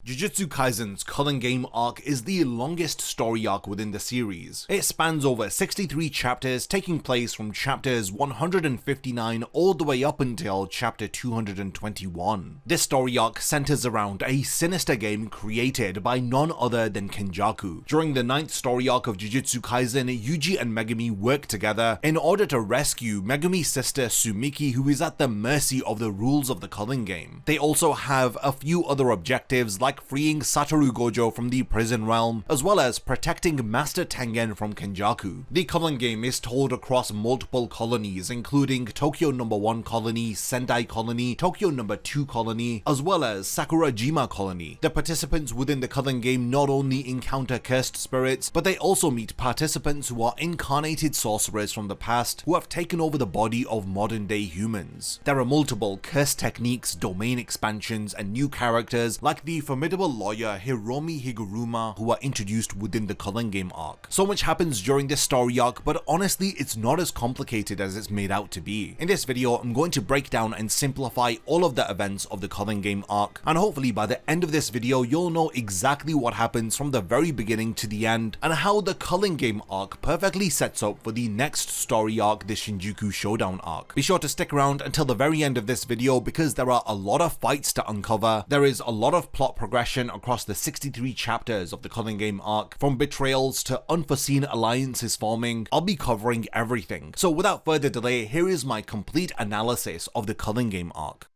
Jujutsu Kaisen's Culling Game arc is the longest story arc within the series. It spans over 63 chapters, taking place from chapters 159 all the way up until chapter 221. This story arc centers around a sinister game created by none other than Kenjaku. During the 9th story arc of Jujutsu Kaisen, Yuji and Megumi work together in order to rescue Megumi's sister Tsumiki, who is at the mercy of the rules of the Culling Game. They also have a few other objectives like freeing Satoru Gojo from the prison realm, as well as protecting Master Tengen from Kenjaku. The Culling Game is told across multiple colonies, including Tokyo No. 1 Colony, Sendai Colony, Tokyo No. 2 Colony, as well as Sakurajima Colony. The participants within the Culling Game not only encounter cursed spirits, but they also meet participants who are incarnated sorcerers from the past who have taken over the body of modern day humans. There are multiple curse techniques, domain expansions, and new characters like the formidable lawyer Hiromi Higuruma who are introduced within the Culling Game arc. So much happens during this story arc, but honestly it's not as complicated as it's made out to be. In this video I'm going to break down and simplify all of the events of the Culling Game arc, and hopefully by the end of this video you'll know exactly what happens from the very beginning to the end, and how the Culling Game arc perfectly sets up for the next story arc, the Shinjuku Showdown arc. Be sure to stick around until the very end of this video because there are a lot of fights to uncover. There is a lot of plot progression across the 63 chapters of the Culling Game arc, from betrayals to unforeseen alliances forming. I'll be covering everything. So without further delay, here is my complete analysis of the Culling Game arc.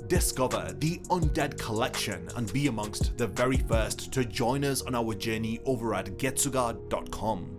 Discover the Undead Collection and be amongst the very first to join us on our journey over at getsuga.com.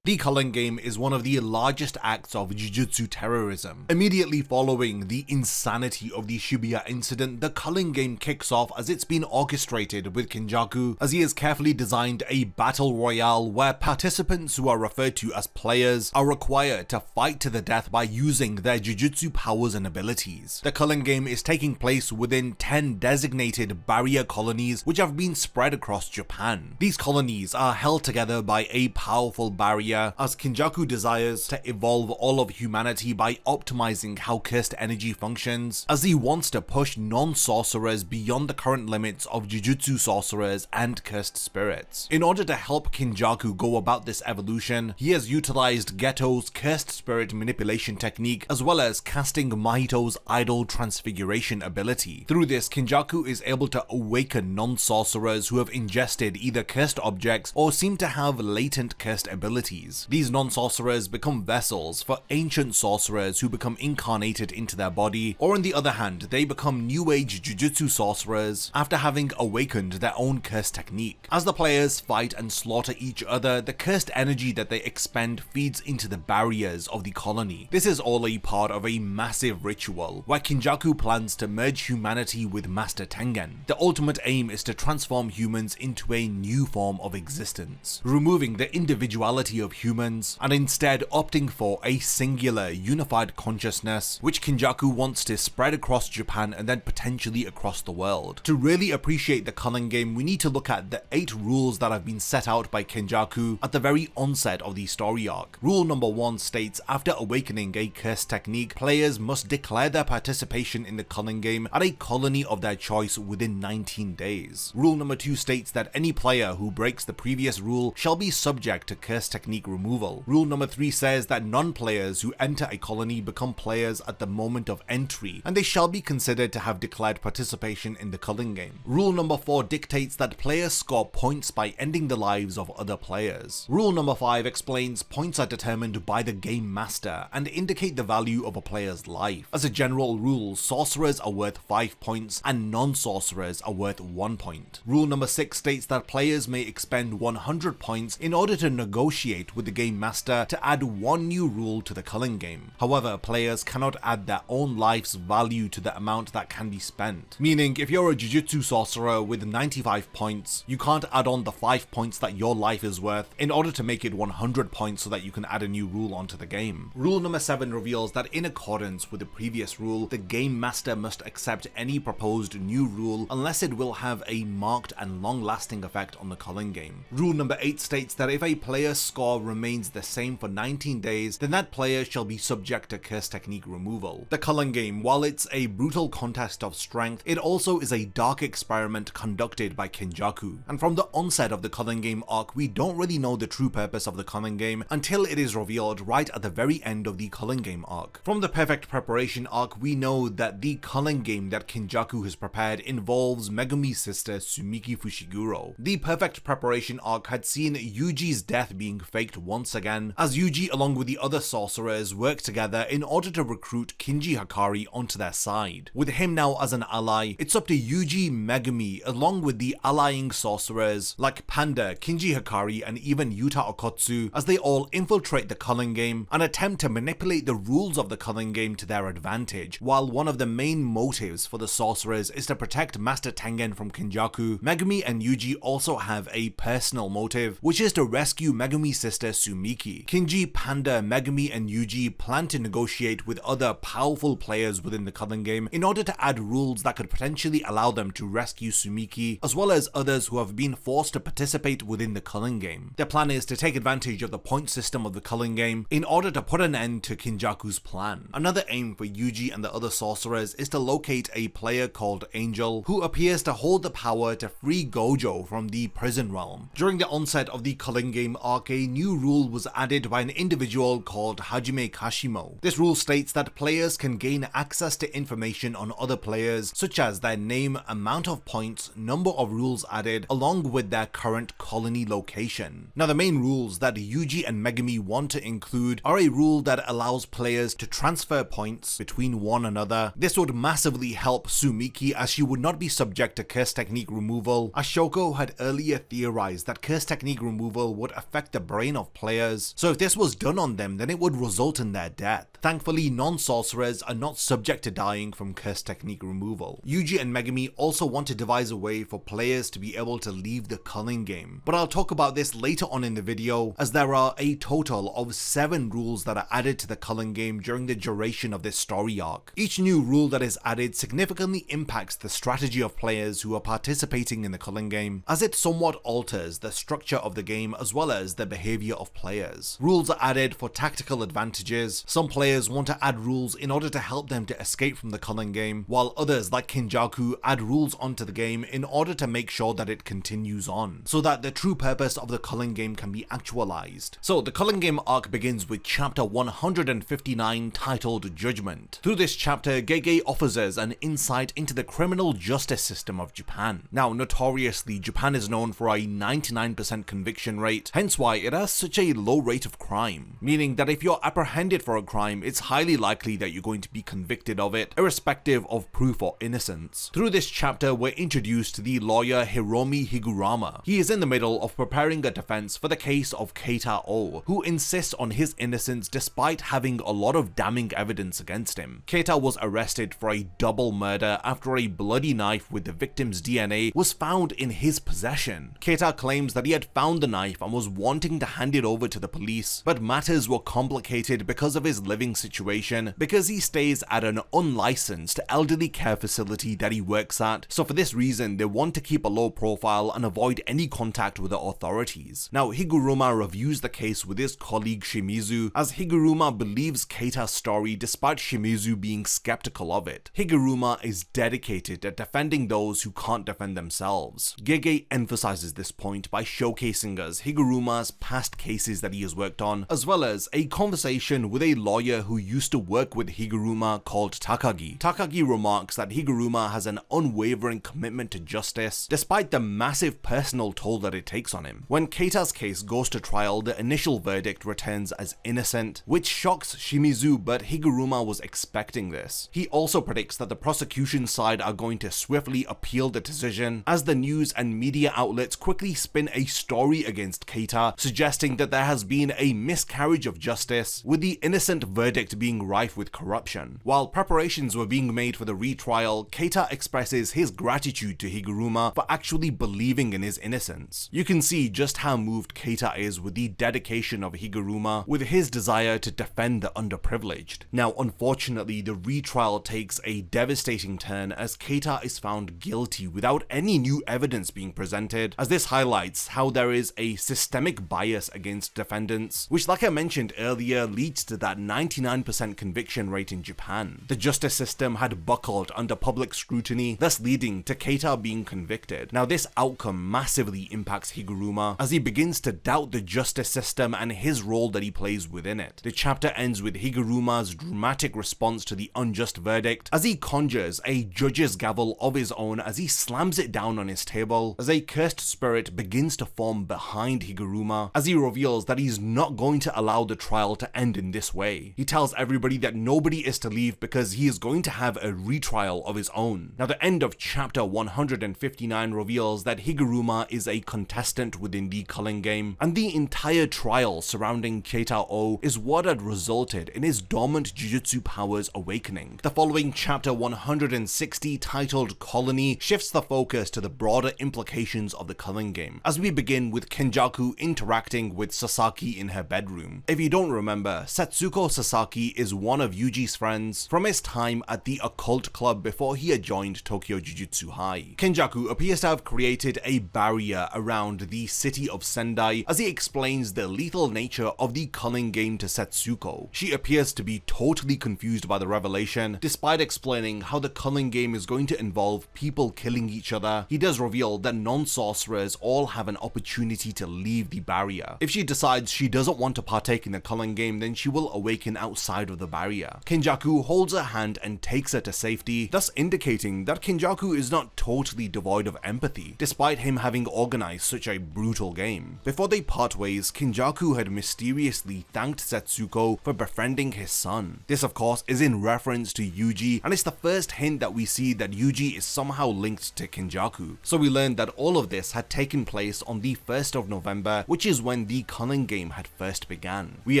The Culling Game is one of the largest acts of Jujutsu terrorism. Immediately following the insanity of the Shibuya incident, the Culling Game kicks off as it's been orchestrated with Kenjaku, as he has carefully designed a battle royale where participants who are referred to as players are required to fight to the death by using their Jujutsu powers and abilities. The Culling Game is taking place within 10 designated barrier colonies which have been spread across Japan. These colonies are held together by a powerful barrier, as Kenjaku desires to evolve all of humanity by optimizing how cursed energy functions, as he wants to push non-sorcerers beyond the current limits of Jujutsu sorcerers and cursed spirits. In order to help Kenjaku go about this evolution, he has utilized Geto's cursed spirit manipulation technique, as well as casting Mahito's idol transfiguration ability. Through this, Kenjaku is able to awaken non-sorcerers who have ingested either cursed objects or seem to have latent cursed abilities. These non-sorcerers become vessels for ancient sorcerers who become incarnated into their body, or on the other hand, they become new age Jujutsu sorcerers after having awakened their own curse technique. As the players fight and slaughter each other, the cursed energy that they expend feeds into the barriers of the colony. This is all a part of a massive ritual where Kenjaku plans to merge humanity with Master Tengen. The ultimate aim is to transform humans into a new form of existence, removing the individuality of humans and instead opting for a singular unified consciousness which Kenjaku wants to spread across Japan and then potentially across the world. To really appreciate the Culling Game, we need to look at the 8 rules that have been set out by Kenjaku at the very onset of the story arc. Rule number 1 states, after awakening a curse technique, players must declare their participation in the Culling Game at a colony of their choice within 19 days. Rule number 2 states that any player who breaks the previous rule shall be subject to curse technique removal. Rule number 3 says that non-players who enter a colony become players at the moment of entry, and they shall be considered to have declared participation in the Culling Game. Rule number 4 dictates that players score points by ending the lives of other players. Rule number 5 explains points are determined by the game master and indicate the value of a player's life. As a general rule, sorcerers are worth 5 points and non-sorcerers are worth 1 point. Rule number 6 states that players may expend 100 points in order to negotiate with the game master to add one new rule to the Culling Game. However, players cannot add their own life's value to the amount that can be spent. Meaning, if you're a Jujutsu sorcerer with 95 points, you can't add on the 5 points that your life is worth in order to make it 100 points so that you can add a new rule onto the game. Rule number 7 reveals that in accordance with the previous rule, the game master must accept any proposed new rule unless it will have a marked and long-lasting effect on the Culling Game. Rule number 8 states that if a player score remains the same for 19 days, then that player shall be subject to curse technique removal. The Culling Game, while it's a brutal contest of strength, it also is a dark experiment conducted by Kenjaku. And from the onset of the Culling Game arc, we don't really know the true purpose of the Culling Game until it is revealed right at the very end of the Culling Game arc. From the Perfect Preparation arc, we know that the Culling Game that Kenjaku has prepared involves Megumi's sister Tsumiki Fushiguro. The Perfect Preparation arc had seen Yuji's death being faked once again, as Yuji along with the other sorcerers work together in order to recruit Kinji Hakari onto their side. With him now as an ally, it's up to Yuji, Megumi, along with the allying sorcerers like Panda, Kinji Hakari, and even Yuta Okotsu, as they all infiltrate the Culling Game and attempt to manipulate the rules of the Culling Game to their advantage. While one of the main motives for the sorcerers is to protect Master Tengen from Kenjaku, Megumi and Yuji also have a personal motive, which is to rescue Megumi's sister Tsumiki. Kinji, Panda, Megumi, and Yuji plan to negotiate with other powerful players within the Culling Game in order to add rules that could potentially allow them to rescue Tsumiki, as well as others who have been forced to participate within the Culling Game. Their plan is to take advantage of the point system of the Culling Game in order to put an end to Kenjaku's plan. Another aim for Yuji and the other sorcerers is to locate a player called Angel, who appears to hold the power to free Gojo from the prison realm. During the onset of the Culling Game arc, a new rule was added by an individual called Hajime Kashimo. This rule states that players can gain access to information on other players, such as their name, amount of points, number of rules added, along with their current colony location. Now, the main rules that Yuji and Megumi want to include are a rule that allows players to transfer points between one another. This would massively help Tsumiki, as she would not be subject to curse technique removal, as Shoko had earlier theorized that curse technique removal would affect the brain of players, so if this was done on them, then it would result in their death. Thankfully, non-sorcerers are not subject to dying from curse technique removal. Yuji and Megumi also want to devise a way for players to be able to leave the Culling Game, but I'll talk about this later on in the video, as there are a total of 7 rules that are added to the Culling Game during the duration of this story arc. Each new rule that is added significantly impacts the strategy of players who are participating in the Culling Game, as it somewhat alters the structure of the game as well as the behavior of players. Rules are added for tactical advantages. Some players want to add rules in order to help them to escape from the Culling Game, while others like Kenjaku add rules onto the game in order to make sure that it continues on, so that the true purpose of the Culling Game can be actualized. So the Culling Game arc begins with chapter 159 titled Judgment. Through this chapter, Gege offers us an insight into the criminal justice system of Japan. Now, notoriously, Japan is known for a 99% conviction rate, hence why it has such a low rate of crime, meaning that if you're apprehended for a crime, it's highly likely that you're going to be convicted of it, irrespective of proof or innocence. Through this chapter, we're introduced to the lawyer Hiromi Higurama. He is in the middle of preparing a defense for the case of Keita O, who insists on his innocence despite having a lot of damning evidence against him. Keita was arrested for a double murder after a bloody knife with the victim's DNA was found in his possession. Keita claims that he had found the knife and was wanting to hand it over to the police, but matters were complicated because of his living situation, because he stays at an unlicensed elderly care facility that he works at, so for this reason they want to keep a low profile and avoid any contact with the authorities. Now, Higuruma reviews the case with his colleague Shimizu, as Higuruma believes Keita's story despite Shimizu being skeptical of it. Higuruma is dedicated at defending those who can't defend themselves. Gege emphasizes this point by showcasing us Higuruma's past cases that he has worked on, as well as a conversation with a lawyer who used to work with Higuruma called Takagi. Takagi remarks that Higuruma has an unwavering commitment to justice, despite the massive personal toll that it takes on him. When Keita's case goes to trial, the initial verdict returns as innocent, which shocks Shimizu, but Higuruma was expecting this. He also predicts that the prosecution side are going to swiftly appeal the decision, as the news and media outlets quickly spin a story against Keita, suggesting that there has been a miscarriage of justice, with the innocent verdict being rife with corruption. While preparations were being made for the retrial, Keita expresses his gratitude to Higuruma for actually believing in his innocence. You can see just how moved Keita is with the dedication of Higuruma, with his desire to defend the underprivileged. Now, unfortunately, the retrial takes a devastating turn as Keita is found guilty without any new evidence being presented, as this highlights how there is a systemic bias against defendants, which like I mentioned earlier leads to that 99% conviction rate in Japan. The justice system had buckled under public scrutiny, thus leading to Keita being convicted. Now this outcome massively impacts Higuruma as he begins to doubt the justice system and his role that he plays within it. The chapter ends with Higuruma's dramatic response to the unjust verdict as he conjures a judge's gavel of his own as he slams it down on his table as a cursed spirit begins to form behind Higuruma as he reveals that he's not going to allow the trial to end in this way. He tells everybody that nobody is to leave because he is going to have a retrial of his own. Now the end of chapter 159 reveals that Higuruma is a contestant within the Culling Game, and the entire trial surrounding Keita-O is what had resulted in his dormant Jujutsu powers awakening. The following chapter 160, titled Colony, shifts the focus to the broader implications of the Culling Game, as we begin with Kenjaku interacting with Sasaki in her bedroom. If you don't remember, Setsuko Sasaki is one of Yuji's friends from his time at the occult club before he had joined Tokyo Jujutsu High. Kenjaku appears to have created a barrier around the city of Sendai as he explains the lethal nature of the Culling Game to Setsuko. She appears to be totally confused by the revelation. Despite explaining how the Culling Game is going to involve people killing each other, he does reveal that non-sorcerers all have an opportunity to leave the barrier. If she decides she doesn't want to partake in the Culling Game, then she will awaken outside of the barrier. Kenjaku holds her hand and takes her to safety, thus indicating that Kenjaku is not totally devoid of empathy, despite him having organized such a brutal game. Before they part ways, Kenjaku had mysteriously thanked Setsuko for befriending his son. This of course is in reference to Yuji, and it's the first hint that we see that Yuji is somehow linked to Kenjaku. So we learned that all of this had taken place on the 1st of November, which is when the Culling Game had first began. We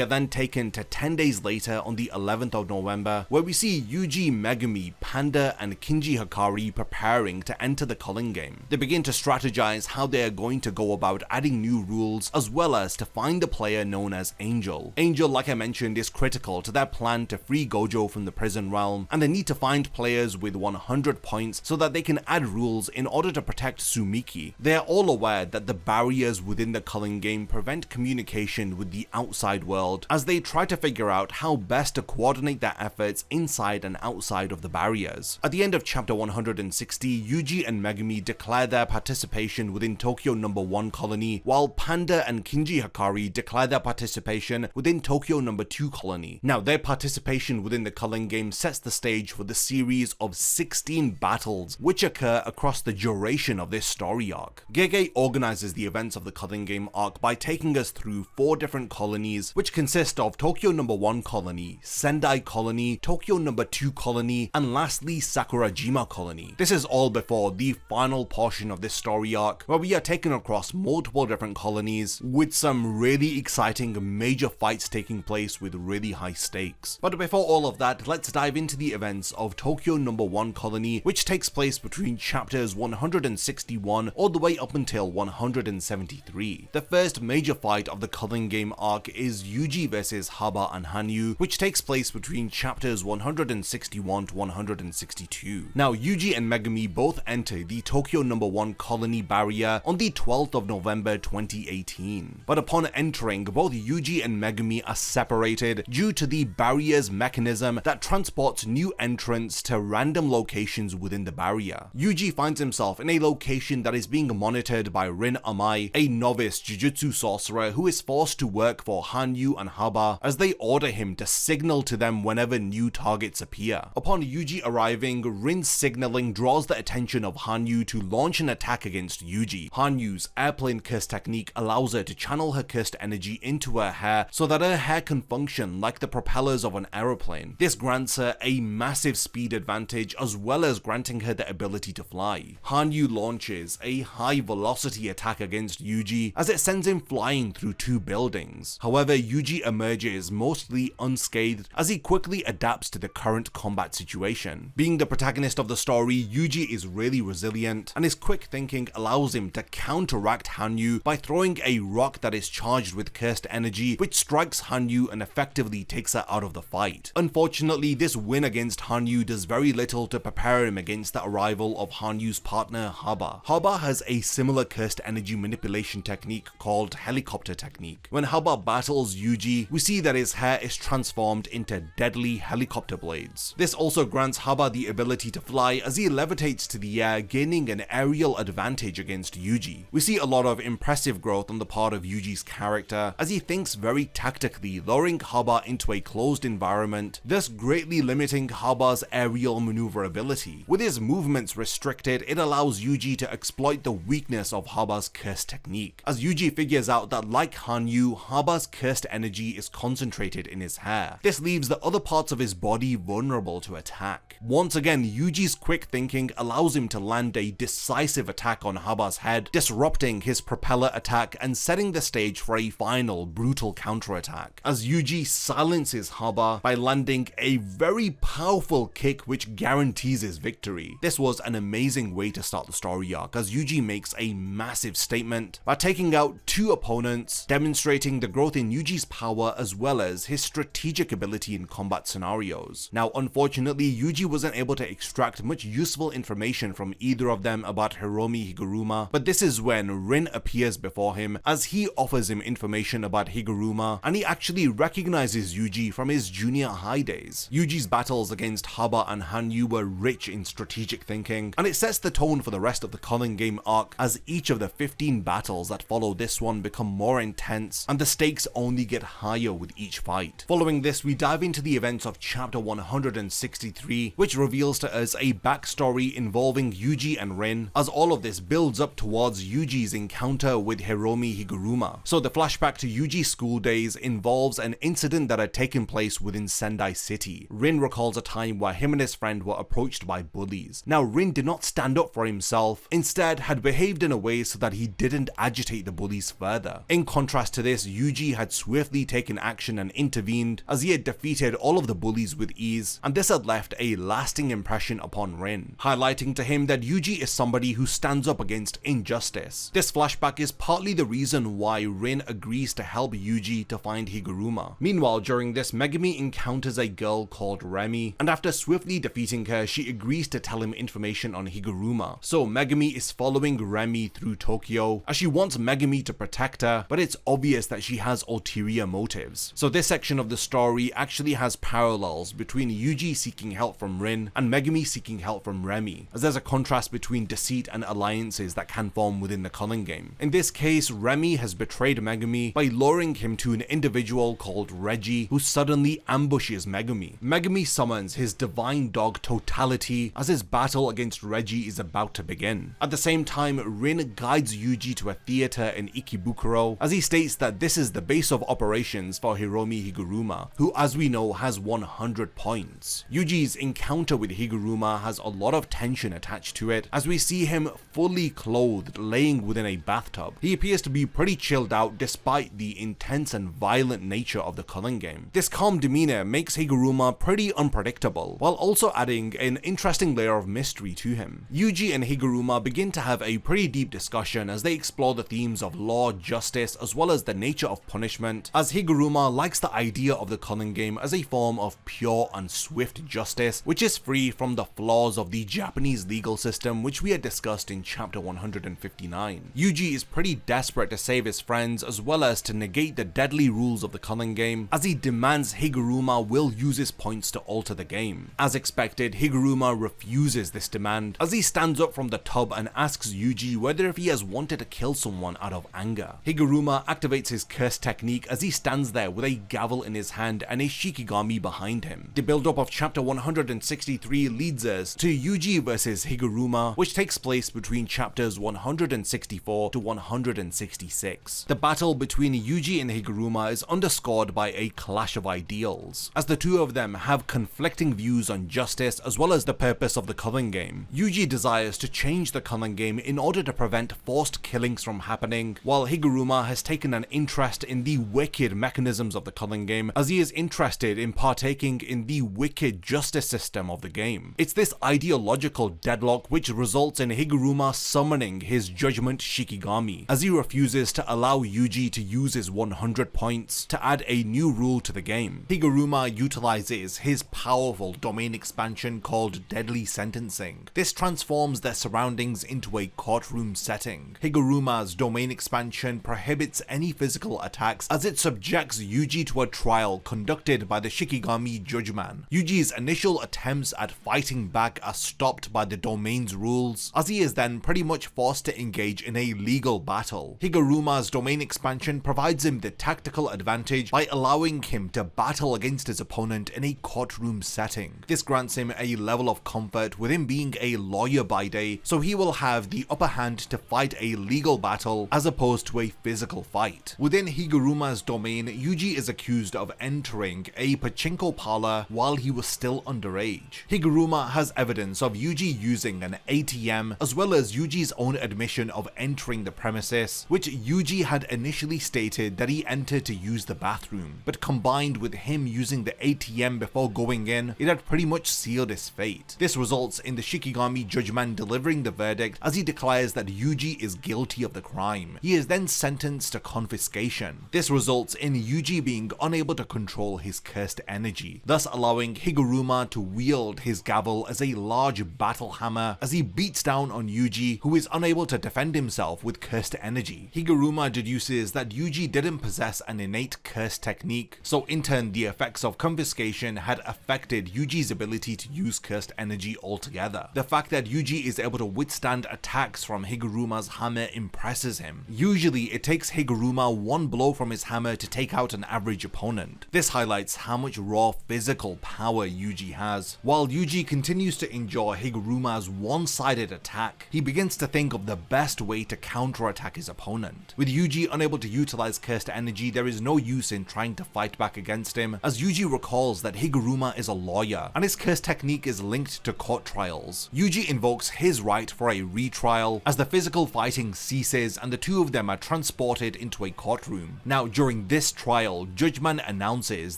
are then taken to 10 days later on the 11th of November, where we see Yuji, Megumi, Panda, and Kinji Hikari preparing to enter the Culling Game. They begin to strategize how they are going to go about adding new rules, as well as to find the player known as Angel. Angel, like I mentioned, is critical to their plan to free Gojo from the prison realm, and they need to find players with 100 points so that they can add rules in order to protect Tsumiki. They are all aware that the barriers within the Culling Game prevent communication with the outside world, as they try to figure out how best to coordinate their efforts inside and outside of the barriers. At the end of chapter 160, Yuji and Megumi declare their participation within Tokyo No. 1 Colony, while Panda and Kinji Hikari declare their participation within Tokyo No. 2 Colony. Now, their participation within the Culling Game sets the stage for the series of 16 battles which occur across the duration of this story arc. Gege organizes the events of the Culling Game arc by taking us through 4 different colonies, which consist of Tokyo No. 1 Colony, Sendai Colony, Tokyo No. 2 Colony, and lastly Sakurajima Colony. This is all before the final portion of this story arc, where we are taken across multiple different colonies with some really exciting major fights taking place with really high stakes. But before all of that, let's dive into the events of Tokyo No. 1 Colony, which takes place between chapters 161 all the way up until 173. The first major fight of the Culling Game arc is Yuji vs Haba and Hanyu, which takes place between chapters 161 to 162. Now, Yuji and Megumi both enter the Tokyo No. 1 Colony barrier on the 12th of November 2018. But upon entering, both Yuji and Megumi are separated due to the barrier's mechanism that transports new entrants to random locations within the barrier. Yuji finds himself in a location that is being monitored by Rin Amai, a novice Jujutsu sorcerer who is forced to work for Hanyu and Haba as they order him to signal to them whenever new targets appear. Upon Yuji arriving, Rin's signaling draws the attention of Hanyu to launch an attack against Yuji. Hanyu's airplane curse technique allows her to channel her cursed energy into her hair so that her hair can function like the propellers of an aeroplane. This grants her a massive speed advantage as well as granting her the ability to fly. Hanyu launches a high velocity attack against Yuji as it sends him flying through 2 buildings. However, Yuji emerges mostly unscathed as he quickly adapts to the current combat situation. Being the protagonist of the story, Yuji is really resilient, and his quick thinking allows him to counteract Hanyu by throwing a rock that is charged with cursed energy, which strikes Hanyu and effectively takes her out of the fight. Unfortunately, this win against Hanyu does very little to prepare him against the arrival of Hanyu's partner Haba. Haba has a similar cursed energy manipulation technique called helicopter technique. When Haba battles Yuji, we see that his hair is transformed into deadly helicopter blades. This also grants Haba the ability to fly as he levitates to the air, gaining an aerial advantage against Yuji. We see a lot of impressive growth on the part of Yuji's character as he thinks very tactically, luring Haba into a closed environment, thus greatly limiting Haba's aerial maneuverability. With his movements restricted, it allows Yuji to exploit the weakness of Haba's curse technique, as Yuji figures out that like Hanyu, Haba's cursed energy is concentrated in his hair. This leaves the other parts of his body vulnerable to attack. Once again, Yuji's quick thinking allows him to land a decisive attack on Haba's head, disrupting his propeller attack and setting the stage for a final brutal counterattack, as Yuji silences Haba by landing a very powerful kick which guarantees his victory. This was an amazing way to start the story arc, as Yuji makes a massive statement by taking out two opponents, demonstrating the growth in Yuji's power as well as his strategic ability in combat scenarios. Now unfortunately, Yuji wasn't able to extract much useful information from either of them about Hiromi Higuruma, but this is when Rin appears before him as he offers him information about Higuruma, and he actually recognizes Yuji from his junior high days. Yuji's battles against Haba and Hanyu were rich in strategic thinking, and it sets the tone for the rest of the Culling Game arc as each of the 15 battles that follow this one become more intense and the stakes only get higher with each fight. Following this, we dive into the events of chapter 163, which reveals to us a backstory involving Yuji and Rin, as all of this builds up towards Yuji's encounter with Hiromi Higuruma. So the flashback to Yuji's school days involves an incident that had taken place within Sendai City. Rin recalls a time where him and his friend were approached by bullies. Now Rin did not stand up for himself, instead had behaved in a way so that he didn't agitate the bullies further. In contrast to this, Yuji had swiftly taken action and intervened as he had defeated all of the bullies with ease, and this had left a lasting impression upon Rin, highlighting to him that Yuji is somebody who stands up against injustice. This flashback is partly the reason why Rin agrees to help Yuji to find Higuruma. Meanwhile, during this, Megumi encounters a girl called Remi, and after swiftly defeating her, she agrees to tell him information on Higuruma. So Megumi is following Remi through Tokyo as she wants Megumi to protect her, but it's obvious that she has ulterior motives. So this section of the story actually has parallels between Yuji seeking help from Rin and Megumi seeking help from Remi, as there's a contrast between deceit and alliances that can form within the Culling Game. In this case, Remi has betrayed Megumi by luring him to an individual called Reggie, who suddenly ambushes Megumi. Megumi summons his divine dog Totality as his battle against Reggie is about to begin. At the same time, Rin guides Yuji to a theater in Ikebukuro as he states that this is the base of operations for Hiromi Higuruma, who as we know has 100 points. Yuji's encounter with Higuruma has a lot of tension attached to it as we see him fully clothed laying within a bathtub. He appears to be pretty chilled out despite the intense and violent nature of the Culling Game. This calm demeanor makes Higuruma pretty unpredictable, while also adding an interesting layer of mystery to him. Yuji and Higuruma begin to have a pretty deep discussion as they explore the themes of law, justice, as well as the nature of punishment, as Higuruma likes the idea of the Culling Game as a form of pure and swift justice, which is free from the flaws of the Japanese legal system, which we had discussed in chapter 159. Yuji is pretty desperate to save his friends as well as to negate the deadly rules of the Culling Game, as he demands Higuruma will use his points to alter the game. As expected, Higuruma refuses this demand as he stands up from the tub and asks Yuji whether if he has wanted to kill someone out of anger. Higuruma activates his curse technique as he stands there with a gavel in his hand and a Shikigami behind him. The build-up of chapter 163 leads us to Yuji versus Higuruma, which takes place between chapters 164 to 166. The battle between Yuji and Higuruma is underscored by a clash of ideals, as the two of them have conflicting views on justice as well as the purpose of the Culling Game. Yuji desires to change the Culling Game in order to prevent forced killings from happening, while Higuruma has taken an interest in the wicked mechanisms of the Culling Game as he is interested in partaking in the wicked justice system of the game. It's this ideological deadlock which results in Higuruma summoning his Judgment Shikigami, as he refuses to allow Yuji to use his 100 points to add a new rule to the game. Higuruma utilizes his powerful domain expansion called Deadly Sentencing. This transforms their surroundings into a courtroom setting. Higuruma's domain expansion expansion prohibits any physical attacks as it subjects Yuji to a trial conducted by the Shikigami Judgeman. Yuji's initial attempts at fighting back are stopped by the domain's rules, as he is then pretty much forced to engage in a legal battle. Higuruma's domain expansion provides him the tactical advantage by allowing him to battle against his opponent in a courtroom setting. This grants him a level of comfort with him being a lawyer by day, so he will have the upper hand to fight a legal battle as opposed to a physical fight. Within Higuruma's domain, Yuji is accused of entering a pachinko parlor while he was still underage. Higuruma has evidence of Yuji using an ATM, as well as Yuji's own admission of entering the premises, which Yuji had initially stated that he entered to use the bathroom, but combined with him using the ATM before going in, it had pretty much sealed his fate. This results in the Shikigami Judgeman delivering the verdict as he declares that Yuji is guilty of the crime. He is then sentenced to confiscation. This results in Yuji being unable to control his cursed energy, thus allowing Higuruma to wield his gavel as a large battle hammer as he beats down on Yuji, who is unable to defend himself with cursed energy. Higuruma deduces that Yuji didn't possess an innate curse technique, so in turn the effects of confiscation had affected Yuji's ability to use cursed energy altogether. The fact that Yuji is able to withstand attacks from Higuruma's hammer impresses him. Usually it takes Higuruma one blow from his hammer to take out an average opponent. This highlights how much raw physical power Yuji has. While Yuji continues to enjoy Higuruma's one-sided attack, he begins to think of the best way to counterattack his opponent. With Yuji unable to utilize cursed energy, there is no use in trying to fight back against him, as Yuji recalls that Higuruma is a lawyer, and his curse technique is linked to court trials. Yuji invokes his right for a retrial, as the physical fighting ceases and the two of them are transported into a courtroom. Now, during this trial, Judgeman announces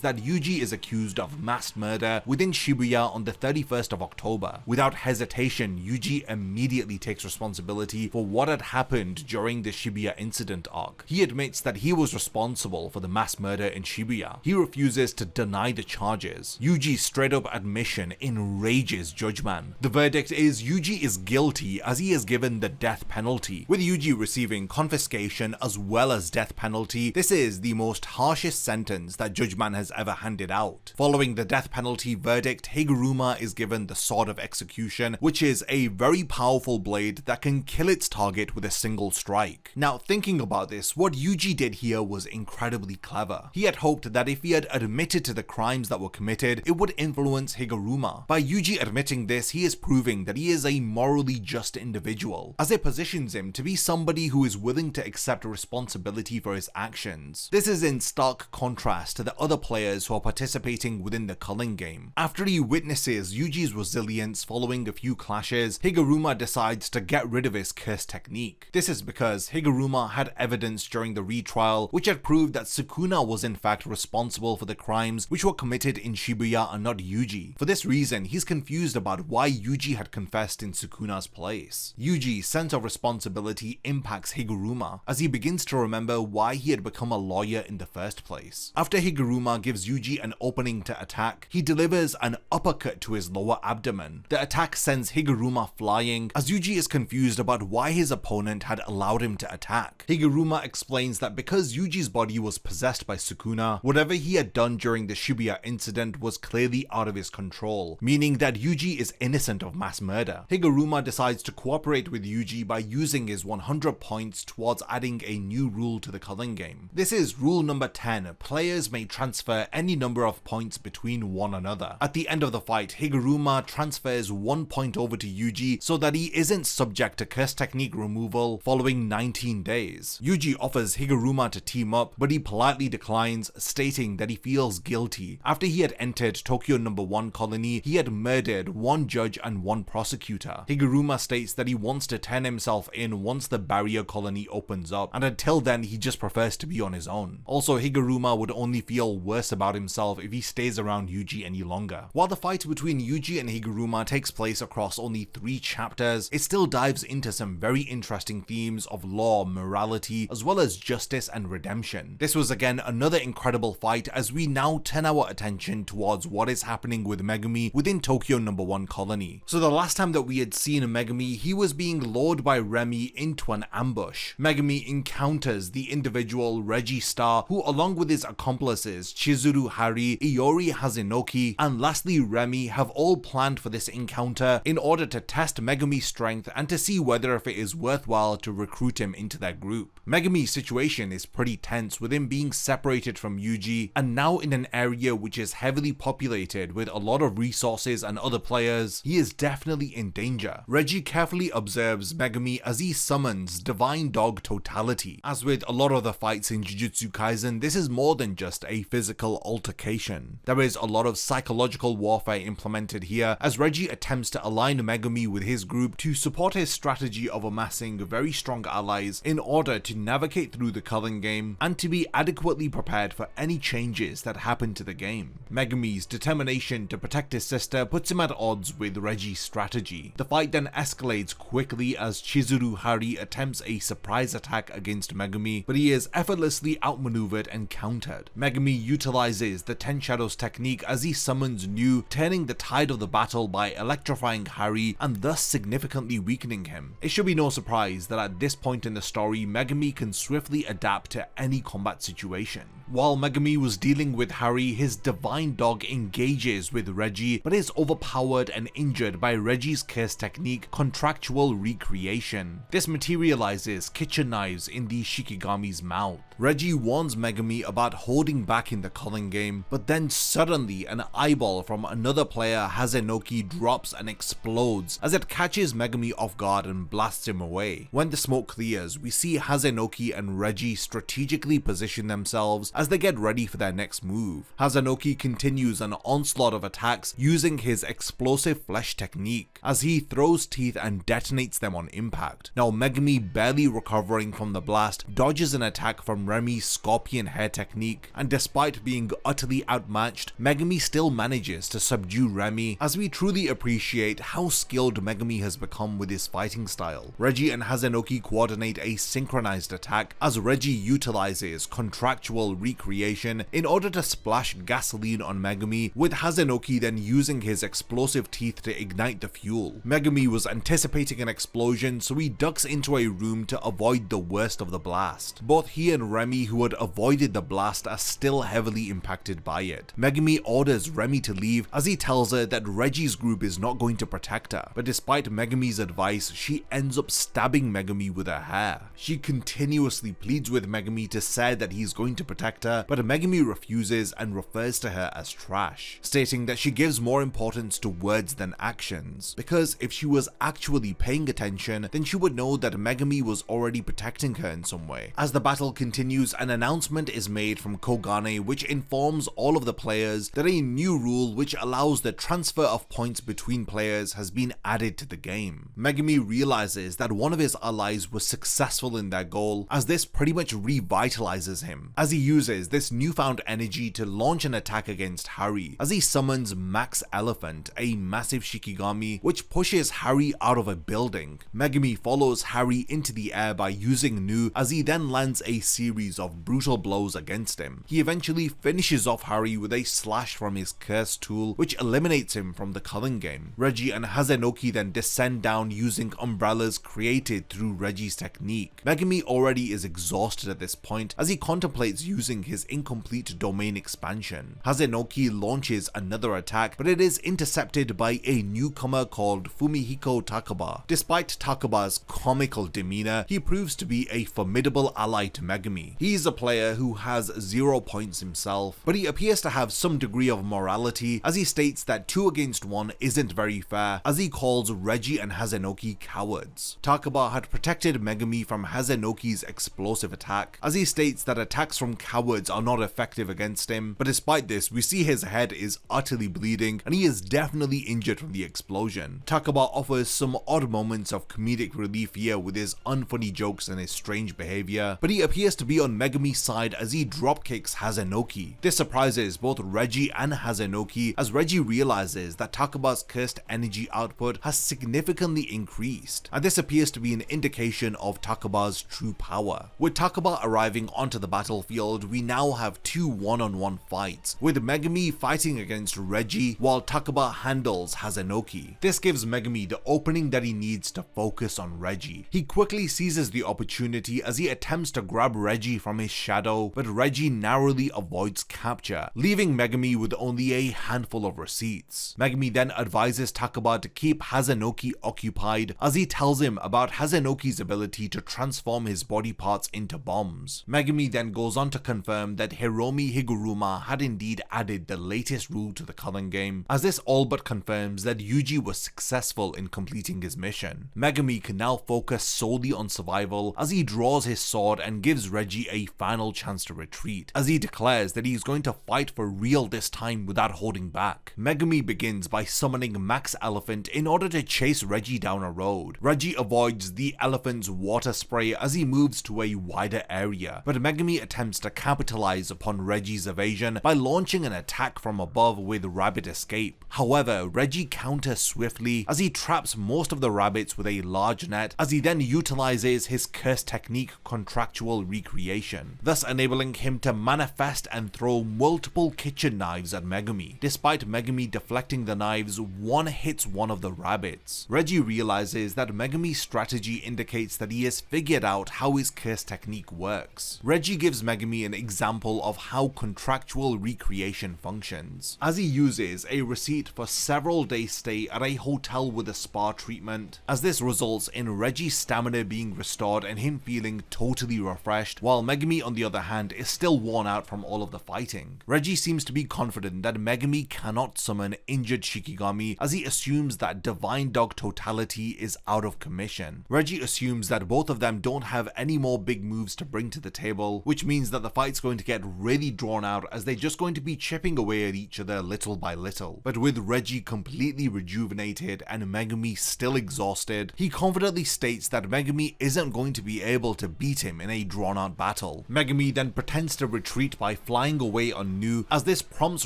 that Yuji is accused of mass murder within Shibuya on the 31st of October. Without hesitation, Yuji immediately takes responsibility for what had happened during the Shibuya incident arc. He admits that he was responsible for the mass murder in Shibuya. He refuses to deny the charges. Yuji's straight up admission enrages Judgeman. The verdict is Yuji is guilty as he is given the death penalty. With Yuji receiving confiscation as well as death penalty, this is the most harshest sentence that Judgeman has ever handed out. Following the death penalty verdict, Higuruma is given the Sword of Execution, which is a very powerful blade that can kill its target with a single strike. Now, thinking about this, what Yuji did here was incredibly clever. He had hoped that if he had admitted to the crimes that were committed, it would influence Higuruma. By Yuji admitting this, he is proving that he is a morally just individual, as it positions him to be somebody who is willing to accept responsibility for his actions. This is in stark contrast to the other players who are participating within the Culling Game. After he witnesses Yuji's resilience following a few clashes, Higuruma decides to get rid of his curse technique. This is because Higuruma had evidence during the retrial which had proved that Sukuna was in fact responsible for the crimes which were committed in Shibuya and not Yuji. For this reason, he's confused about why Yuji had confessed in Sukuna's place. Yuji's sense of responsibility impacts Higuruma as he begins to remember why he had become a lawyer in the first place. After Higuruma gives Yuji an opening to attack, he delivers an uppercut to his lower abdomen. The attack sends Higuruma flying as Yuji is confused about why his opponent had allowed him to attack. Higuruma explains that because Yuji's body was possessed by Sukuna, whatever he had done during the Shibuya incident was clearly out of his control, meaning that Yuji is innocent of mass murder. Higuruma decides to cooperate with Yuji by using his 100 points towards adding a new rule to the Culling Game. This is rule number 10. Players may transfer any number of points between one another. At the end of the fight, Higuruma transfers 1 point over to Yuji so that he isn't subject to curse technique removal following 19 days. Yuji offers Higuruma to team up, but he politely declines, stating that he feels guilty. After he had entered Tokyo No. 1 Colony, he had murdered one judge and one prosecutor. Higuruma states that he wants to turn himself in once the barrier colony opens up, and until then he just prefers to be on his own. Also, Higuruma would only feel worse about himself if he stays around Yuji any longer. While the fight between Yuji and Higuruma takes place across only 3 chapters, it still dives into some very interesting themes of law, morality, as well as justice and redemption. This was again another incredible fight as we now turn our attention towards what is happening with Megumi within Tokyo No. 1 Colony. So the last time that we had seen Megumi, he was being lured by Remy into an ambush. Megumi encounters the individual Reggie Star, who along with his accomplices Chizuru Hari, Iori Hazenoki, and lastly Remy have all planned for this encounter in order to test Megumi's strength and to see whether if it is worthwhile to recruit him into their group. Megumi's situation is pretty tense, with him being separated from Yuji and now in an area which is heavily populated with a lot of resources and other players. He is definitely in danger. Reggie carefully observes Megumi as he summons Divine Dog Totality. As with a lot of the fights in Jujutsu Kaisen, this is more than just a physical altercation. There is a lot of psychological warfare implemented here as Reggie attempts to align Megumi with his group to support his strategy of amassing very strong allies in order to navigate through the Culling Game and to be adequately prepared for any changes that happen to the game. Megumi's determination to protect his sister puts him at odds with Reggie's strategy. The fight then escalates quickly as Chizuru Hari attempts a surprise attack against Megumi, but he is effortlessly outmaneuvered and countered. Megumi utilizes the Ten Shadows technique as he summons Nu, turning the tide of the battle by electrifying Hari and thus significantly weakening him. It should be no surprise that at this point in the story, Megumi can swiftly adapt to any combat situation. While Megumi was dealing with Hari, his Divine Dog engages with Reggie, but is overpowered and injured by Reggie's curse technique, Contractual Recreation. This materializes kitchen knives in the Shikigami's mouth. Reggie warns Megumi about holding back in the Culling Game, but then suddenly an eyeball from another player, Hazenoki, drops and explodes as it catches Megumi off guard and blasts him away. When the smoke clears, we see Hazenoki and Reggie strategically position themselves as they get ready for their next move. Hazenoki continues an onslaught of attacks using his explosive flesh technique as he throws teeth and detonates them on impact. Now Megumi, barely recovering from the blast, dodges an attack from Remy's scorpion hair technique, and despite being utterly outmatched, Megumi still manages to subdue Remy as we truly appreciate how skilled Megumi has become with his fighting style. Reggie and Hazenoki coordinate a synchronized attack as Reggie utilizes Contractual Recreation in order to splash gasoline on Megumi, with Hazenoki then using his explosive teeth to ignite the fuel. Megumi was anticipating an explosion, so he ducks into a room to avoid the worst of the blast. Both he and Remy, who had avoided the blast, are still heavily impacted by it. Megumi orders Remy to leave as he tells her that Reggie's group is not going to protect her, but despite Megumi's advice, she ends up stabbing Megumi with her hair. She continuously pleads with Megumi to say that he's going to protect her, but Megumi refuses and refers to her as trash, stating that she gives more importance to words than actions, because if she was actually paying attention, then she would know that Megumi was already protecting her in some way. As the battle continues, an announcement is made from Kogane which informs all of the players that a new rule which allows the transfer of points between players has been added to the game. Megumi realizes that one of his allies was successful in their goal, as this pretty much revitalizes him, as he uses this newfound energy to launch an attack against Hari, as he summons Max Elephant, a massive Shikigami, which pushes Hari out of a building. Megumi follows Hari into the air by using Nu, as he then lands a series of brutal blows against him. He eventually finishes off Hari with a slash from his curse tool, which eliminates him from the Culling Game. Reggie and Hazenoki then descend down using umbrellas created through Reggie's technique. Megumi already is exhausted at this point as he contemplates using his incomplete domain expansion. Hazenoki launches another attack, but it is intercepted by a newcomer called Fumihiko Takaba. Despite Takaba's comical demeanor, he proves to be a formidable ally to Megumi. He is a player who has 0 points himself, but he appears to have some degree of morality as he states that 2 against 1 isn't very fair, as he calls Reggie and Hazenoki cowards. Takaba had protected Megumi from Hazenoki's explosive attack, as he states that attacks from cowards are not effective against him, but despite this, we see his head is utterly bleeding and he is definitely injured from the explosion. Takaba offers some odd moments of comedic relief here with his unfunny jokes and his strange behavior, but he appears to be on Megumi's side as he dropkicks Hazenoki. This surprises both Reggie and Hazenoki as Reggie realizes that Takaba's cursed energy output has significantly increased, and this appears to be an indication of Takaba's true power. With Takaba arriving onto the battlefield, we now have 2 one-on-one fights, with Megumi fighting against Reggie while Takaba handles Hazenoki. This gives Megumi the opening that he needs to focus on Reggie. He quickly seizes the opportunity opportunity as he attempts to grab Reggie from his shadow, but Reggie narrowly avoids capture, leaving Megumi with only a handful of receipts. Megumi then advises Takaba to keep Hazenoki occupied as he tells him about Hazenoki's ability to transform his body parts into bombs. Megumi then goes on to confirm that Hiromi Higuruma had indeed added the latest rule to the Culling Game, as this all but confirms that Yuji was successful in completing his mission. Megumi can now focus solely on survival as he draws his sword and gives Reggie a final chance to retreat, as he declares that he's going to fight for real this time without holding back. Megumi begins by summoning Max Elephant in order to chase Reggie down a road. Reggie avoids the elephant's water spray as he moves to a wider area, but Megumi attempts to capitalize upon Reggie's evasion by launching an attack from above with Rabbit Escape. However, Reggie counters swiftly as he traps most of the rabbits with a large net, as he then utilizes his curse technique Contractual Recreation, thus enabling him to manifest and throw multiple kitchen knives at Megumi. Despite Megumi deflecting the knives, one hits one of the rabbits. Reggie realizes that Megumi's strategy indicates that he has figured out how his curse technique works. Reggie gives Megumi an example of how Contractual Recreation functions, as he uses a receipt for several days stay at a hotel with a spa treatment, as this results in Reggie's stamina being restored and him feeling totally refreshed, while Megumi on the other hand is still worn out from all of the fighting. Reggie seems to be confident that Megumi cannot summon injured Shikigami, as he assumes that Divine Dog Totality is out of commission. Reggie assumes that both of them don't have any more big moves to bring to the table, which means that the fight's going to get really drawn out as they're just going to be chipping away at each other little by little. But with Reggie completely rejuvenated and Megumi still exhausted, he confidently states that Megumi isn't going to be able to beat him in a drawn out battle. Megumi then pretends to retreat by flying away on Nu, as this prompts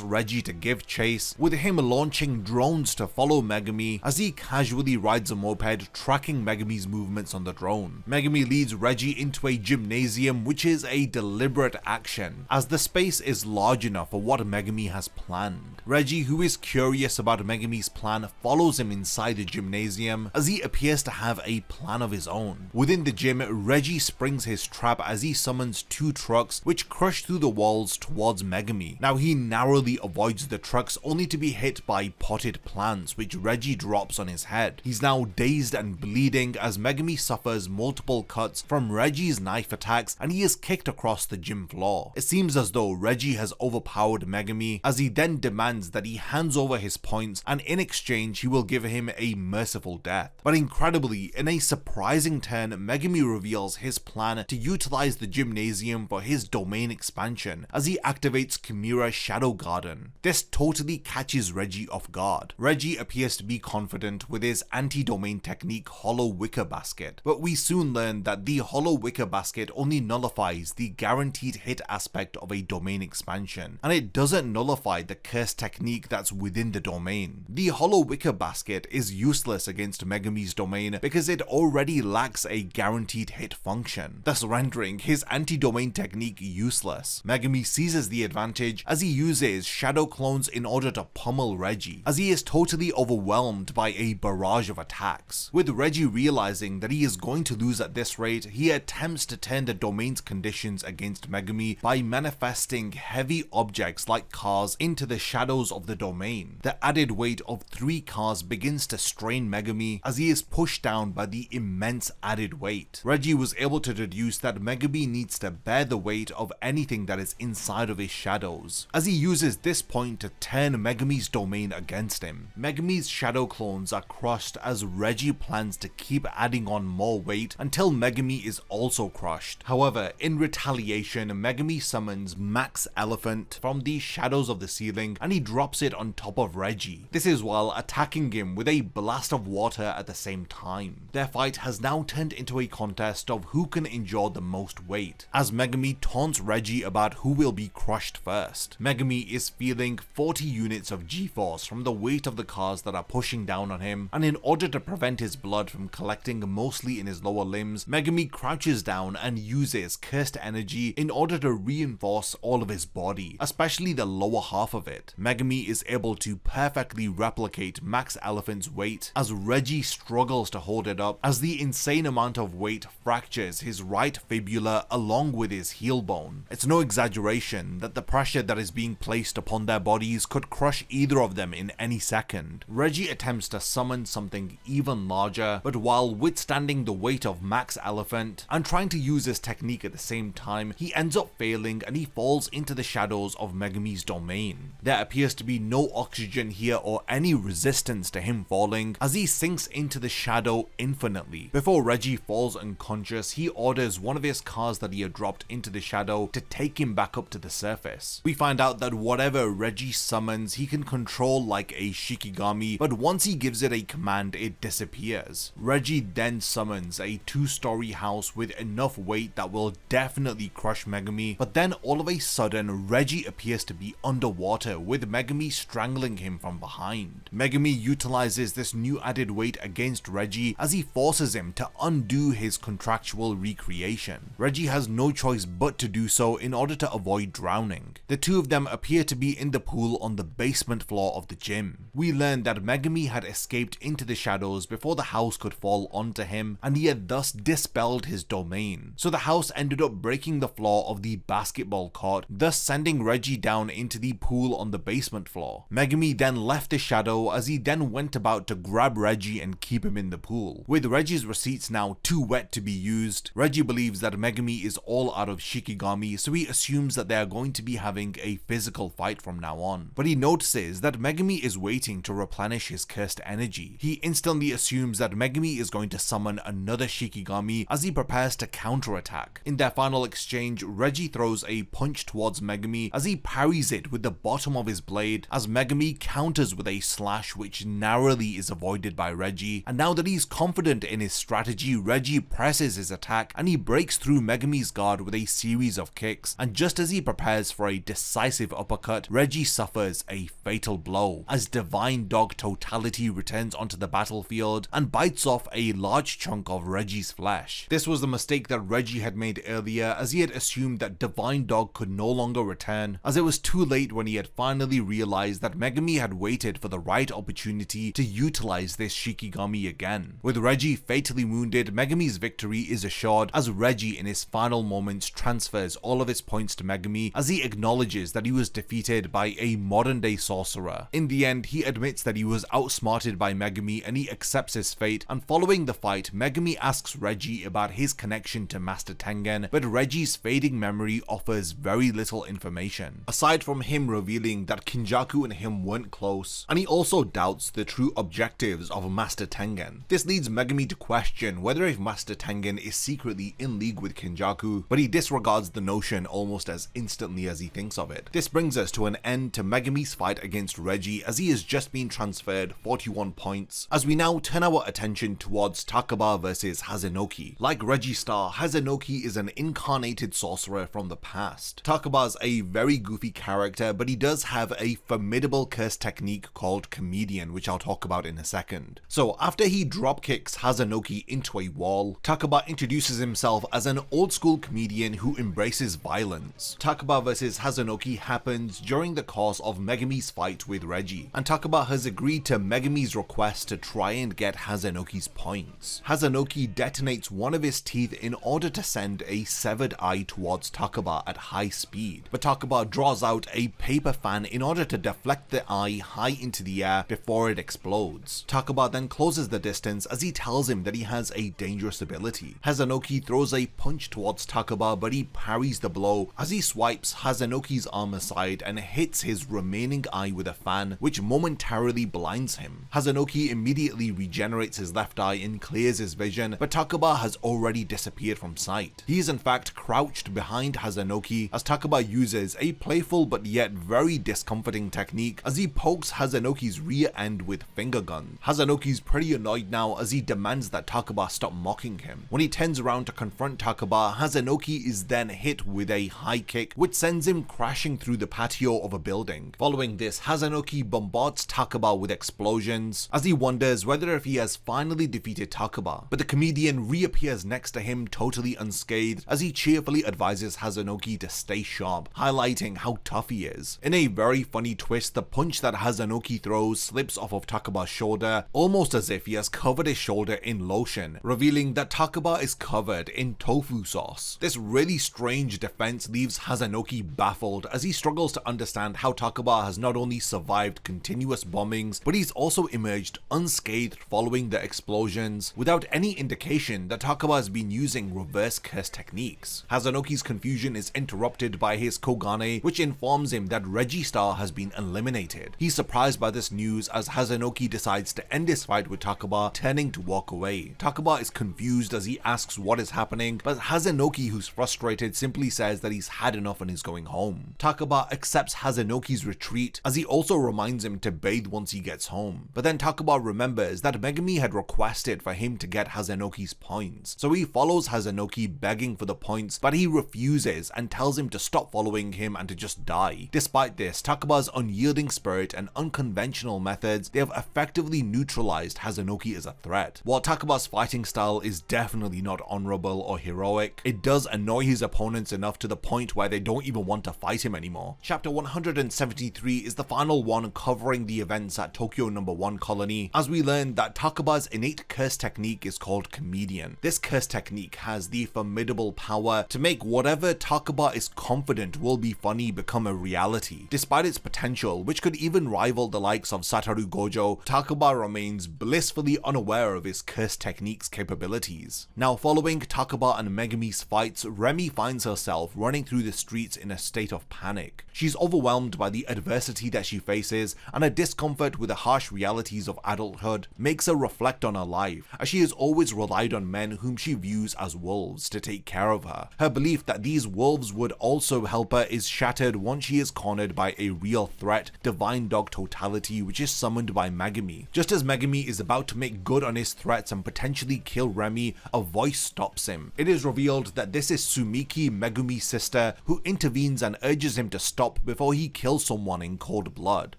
Reggie to give chase, with him launching drones to follow Megumi as he casually rides a moped, tracking Megumi's movements on the drone. Megumi leads Reggie into a gymnasium, which is a deliberate action, as the space is large enough for what Megumi has planned. Reggie, who is curious about Megumi's plan, follows him inside the gymnasium as he appears to have a plan of his own. Within the gym, Reggie springs his trap as he summons two trucks which crush through the walls towards Megumi. Now he narrowly avoids the trucks only to be hit by potted plants which Reggie drops on his head. He's now dazed and bleeding as Megumi suffers multiple cuts from Reggie's knife attacks and he is kicked across the gym floor. It seems as though Reggie has overpowered Megumi, as he then demands that he hands over his points and in exchange he will give him a merciful death. But incredibly, in a surprising turn, Megumi reveals his plan to utilize the gymnasium for his domain expansion as he activates Kimura's Shadow Garden. This totally catches Reggie off guard. Reggie appears to be confident with his anti-domain technique Hollow Wicker Basket, but we soon learn that the Hollow Wicker Basket only nullifies the guaranteed hit aspect of a domain expansion, and it doesn't nullify the curse technique that's within the domain. The Hollow Wicker Basket is useless against Megumi's domain because it already lacks a guaranteed hit function, thus rendering his anti-domain technique useless. Megumi seizes the advantage as he uses shadow clones in order to pummel Reggie, as he is totally overwhelmed by a barrage of attacks. With Reggie realizing that he is going to lose at this rate, he attempts to turn the domain's conditions against Megumi by manifesting heavy objects like cars into the shadows of the domain. The added weight of 3 cars begins to strain Megumi as he is pushed down by the immense added weight. Reggie was able to deduce that Megumi needs to bear the weight of anything that is inside of his shadows, as he uses this point to turn Megumi's domain against him. Megumi's shadow clones are crushed as Reggie plans to keep adding on more weight until Megumi is also crushed. However, in retaliation, Megumi summons Max Elephant from the shadows of the ceiling and he drops it on top of Reggie. This is while attacking him with a blast of water at the same time. Their fight has now turned into a contest of who can endure the most weight, as Megumi taunts Reggie about who will be crushed first. Megumi is feeling 40 units of G-force from the weight of the cars that are pushing down on him, and in order to prevent his blood from collecting mostly in his lower limbs, Megumi crouches down and uses cursed energy in order to reinforce all of his body, especially the lower half of it. Megumi is able to perfectly replicate Max Elephant's weight as Reggie struggles to hold it up, as the insane amount of weight fractures his right fibula along with his heel bone. It's no exaggeration that the pressure that is being placed upon their bodies could crush either of them in any second. Reggie attempts to summon something even larger, but while withstanding the weight of Max Elephant and trying to use his technique at the same time, he ends up failing and he falls into the shadows of Megumi's domain. There appears to be no oxygen here or any resistance to him falling, as he sinks into the shadow infinitely. Before Reggie falls unconscious, he orders one of his cars that he had dropped into the shadow to take him back up to the surface. We find out that whatever Reggie summons, he can control like a Shikigami, but once he gives it a command, it disappears. Reggie then summons a 2-story house with enough weight that will definitely crush Megumi, but then all of a sudden, Reggie appears to be underwater with Megumi strangling him from behind. Megumi utilizes this new added weight against Reggie as he forces him to undo his contractual recreation. Reggie has no choice but to do so in order to avoid drowning. The two of them appear to be in the pool on the basement floor of the gym. We learn that Megumi had escaped into the shadows before the house could fall onto him, and he had thus dispelled his domain. So the house ended up breaking the floor of the basketball court, thus sending Reggie down into the pool on the basement floor. Megumi then left the shadow as he then went about to grab Reggie and keep him in the pool. With Reggie's receipts now too wet to be used, Reggie believes that Megumi is all out of Shikigami, so he assumes that they are going to be having a physical fight from now on. But he notices that Megumi is waiting to replenish his cursed energy. He instantly assumes that Megumi is going to summon another Shikigami as he prepares to counterattack. In their final exchange, Reggie throws a punch towards Megumi as he parries it with the bottom of his blade, as Megumi counters with a slash which narrowly is avoided by Reggie. And now that he's confident in his strategy, Reggie presses his attack and he breaks through Megumi's guard with a series of kicks, and just as he prepares for a decisive uppercut, Reggie suffers a fatal blow as Divine Dog Totality returns onto the battlefield and bites off a large chunk of Reggie's flesh. This was the mistake that Reggie had made earlier, as he had assumed that Divine Dog could no longer return, as it was too late when he had finally realized that Megumi had waited for the right opportunity to utilize this Shikigami again. With Reggie fatally wounded, Megumi's victory is assured as Reggie in his final moments transfers all of his points to Megumi as he acknowledges that he was defeated by a modern day sorcerer. In the end, he admits that he was outsmarted by Megumi and he accepts his fate, and following the fight, Megumi asks Reggie about his connection to Master Tengen, but Reggie's fading memory offers very little information, aside from him revealing that Kinjaku and him weren't close, and he also doubts the true objectives of Master Tengen. This leads Megumi to question whether if Master Tengen is secretly in league with Kinjaku, but he disregards the notion almost as instantly as he thinks of it. This brings us to an end to Megumi's fight against Reggie, as he has just been transferred 41 points, as we now turn our attention towards Takaba versus Hazenoki. Like Reggie-star, Hazenoki is an incarnated sorcerer from the past. Takaba's a very goofy character, but he does have a formidable curse technique called Comedian, which I'll talk about in a second. So after he dropkicks Hazenoki into a wall, Takaba introduces himself as an old school comedian who embraces violence. Takaba versus Hazenoki happens during the course of Megumi's fight with Reggie, and Takaba has agreed to Megumi's request to try and get Hazenoki's points. Hazenoki detonates one of his teeth in order to send a severed eye towards Takaba at high speed, but Takaba draws out a paper fan in order to deflect the eye high into the air before it explodes. Takaba then closes the distance as he tells him that he has a dangerous ability. Hazenoki throws a punch towards Takaba, but he parries the blow as he swipes Hazenoki's arm aside and hits his remaining eye with a fan, which momentarily blinds him. Hazenoki immediately regenerates his left eye and clears his vision, but Takaba has already disappeared from sight. He is in fact crouched behind Hazenoki as Takaba uses a playful but yet very discomforting technique as he pokes Hazenoki's rear end with finger guns. Hazenoki's pretty annoyed now as he demands that Takaba stop mocking him. When he turns around to confront Takaba, Hazenoki is then hit with a high kick which sends him crashing through the patio of a building. Following this, Hazenoki bombards Takaba with explosions as he wonders whether if he has finally defeated Takaba, but the comedian reappears next to him totally unscathed as he cheerfully advises Hazenoki to stay sharp, highlighting how tough he is. In a very funny twist, the punch that Hazenoki throws slips off of Takaba's shoulder, almost as if he has covered his shoulder in lotion, revealing that Takaba Takaba is covered in tofu sauce. This really strange defense leaves Hazanoki baffled as he struggles to understand how Takaba has not only survived continuous bombings, but he's also emerged unscathed following the explosions, without any indication that Takaba has been using reverse curse techniques. Hazanoki's confusion is interrupted by his Kogane, which informs him that Registar has been eliminated. He's surprised by this news as Hazanoki decides to end his fight with Takaba, turning to walk away. Takaba is confused as he asks what is happening, but Hazanoki, who's frustrated, simply says that he's had enough and is going home. Takaba accepts Hazanoki's retreat as he also reminds him to bathe once he gets home. But then Takaba remembers that Megumi had requested for him to get Hazanoki's points, so he follows Hazanoki begging for the points, but he refuses and tells him to stop following him and to just die. Despite this, Takaba's unyielding spirit and unconventional methods, they have effectively neutralized Hazanoki as a threat. While Takaba's fighting style is definitely not honorable or heroic, it does annoy his opponents enough to the point where they don't even want to fight him anymore. Chapter 173 is the final one covering the events at Tokyo No. 1 Colony, as we learn that Takaba's innate curse technique is called Comedian. This curse technique has the formidable power to make whatever Takaba is confident will be funny become a reality. Despite its potential, which could even rival the likes of Satoru Gojo, Takaba remains blissfully unaware of his curse technique's capabilities. Now, following Takaba and Megumi's fights, Remi finds herself running through the streets in a state of panic. She's overwhelmed by the adversity that she faces, and her discomfort with the harsh realities of adulthood makes her reflect on her life, as she has always relied on men whom she views as wolves to take care of her. Her belief that these wolves would also help her is shattered once she is cornered by a real threat, Divine Dog Totality, which is summoned by Megumi. Just as Megumi is about to make good on his threats and potentially kill Remi, a voice stops him. It is revealed that this is Tsumiki, Megumi's sister, who intervenes and urges him to stop before he kills someone in cold blood.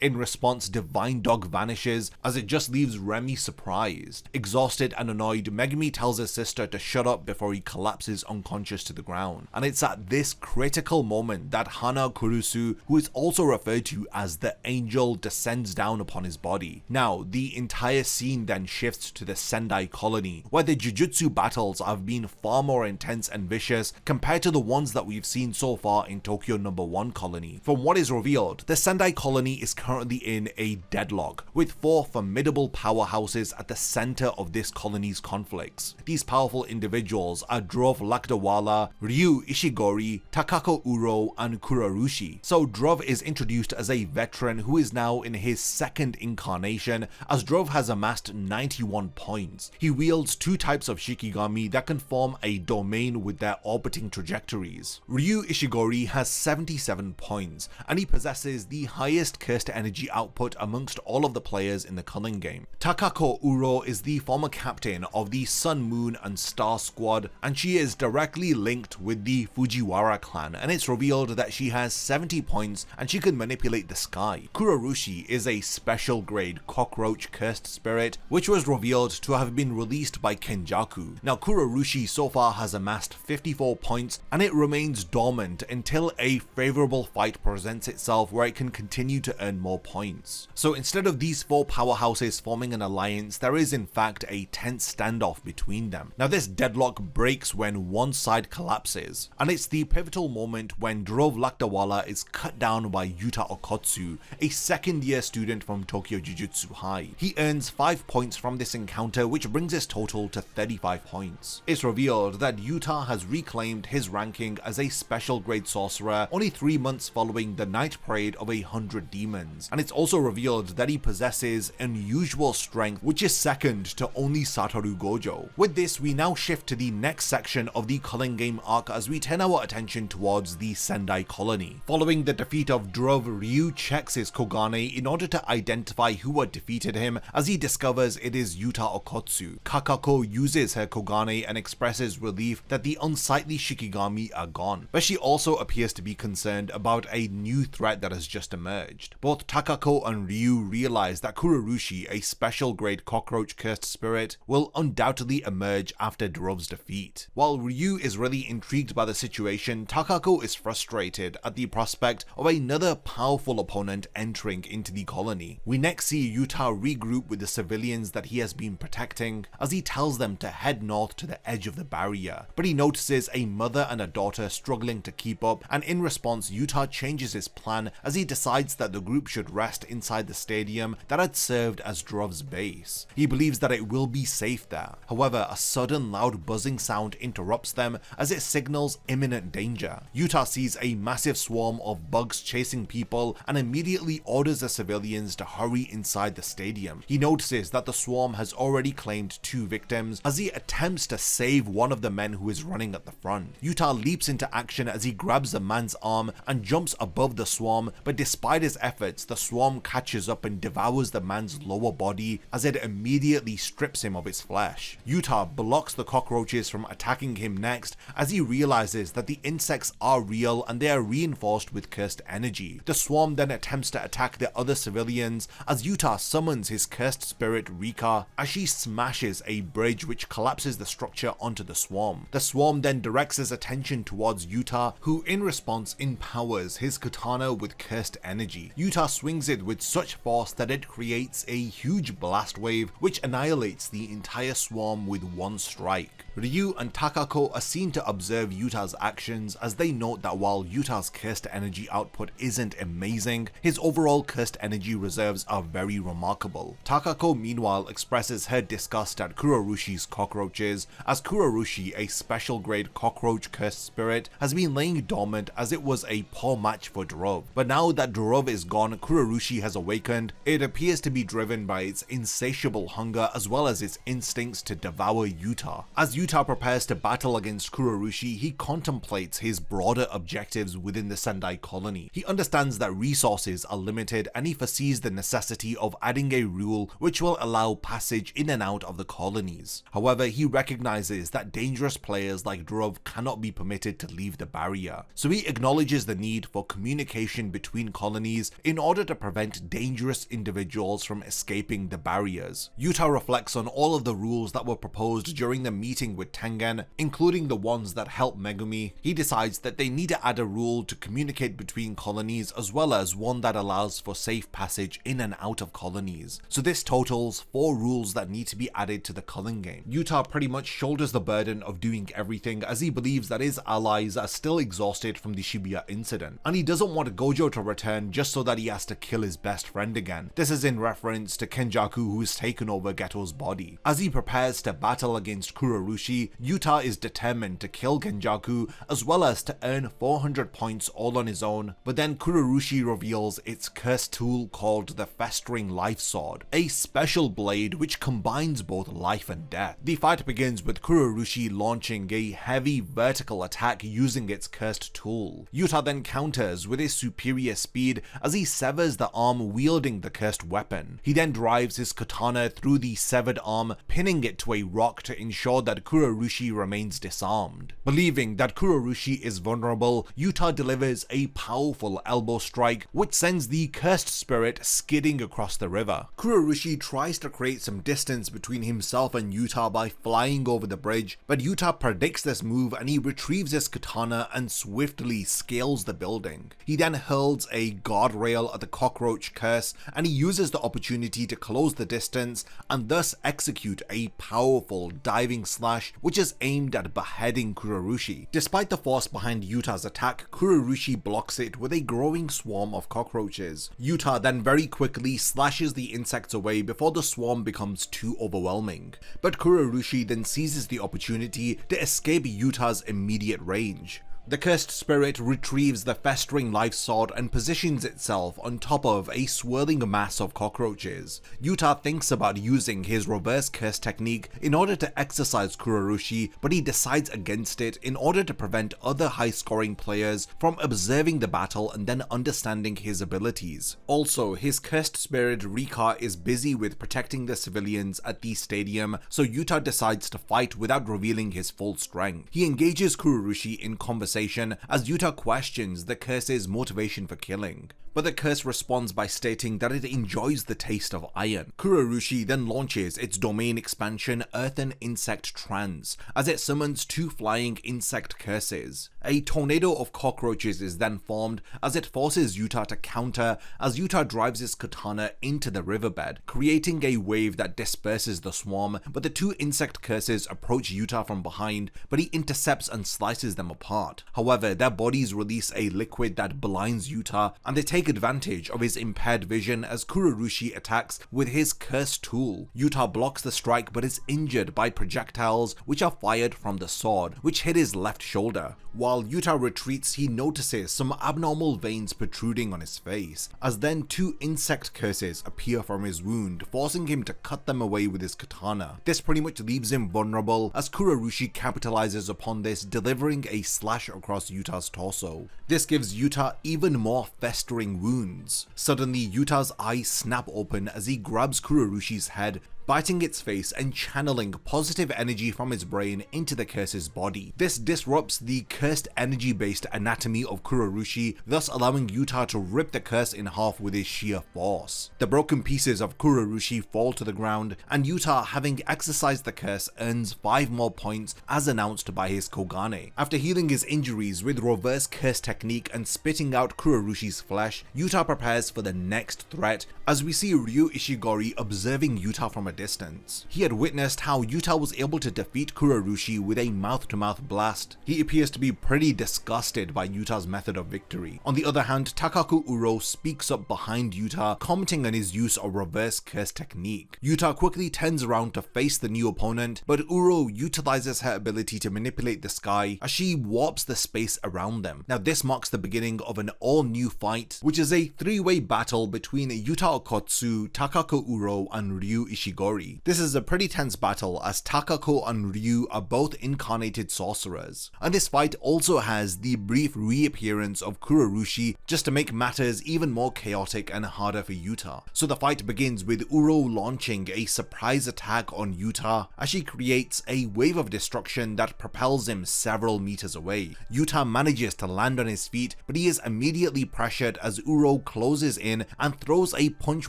In response, Divine Dog vanishes as it just leaves Remi surprised. Exhausted and annoyed, Megumi tells his sister to shut up before he collapses unconscious to the ground. And it's at this critical moment that Hana Kurusu, who is also referred to as the Angel, descends down upon his body. Now, the entire scene then shifts to the Sendai Colony, where the Jujutsu battles have been far more intense and vicious compared to the ones that we've seen so far in Tokyo No. 1 Colony. From what is revealed, the Sendai Colony is currently in a deadlock, with 4 formidable powerhouses at the center of this colony's conflicts. These powerful individuals are Drove Lakdawala, Ryu Ishigori, Takako Uro, and Kurarushi. So Drove is introduced as a veteran who is now in his second incarnation, as Drove has amassed 91 points. He wields 2 types of Shikigami that can form a domain with their orbiting trajectories. Ryu Ishigori has 77 points, and he possesses the highest cursed energy output amongst all of the players in the Culling Game. Takako Uro is the former captain of the Sun, Moon, and Star Squad, and she is directly linked with the Fujiwara clan, and it's revealed that she has 70 points and she can manipulate the sky. Kurarushi is a special grade cockroach cursed spirit, which was revealed to have been released by Kenjaku. Now, Kurarushi so far has amassed 54 points, and it remains dormant until a favorable fight presents itself where it can continue to earn more points. So instead of these 4 powerhouses forming an alliance, there is in fact a tense standoff between them. Now, this deadlock breaks when one side collapses, and it's the pivotal moment when Drove Lakdawala is cut down by Yuta Okotsu, a second-year student from Tokyo Jujutsu High. He earns 5 points from this encounter, which brings his total to 35 points. It's revealed that Yuta has reclaimed his ranking as a special grade sorcerer only 3 months following the night parade of 100 demons, and it's also revealed that he possesses unusual strength, which is second to only Satoru Gojo. With this, we now shift to the next section of the Culling Game arc as we turn our attention towards the Sendai Colony. Following the defeat of Drove, Ryu checks his Kogane in order to identify who had defeated him, as he discovers it is Yuta Okotsu. Kakako uses her Kogane and expresses relief that the unsightly Shikigami are gone, but she also appears to be concerned about a new threat that has just emerged. Both Takako and Ryu realize that Kurarushi, a special grade cockroach cursed spirit, will undoubtedly emerge after Drove's defeat. While Ryu is really intrigued by the situation, Takako is frustrated at the prospect of another powerful opponent entering into the colony. We next see Yuta regroup with the civilians that he has been protecting, as he tells them to head head north to the edge of the barrier, but he notices a mother and a daughter struggling to keep up, and in response Yuta changes his plan as he decides that the group should rest inside the stadium that had served as Drov's base. He believes that it will be safe there. However, a sudden loud buzzing sound interrupts them as it signals imminent danger. Yuta sees a massive swarm of bugs chasing people and immediately orders the civilians to hurry inside the stadium. He notices that the swarm has already claimed 2 victims as he attempts to save one of the men who is running at the front. Yuta leaps into action as he grabs the man's arm and jumps above the swarm, but despite his efforts, the swarm catches up and devours the man's lower body as it immediately strips him of its flesh. Yuta blocks the cockroaches from attacking him next as he realizes that the insects are real and they are reinforced with cursed energy. The swarm then attempts to attack the other civilians as Yuta summons his cursed spirit Rika as she smashes a bridge which collapses the structure onto the swarm. The swarm then directs his attention towards Yuta, who in response empowers his katana with cursed energy. Yuta swings it with such force that it creates a huge blast wave which annihilates the entire swarm with one strike. Ryu and Takako are seen to observe Yuta's actions as they note that while Yuta's cursed energy output isn't amazing, his overall cursed energy reserves are very remarkable. Takako meanwhile expresses her disgust at Kurorushi's cockroaches, as Kurorushi, a special grade cockroach cursed spirit, has been laying dormant as it was a poor match for Drov. But now that Drov is gone, Kurorushi has awakened. It appears to be driven by its insatiable hunger as well as its instincts to devour Yuta. As Yuta prepares to battle against Kurorushi, he contemplates his broader objectives within the Sendai Colony. He understands that resources are limited and he foresees the necessity of adding a rule which will allow passage in and out of the colonies. However, he recognizes that dangerous players like Drov cannot be permitted to leave the barrier, so he acknowledges the need for communication between colonies in order to prevent dangerous individuals from escaping the barriers. Yuta reflects on all of the rules that were proposed during the meeting with Tengen, including the ones that help Megumi. He decides that they need to add a rule to communicate between colonies as well as one that allows for safe passage in and out of colonies. So this totals 4 rules that need to be added to the Culling Game. Yuta pretty much shoulders the burden of doing everything as he believes that his allies are still exhausted from the Shibuya incident, and he doesn't want Gojo to return just so that he has to kill his best friend again. This is in reference to Kenjaku, who's taken over Geto's body. As he prepares to battle against Kurorushi, Yuta is determined to kill Kenjaku as well as to earn 400 points all on his own, but then Kurorushi reveals its cursed tool called the Festering Life Sword, a special blade which combines both life and death. The fight begins with Kurorushi launching a heavy vertical attack using its cursed tool. Yuta then counters with his superior speed as he severs the arm wielding the cursed weapon. He then drives his katana through the severed arm, pinning it to a rock to ensure that Kurorushi remains disarmed. Believing that Kurorushi is vulnerable, Yuta delivers a powerful elbow strike which sends the cursed spirit skidding across the river. Kurorushi tries to create some distance between himself and Yuta by flying over the bridge, but Yuta predicts this move and he retrieves his katana and swiftly scales the building. He then hurls a guardrail at the cockroach curse and he uses the opportunity to close the distance and thus execute a powerful diving slash which is aimed at beheading Kurorushi. Despite the force behind Yuta's attack, Kurorushi blocks it with a growing swarm of cockroaches. Yuta then very quickly slashes the insects away before the swarm becomes too overwhelming, but Kurorushi then seizes the opportunity to escape Yuta's immediate range. The cursed spirit retrieves the Festering Life Sword and positions itself on top of a swirling mass of cockroaches. Yuta thinks about using his reverse curse technique in order to exercise Kurorushi, but he decides against it in order to prevent other high-scoring players from observing the battle and then understanding his abilities. Also, his cursed spirit Rika is busy with protecting the civilians at the stadium, so Yuta decides to fight without revealing his full strength. He engages Kurorushi in conversation as Yuta questions the curse's motivation for killing. but the curse responds by stating that it enjoys the taste of iron. Kurorushi then launches its domain expansion Earthen Insect Trance as it summons 2 flying insect curses. A tornado of cockroaches is then formed as it forces Yuta to counter as Yuta drives his katana into the riverbed, creating a wave that disperses the swarm, but the 2 insect curses approach Yuta from behind, but he intercepts and slices them apart. However, their bodies release a liquid that blinds Yuta, and they take advantage of his impaired vision as Kurorushi attacks with his cursed tool. Yuta blocks the strike but is injured by projectiles which are fired from the sword, which hit his left shoulder. While Yuta retreats, he notices some abnormal veins protruding on his face, as then 2 insect curses appear from his wound, forcing him to cut them away with his katana. This pretty much leaves him vulnerable as Kurorushi capitalizes upon this, delivering a slash across Yuta's torso. This gives Yuta even more festering wounds. Suddenly, Yuta's eyes snap open as he grabs Kurorushi's head, biting its face and channeling positive energy from his brain into the curse's body. This disrupts the cursed energy-based anatomy of Kurorushi, thus allowing Yuta to rip the curse in half with his sheer force. The broken pieces of Kurorushi fall to the ground, and Yuta, having exercised the curse, earns 5 more points as announced by his Kogane. After healing his injuries with reverse curse technique and spitting out Kurorushi's flesh, Yuta prepares for the next threat as we see Ryu Ishigori observing Yuta from a distance. He had witnessed how Yuta was able to defeat Kurorushi with a mouth-to-mouth blast. He appears to be pretty disgusted by Yuta's method of victory. On the other hand, Takaku Uro speaks up behind Yuta, commenting on his use of reverse curse technique. Yuta quickly turns around to face the new opponent, but Uro utilizes her ability to manipulate the sky as she warps the space around them. Now this marks the beginning of an all-new fight, which is a 3-way battle between Yuta Okotsu, Takaku Uro, and Ryu Ishigori. This is a pretty tense battle as Takako and Ryu are both incarnated sorcerers, and this fight also has the brief reappearance of Kurorushi just to make matters even more chaotic and harder for Yuta. So the fight begins with Uro launching a surprise attack on Yuta as she creates a wave of destruction that propels him several meters away. Yuta manages to land on his feet, but he is immediately pressured as Uro closes in and throws a punch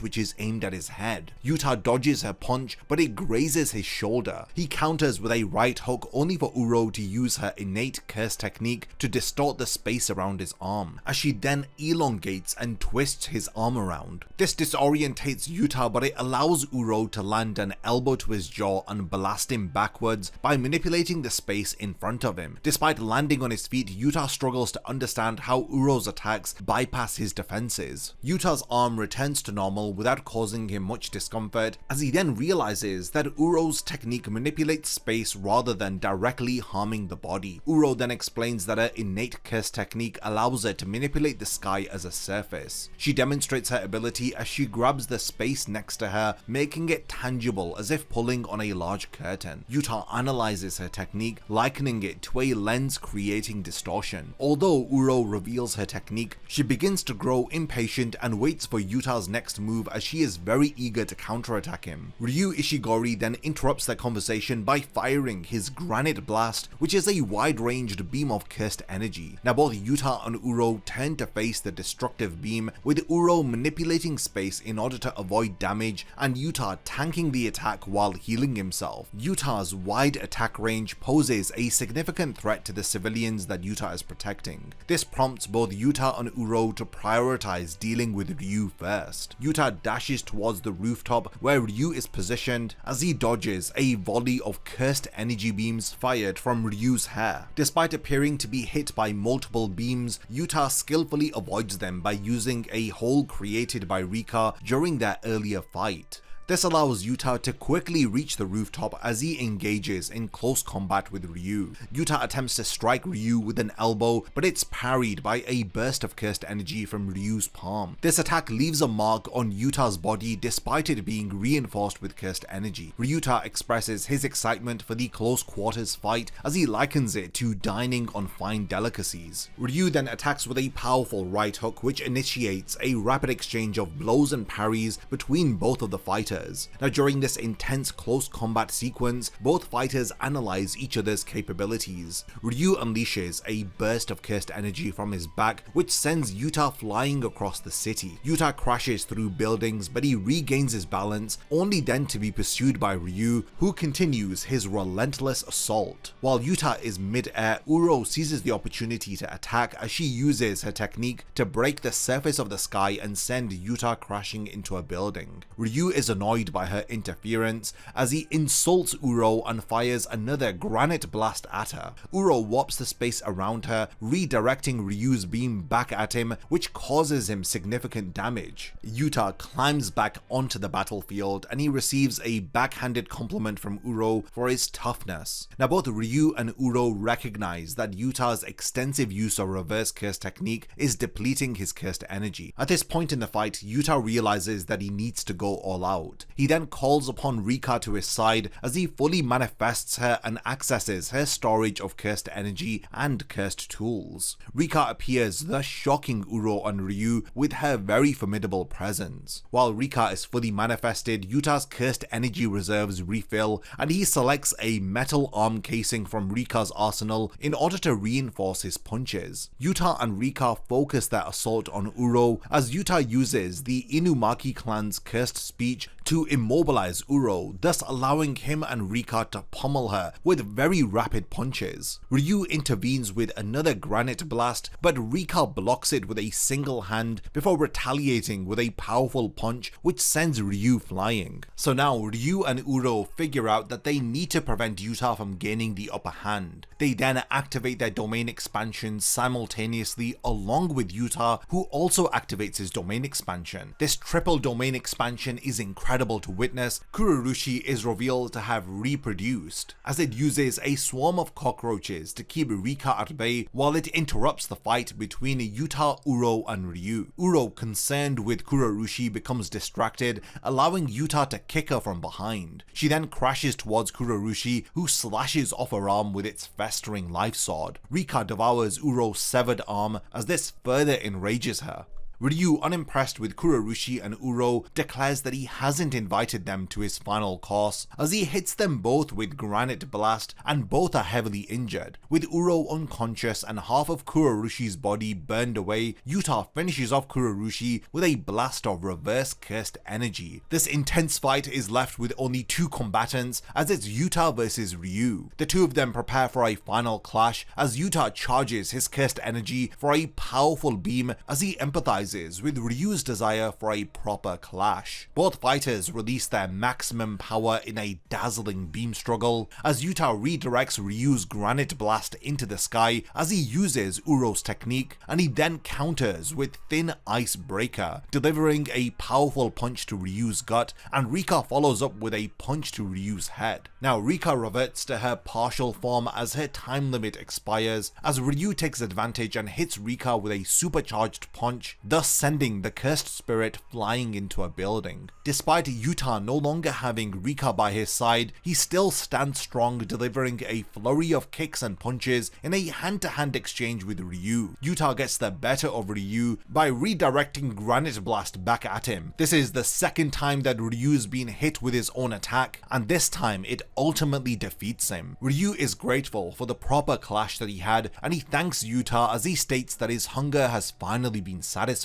which is aimed at his head. Yuta dodges her punch, but it grazes his shoulder. He counters with a right hook only for Uro to use her innate curse technique to distort the space around his arm, as she then elongates and twists his arm around. This disorientates Yuta, but it allows Uro to land an elbow to his jaw and blast him backwards by manipulating the space in front of him. Despite landing on his feet, Yuta struggles to understand how Uro's attacks bypass his defenses. Yuta's arm returns to normal without causing him much discomfort, as he then realizes that Uro's technique manipulates space rather than directly harming the body. Uro then explains that her innate curse technique allows her to manipulate the sky as a surface. She demonstrates her ability as she grabs the space next to her, making it tangible as if pulling on a large curtain. Yuta analyzes her technique, likening it to a lens creating distortion. Although Uro reveals her technique, she begins to grow impatient and waits for Yuta's next move as she is very eager to counterattack him. Ryu Ishigori then interrupts their conversation by firing his Granite Blast, which is a wide-ranged beam of cursed energy. Now both Yuta and Uro turn to face the destructive beam, with Uro manipulating space in order to avoid damage and Yuta tanking the attack while healing himself. Yuta's wide attack range poses a significant threat to the civilians that Yuta is protecting. This prompts both Yuta and Uro to prioritize dealing with Ryu first. Yuta dashes towards the rooftop where Ryu is positioned as he dodges a volley of cursed energy beams fired from Ryu's hair. Despite appearing to be hit by multiple beams, Yuta skillfully avoids them by using a hole created by Rika during their earlier fight. This allows Yuta to quickly reach the rooftop as he engages in close combat with Ryu. Yuta attempts to strike Ryu with an elbow, but it's parried by a burst of cursed energy from Ryu's palm. This attack leaves a mark on Yuta's body despite it being reinforced with cursed energy. Ryuta expresses his excitement for the close quarters fight as he likens it to dining on fine delicacies. Ryu then attacks with a powerful right hook which initiates a rapid exchange of blows and parries between both of the fighters, matters. Now during this intense close combat sequence, both fighters analyze each other's capabilities. Ryu unleashes a burst of cursed energy from his back, which sends Yuta flying across the city. Yuta crashes through buildings, but he regains his balance, only then to be pursued by Ryu, who continues his relentless assault. While Yuta is mid-air, Uro seizes the opportunity to attack as she uses her technique to break the surface of the sky and send Yuta crashing into a building. Ryu is annoyed by her interference as he insults Uro and fires another granite blast at her. Uro warps the space around her, redirecting Ryu's beam back at him, which causes him significant damage. Yuta climbs back onto the battlefield and he receives a backhanded compliment from Uro for his toughness. Now both Ryu and Uro recognize that Yuta's extensive use of reverse curse technique is depleting his cursed energy. At this point in the fight, Yuta realizes that he needs to go all out. He then calls upon Rika to his side as he fully manifests her and accesses her storage of cursed energy and cursed tools. Rika appears, thus shocking Uro and Ryu with her very formidable presence. While Rika is fully manifested, Yuta's cursed energy reserves refill and he selects a metal arm casing from Rika's arsenal in order to reinforce his punches. Yuta and Rika focus their assault on Uro as Yuta uses the Inumaki clan's cursed speech to immobilize Uro, thus allowing him and Rika to pummel her with very rapid punches. Ryu intervenes with another granite blast, but Rika blocks it with a single hand before retaliating with a powerful punch which sends Ryu flying. So now Ryu and Uro figure out that they need to prevent Yuta from gaining the upper hand. They then activate their domain expansions simultaneously along with Yuta, who also activates his domain expansion. This triple domain expansion is incredible to witness. Kurorushi is revealed to have reproduced, as it uses a swarm of cockroaches to keep Rika at bay while it interrupts the fight between Yuta, Uro and Ryu. Uro, concerned with Kurorushi, becomes distracted, allowing Yuta to kick her from behind. She then crashes towards Kurorushi, who slashes off her arm with its festering life sword. Rika devours Uro's severed arm as this further enrages her. Ryu, unimpressed with Kurorushi and Uro, declares that he hasn't invited them to his final course, as he hits them both with Granite Blast and both are heavily injured. With Uro unconscious and half of Kurorushi's body burned away, Yuta finishes off Kurorushi with a blast of reverse cursed energy. This intense fight is left with only two combatants, as it's Yuta versus Ryu. The two of them prepare for a final clash as Yuta charges his cursed energy for a powerful beam as he empathizes with Ryu's desire for a proper clash. Both fighters release their maximum power in a dazzling beam struggle as Yuta redirects Ryu's Granite Blast into the sky as he uses Uro's technique, and he then counters with Thin Ice Breaker, delivering a powerful punch to Ryu's gut, and Rika follows up with a punch to Ryu's head. Now Rika reverts to her partial form as her time limit expires, as Ryu takes advantage and hits Rika with a supercharged punch, thus sending the cursed spirit flying into a building. Despite Yuta no longer having Rika by his side, he still stands strong, delivering a flurry of kicks and punches in a hand-to-hand exchange with Ryu. Yuta gets the better of Ryu by redirecting Granite Blast back at him. This is the second time that Ryu's been hit with his own attack, and this time it ultimately defeats him. Ryu is grateful for the proper clash that he had, and he thanks Yuta as he states that his hunger has finally been satisfied.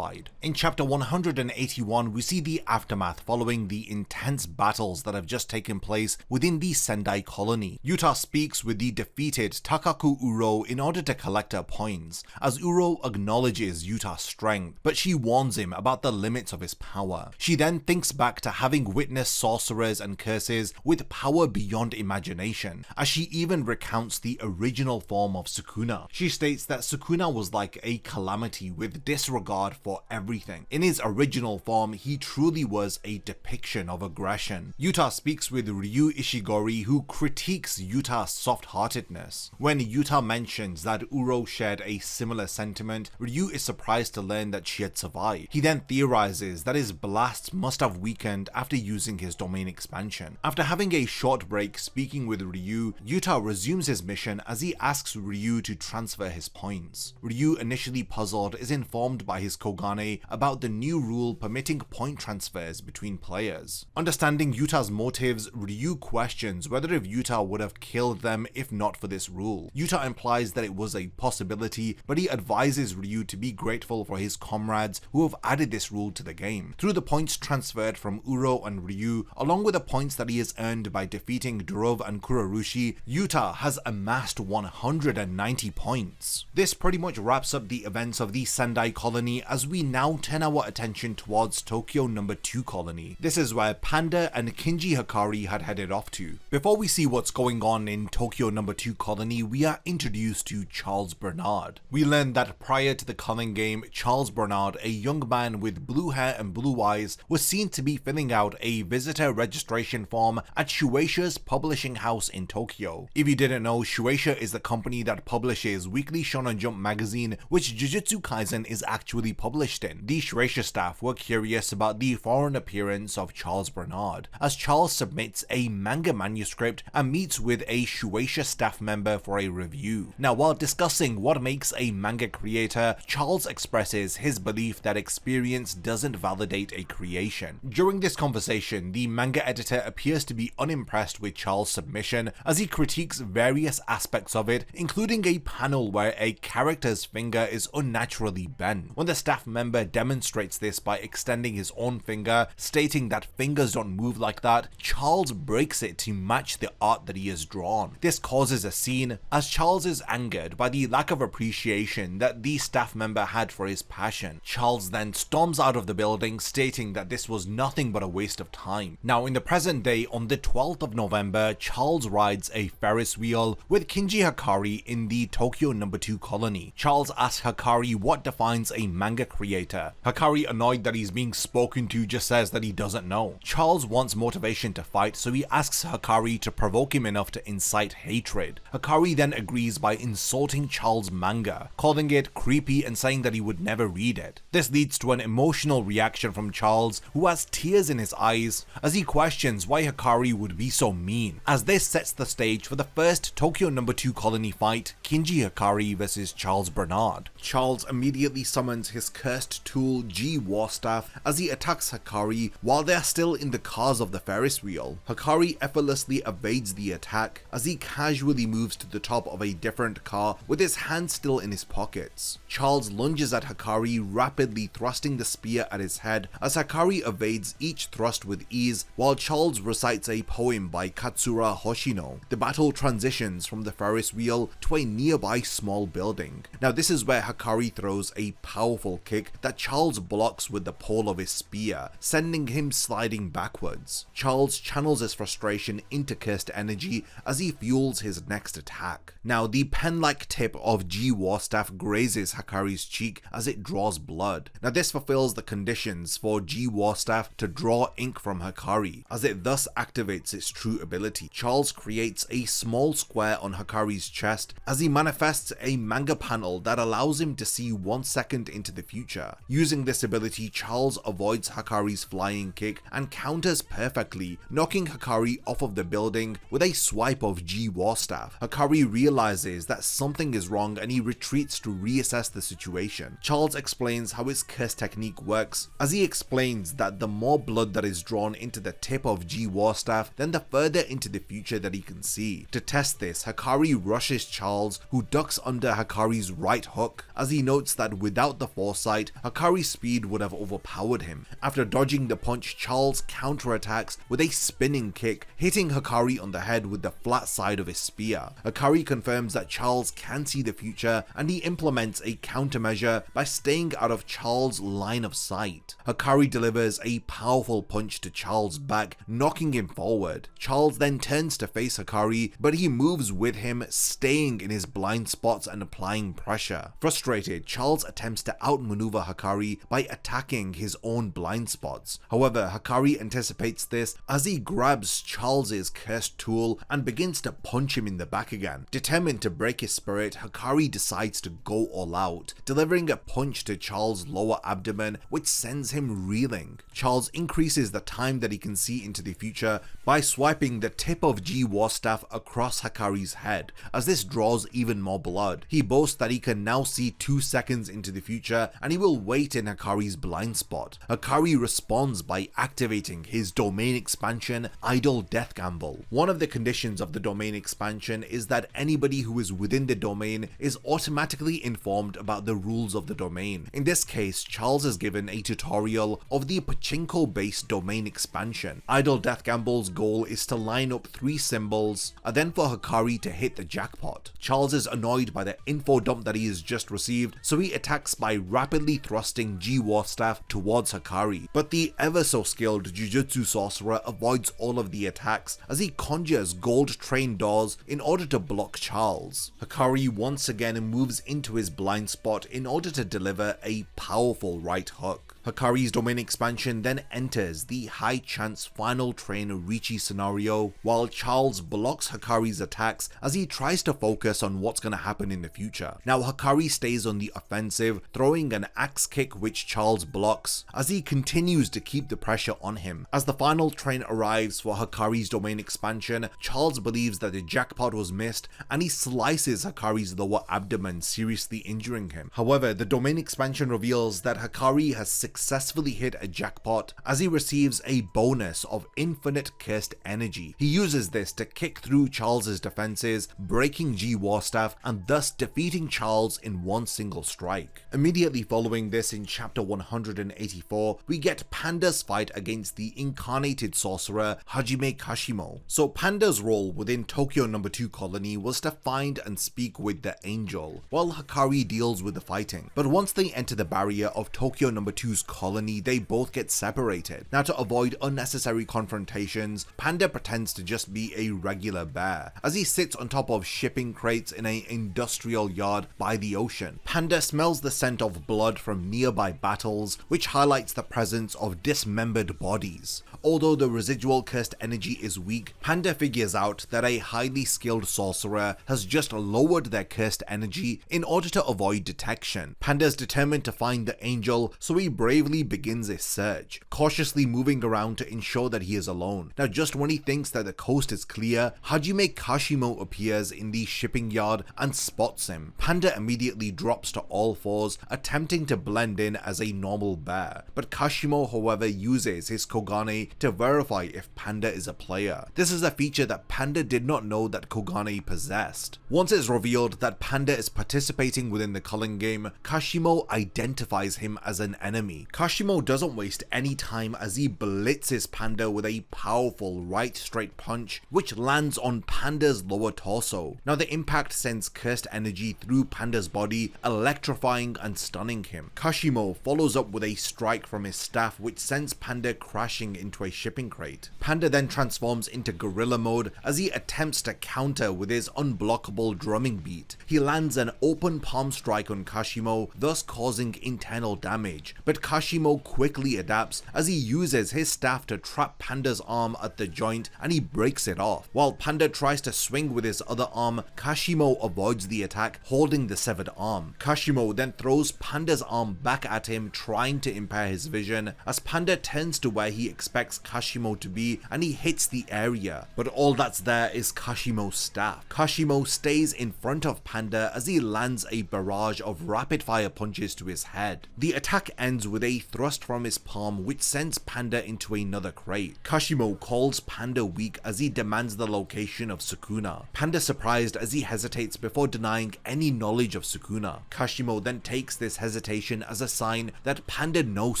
In chapter 181, we see the aftermath following the intense battles that have just taken place within the Sendai Colony. Yuta speaks with the defeated Takaku Uro in order to collect her points, as Uro acknowledges Yuta's strength, but she warns him about the limits of his power. She then thinks back to having witnessed sorcerers and curses with power beyond imagination, as she even recounts the original form of Sukuna. She states that Sukuna was like a calamity with disregard for everything. In his original form, he truly was a depiction of aggression. Yuta speaks with Ryu Ishigori, who critiques Yuta's soft-heartedness. When Yuta mentions that Uro shared a similar sentiment, Ryu is surprised to learn that she had survived. He then theorizes that his blasts must have weakened after using his domain expansion. After having a short break speaking with Ryu, Yuta resumes his mission as he asks Ryu to transfer his points. Ryu, initially puzzled, is informed by his Kogane about the new rule permitting point transfers between players. Understanding Yuta's motives, Ryu questions whether if Yuta would have killed them if not for this rule. Yuta implies that it was a possibility, but he advises Ryu to be grateful for his comrades who have added this rule to the game. Through the points transferred from Uro and Ryu, along with the points that he has earned by defeating Durov and Kurorushi, Yuta has amassed 190 points. This pretty much wraps up the events of the Sendai Colony as we now turn our attention towards Tokyo No. 2 Colony. This is where Panda and Kinji Hikari had headed off to. Before we see what's going on in Tokyo No. 2 Colony, we are introduced to Charles Bernard. We learn that prior to the Culling Game, Charles Bernard, a young man with blue hair and blue eyes, was seen to be filling out a visitor registration form at Shueisha's publishing house in Tokyo. If you didn't know, Shueisha is the company that publishes Weekly Shonen Jump magazine, which Jujutsu Kaisen is actually published in. The Shueisha staff were curious about the foreign appearance of Charles Bernard, as Charles submits a manga manuscript and meets with a Shueisha staff member for a review. Now, while discussing what makes a manga creator, Charles expresses his belief that experience doesn't validate a creation. During this conversation, the manga editor appears to be unimpressed with Charles' submission as he critiques various aspects of it, including a panel where a character's finger is unnaturally bent. When the staff member demonstrates this by extending his own finger, stating that fingers don't move like that, Charles breaks it to match the art that he has drawn. This causes a scene as Charles is angered by the lack of appreciation that the staff member had for his passion. Charles then storms out of the building, stating that this was nothing but a waste of time. Now, in the present day, on the 12th of November, Charles rides a Ferris wheel with Kinji Hikari in the Tokyo No. 2 Colony. Charles asks Hikari what defines a manga creator. Hikari, annoyed that he's being spoken to, just says that he doesn't know. Charles wants motivation to fight, so he asks Hikari to provoke him enough to incite hatred. Hikari then agrees by insulting Charles' manga, calling it creepy and saying that he would never read it. This leads to an emotional reaction from Charles, who has tears in his eyes as he questions why Hikari would be so mean, as this sets the stage for the first Tokyo No. 2 Colony fight, Kinji Hikari vs Charles Bernard. Charles immediately summons his cursed tool G Warstaff as he attacks Hikari while they are still in the cars of the Ferris wheel. Hikari effortlessly evades the attack as he casually moves to the top of a different car with his hand still in his pockets. Charles lunges at Hikari, rapidly thrusting the spear at his head as Hikari evades each thrust with ease while Charles recites a poem by Katsura Hoshino. The battle transitions from the Ferris wheel to a nearby small building. Now, this is where Hikari throws a powerful kick that Charles blocks with the pole of his spear, sending him sliding backwards. Charles channels his frustration into cursed energy as he fuels his next attack. Now, the pen-like tip of G Warstaff grazes Hikari's cheek as it draws blood. Now, this fulfills the conditions for G Warstaff to draw ink from Hikari, as it thus activates its true ability. Charles creates a small square on Hikari's chest as he manifests a manga panel that allows him to see 1 second into the future. Using this ability, Charles avoids Hikari's flying kick and counters perfectly, knocking Hikari off of the building with a swipe of G Warstaff. Hikari realizes that something is wrong and he retreats to reassess the situation. Charles explains how his curse technique works, as he explains that the more blood that is drawn into the tip of G Warstaff, then the further into the future that he can see. To test this, Hikari rushes Charles, who ducks under Hikari's right hook, as he notes that without the foresight, Hikari's speed would have overpowered him. After dodging the punch, Charles counterattacks with a spinning kick, hitting Hikari on the head with the flat side of his spear. Hikari confirms that Charles can see the future, and he implements a countermeasure by staying out of Charles' line of sight. Hikari delivers a powerful punch to Charles' back, knocking him forward. Charles then turns to face Hikari, but he moves with him, staying in his blind spots and applying pressure. Frustrated, Charles attempts to outmaneuver Hikari by attacking his own blind spots. However, Hikari anticipates this as he grabs Charles' cursed tool and begins to punch him in the back again. Determined to break his spirit, Hikari decides to go all out, delivering a punch to Charles' lower abdomen, which sends him reeling. Charles increases the time that he can see into the future by swiping the tip of G Warstaff across Hikari's head, as this draws even more blood. He boasts that he can now see 2 seconds into the future and he will wait in Hakari's blind spot. Hakari responds by activating his domain expansion Idle Death Gamble. One of the conditions of the domain expansion is that anybody who is within the domain is automatically informed about the rules of the domain. In this case, Charles is given a tutorial of the pachinko-based domain expansion. Idle Death Gamble's goal is to line up 3 symbols and then for Hakari to hit the jackpot. Charles is annoyed by the info dump that he has just received, so he attacks by rapidly thrusting G War Staff towards Hakari, but the ever so skilled Jujutsu sorcerer avoids all of the attacks as he conjures gold train doors in order to block Charles. Hakari once again moves into his blind spot in order to deliver a powerful right hook. Hakari's domain expansion then enters the high chance final train Ricci scenario, while Charles blocks Hakari's attacks as he tries to focus on what's going to happen in the future. Now Hakari stays on the offensive, throwing an axe kick which Charles blocks as he continues to keep the pressure on him. As the final train arrives for Hakari's domain expansion, Charles believes that the jackpot was missed and he slices Hakari's lower abdomen, seriously injuring him. However, the domain expansion reveals that Hakari has successfully hit a jackpot as he receives a bonus of infinite cursed energy. He uses this to kick through Charles's defenses, breaking G War Staff and thus defeating Charles in one single strike. Immediately following this, in chapter 184, we get Panda's fight against the incarnated sorcerer Hajime Kashimo. So Panda's role within Tokyo No. 2 Colony was to find and speak with the angel, while Hakari deals with the fighting. But once they enter the barrier of Tokyo No. 2's colony, they both get separated. Now, to avoid unnecessary confrontations, Panda pretends to just be a regular bear as he sits on top of shipping crates in an industrial yard by the ocean. Panda smells the scent of blood from nearby battles, which highlights the presence of dismembered bodies. Although the residual cursed energy is weak, Panda figures out that a highly skilled sorcerer has just lowered their cursed energy in order to avoid detection. Panda is determined to find the angel, so he bravely begins a search, cautiously moving around to ensure that he is alone. Now, just when he thinks that the coast is clear, Hajime Kashimo appears in the shipping yard and spots him. Panda immediately drops to all fours, attempting to blend in as a normal bear, but Kashimo, however, uses his Kogane to verify if Panda is a player. This is a feature that Panda did not know that Kogane possessed. Once it's revealed that Panda is participating within the Culling Game, Kashimo identifies him as an enemy. Kashimo doesn't waste any time as he blitzes Panda with a powerful right straight punch, which lands on Panda's lower torso. Now the impact sends cursed energy through Panda's body, electrifying and stunning him. Kashimo follows up with a strike from his staff, which sends Panda crashing into a shipping crate. Panda then transforms into gorilla mode as he attempts to counter with his unblockable drumming beat. He lands an open palm strike on Kashimo, thus causing internal damage, but Kashimo quickly adapts as he uses his staff to trap Panda's arm at the joint and he breaks it off. While Panda tries to swing with his other arm, Kashimo avoids the attack, holding the severed arm. Kashimo then throws Panda's arm back at him, trying to impair his vision, as Panda turns to where he expects Kashimo to be and he hits the area, but all that's there is Kashimo's staff. Kashimo stays in front of Panda as he lands a barrage of rapid fire punches to his head. The attack ends with a thrust from his palm which sends Panda into another crate. Kashimo calls Panda weak as he demands the location of Sukuna. Panda surprised as he hesitates before denying any knowledge of Sukuna. Kashimo then takes this hesitation as a sign that Panda knows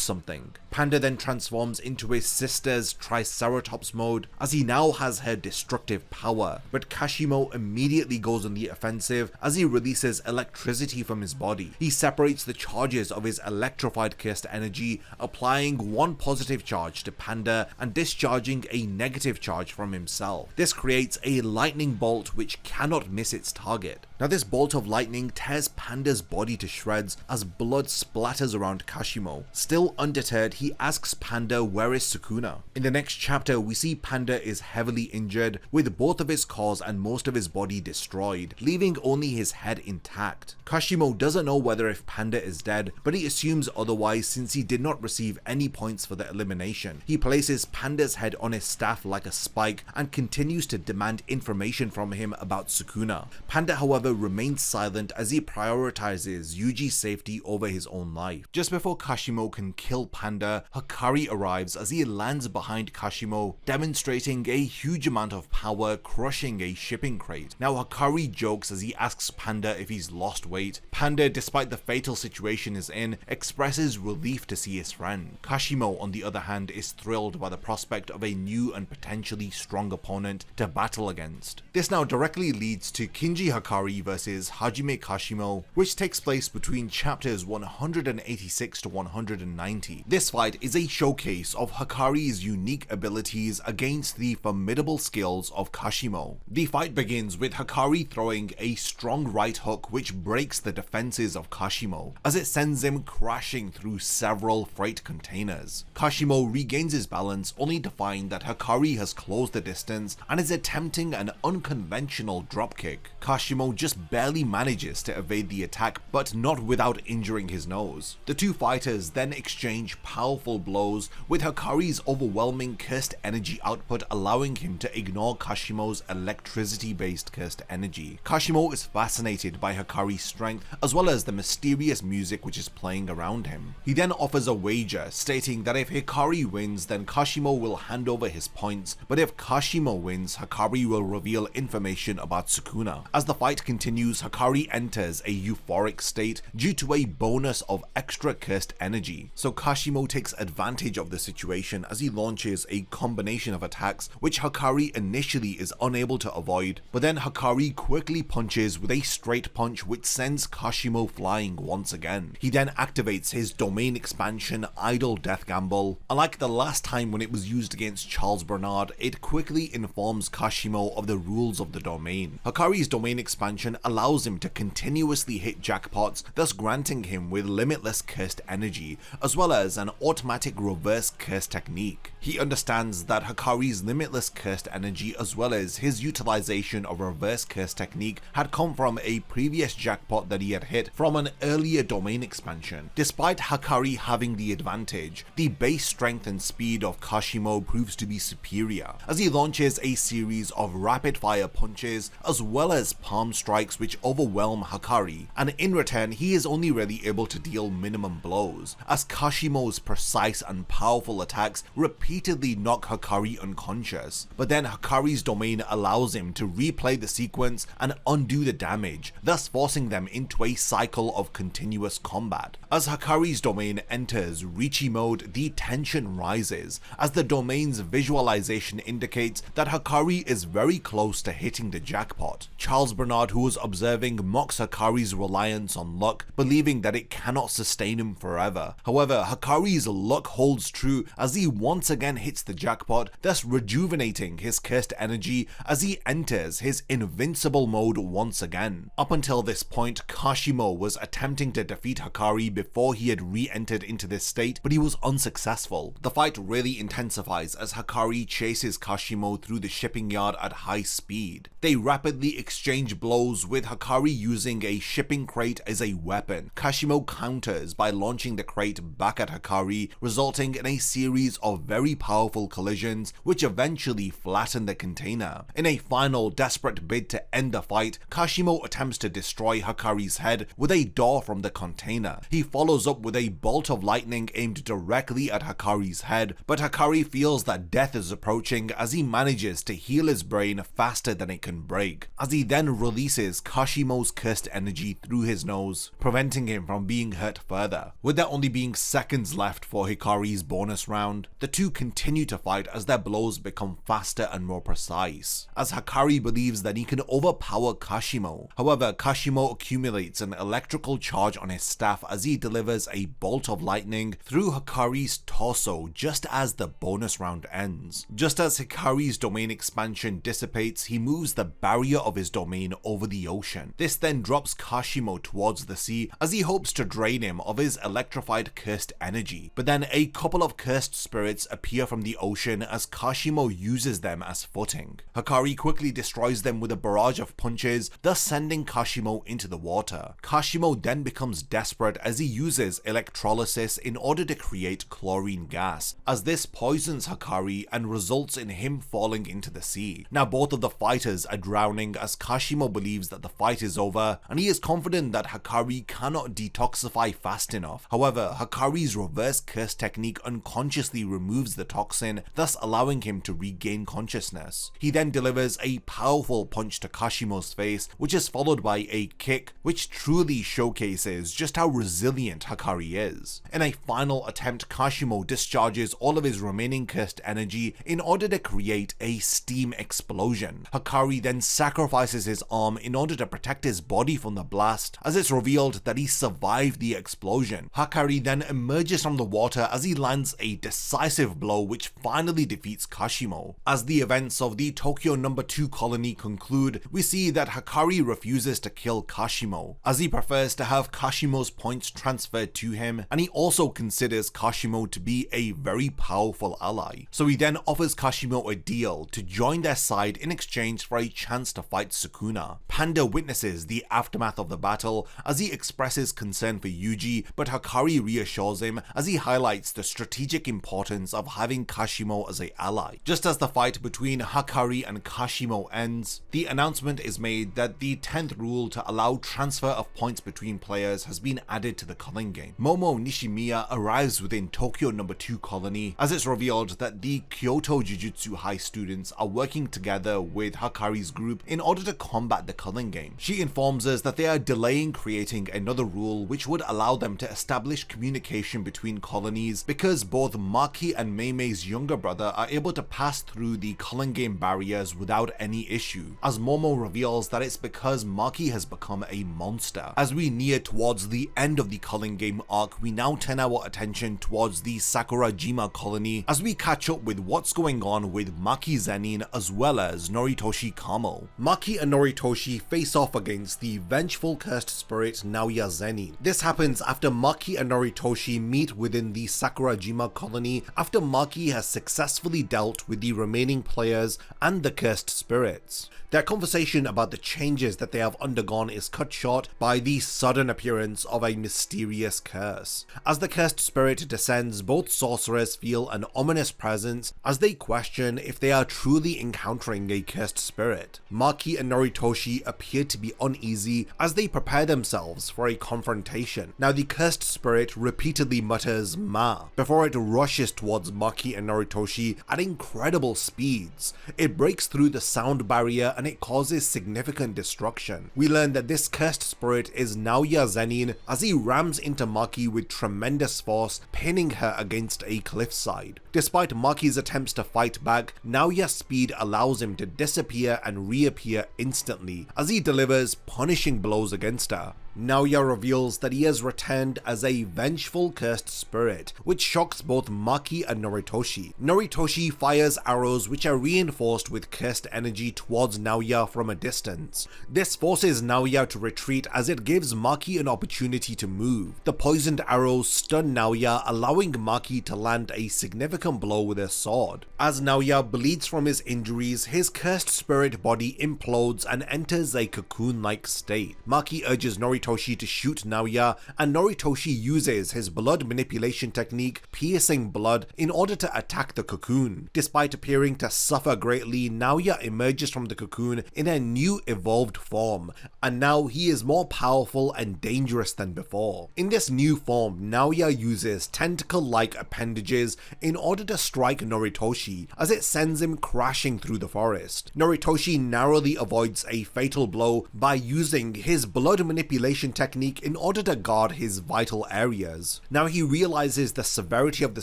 something. Panda then transforms into his sister's Triceratops mode as he now has her destructive power, but Kashimo immediately goes on the offensive as he releases electricity from his body. He separates the charges of his electrified cursed energy, applying one positive charge to Panda and discharging a negative charge from himself. This creates a lightning bolt which cannot miss its target. Now this bolt of lightning tears Panda's body to shreds as blood splatters around Kashimo. Still undeterred, he asks Panda where is Sukuna. In the next chapter, we see Panda is heavily injured, with both of his claws and most of his body destroyed, leaving only his head intact. Kashimo doesn't know whether if Panda is dead, but he assumes otherwise since he did not receive any points for the elimination. He places Panda's head on his staff like a spike and continues to demand information from him about Sukuna. Panda, however, remains silent as he prioritizes Yuji's safety over his own life. Just before Kashimo can kill Panda, Hakari arrives as he lands behind Kashimo, demonstrating a huge amount of power, crushing a shipping crate. Now Hakari jokes as he asks Panda if he's lost weight. Panda, despite the fatal situation he's in, expresses relief to see his friend. Kashimo, on the other hand, is thrilled by the prospect of a new and potentially strong opponent to battle against. This now directly leads to Kinji Hakari versus Hajime Kashimo, which takes place between chapters 186 to 190. This fight is a showcase of Hakari's unique abilities against the formidable skills of Kashimo. The fight begins with Hakari throwing a strong right hook which breaks the defenses of Kashimo, as it sends him crashing through several freight containers. Kashimo regains his balance only to find that Hakari has closed the distance and is attempting an unconventional dropkick. Kashimo just barely manages to evade the attack, but not without injuring his nose. The two fighters then exchange powerful blows, with Hakari's overwhelming cursed energy output allowing him to ignore Kashimo's electricity-based cursed energy. Kashimo is fascinated by Hakari's strength as well as the mysterious music which is playing around him. He then offers a wager, stating that if Hakari wins, then Kashimo will hand over his points, but if Kashimo wins, Hakari will reveal information about Sukuna. As the fight continues, Hakari enters a euphoric state due to a bonus of extra cursed energy, so Kashimo takes advantage of the situation as he launches a combination of attacks which Hakari initially is unable to avoid, but then Hakari quickly punches with a straight punch which sends Kashimo flying once again. He then activates his domain expansion Idle Death Gamble. Unlike the last time when it was used against Charles Bernard, it quickly informs Kashimo of the rules of the domain. Hakari's domain expansion allows him to continuously hit jackpots, thus granting him with limitless cursed energy, as well as an automatic reverse curse technique. He understands that Hakari's limitless cursed energy as well as his utilization of reverse curse technique had come from a previous jackpot that he had hit from an earlier domain expansion. Despite Hakari having the advantage, the base strength and speed of Kashimo proves to be superior, as he launches a series of rapid fire punches as well as palm strikes which overwhelm Hakari, and in return he is only really able to deal minimum blows, as Kashimo's precise and powerful attacks repeatedly knock Hakari unconscious. But then Hakari's domain allows him to replay the sequence and undo the damage, thus forcing them into a cycle of continuous combat. As Hakari's domain enters Richi mode, the tension rises, as the domain's visualization indicates that Hakari is very close to hitting the jackpot. Charles Bernard, who was observing, mocks Hakari's reliance on luck, believing that it cannot sustain him forever. However, Hakari's luck holds true as he once again hits the jackpot, thus rejuvenating his cursed energy as he enters his invincible mode once again. Up until this point, Kashimo was attempting to defeat Hakari before he had re-entered into this state, but he was unsuccessful. The fight really intensifies as Hakari chases Kashimo through the shipping yard at high speed. They rapidly exchange blows, with Hakari using a shipping crate as a weapon. Kashimo counters by launching the crate back at Hakari, resulting in a series of very powerful collisions which eventually flatten the container. In a final desperate bid to end the fight, Kashimo attempts to destroy Hakari's head with a door from the container. He follows up with a bolt of lightning aimed directly at Hakari's head, but Hakari feels that death is approaching as he manages to heal his brain faster than it can break, as he then releases Kashimo's cursed energy through his nose, preventing him from being hurt further. With there only being seconds left for Hikari's bonus round, the two continue to fight as their blows become faster and more precise, as Hakari believes that he can overpower Kashimo. However, Kashimo accumulates an electrical charge on his staff as he delivers a bolt of lightning through Hikari's torso just as the bonus round ends. Just as Hikari's domain expansion dissipates, he moves the barrier of his domain over the ocean. This then drops Kashimo towards the sea as he hopes to drain him of his electrified cursed energy. but then a couple of cursed spirits appear from the ocean as Kashimo uses them as footing. Hakari quickly destroys them with a barrage of punches, thus sending Kashimo into the water. Kashimo then becomes desperate as he uses electrolysis in order to create chlorine gas, as this poisons Hakari and results in him falling into the sea. Now both of the fighters are drowning as Kashimo believes that the fight is over, and he is confident that Hakari cannot detoxify fast enough. However, Hakari's reverse curse technique unconsciously removes the toxin, thus allowing him to regain consciousness. He then delivers a powerful punch to Kashimo's face, which is followed by a kick, which truly showcases just how resilient Hakari is. In a final attempt, Kashimo discharges all of his remaining cursed energy in order to create a steam explosion. Hakari then sacrifices his arm in order to protect his body from the blast, as it's revealed that he survived the explosion. Hakari then emerges from the water as he lands a decisive blow which finally defeats Kashimo. As the events of the Tokyo No. 2 colony conclude, we see that Hakari refuses to kill Kashimo, as he prefers to have Kashimo's points transferred to him, and he also considers Kashimo to be a very powerful ally. So he then offers Kashimo a deal to join their side in exchange for a chance to fight Sukuna. Panda witnesses the aftermath of the battle as he expresses concern for Yuji, but Hakari reassures him as he highlights the strategic importance of having Kashimo as an ally. Just as the fight between Hakari and Kashimo ends, the announcement is made that the 10th rule to allow transfer of points between players has been added to the Culling Game. Momo Nishimiya arrives within Tokyo No. 2 colony as it's revealed that the Kyoto Jujutsu High students are working together with Hakari's group in order to combat the Culling Game. She informs us that they are delaying creating another rule which would allow them to establish communication between colonies, because both Maki and Meimei's younger brother are able to pass through the Culling Game barriers without any issue, as Momo reveals that it's because Maki has become a monster. As we near towards the end of the Culling Game arc, we now turn our attention towards the Sakurajima Colony as we catch up with what's going on with Maki Zenin as well as Noritoshi Kamo. Maki and Noritoshi face off against the vengeful cursed spirit Naoya Zenin. This happens after Maki and Noritoshi meet within the Sakurajima Colony after Maki has successfully dealt with the remaining players and the cursed spirits. Their conversation about the changes that they have undergone is cut short by the sudden appearance of a mysterious curse. As the cursed spirit descends, both sorcerers feel an ominous presence as they question if they are truly encountering a cursed spirit. Maki and Noritoshi appear to be uneasy as they prepare themselves for a confrontation. Now the cursed spirit repeatedly mutters "Ma" before it rushes towards Maki and Noritoshi at incredible speeds. It breaks through the sound barrier and it causes significant destruction. We learn that this cursed spirit is Naoya Zenin as he rams into Maki with tremendous force, pinning her against a cliffside. Despite Maki's attempts to fight back, Naoya's speed allows him to disappear and reappear instantly as he delivers punishing blows against her. Naoya reveals that he has returned as a vengeful cursed spirit, which shocks both Maki and Noritoshi. Noritoshi fires arrows which are reinforced with cursed energy towards Naoya from a distance. This forces Naoya to retreat as it gives Maki an opportunity to move. The poisoned arrows stun Naoya, allowing Maki to land a significant blow with his sword. As Naoya bleeds from his injuries, his cursed spirit body implodes and enters a cocoon-like state. Maki urges Noritoshi to shoot Naoya, and Noritoshi uses his blood manipulation technique, piercing blood, in order to attack the cocoon. Despite appearing to suffer greatly, Naoya emerges from the cocoon in a new evolved form, and now he is more powerful and dangerous than before. In this new form, Naoya uses tentacle-like appendages in order to strike Noritoshi, as it sends him crashing through the forest. Noritoshi narrowly avoids a fatal blow by using his blood manipulation technique in order to guard his vital areas. Now he realizes the severity of the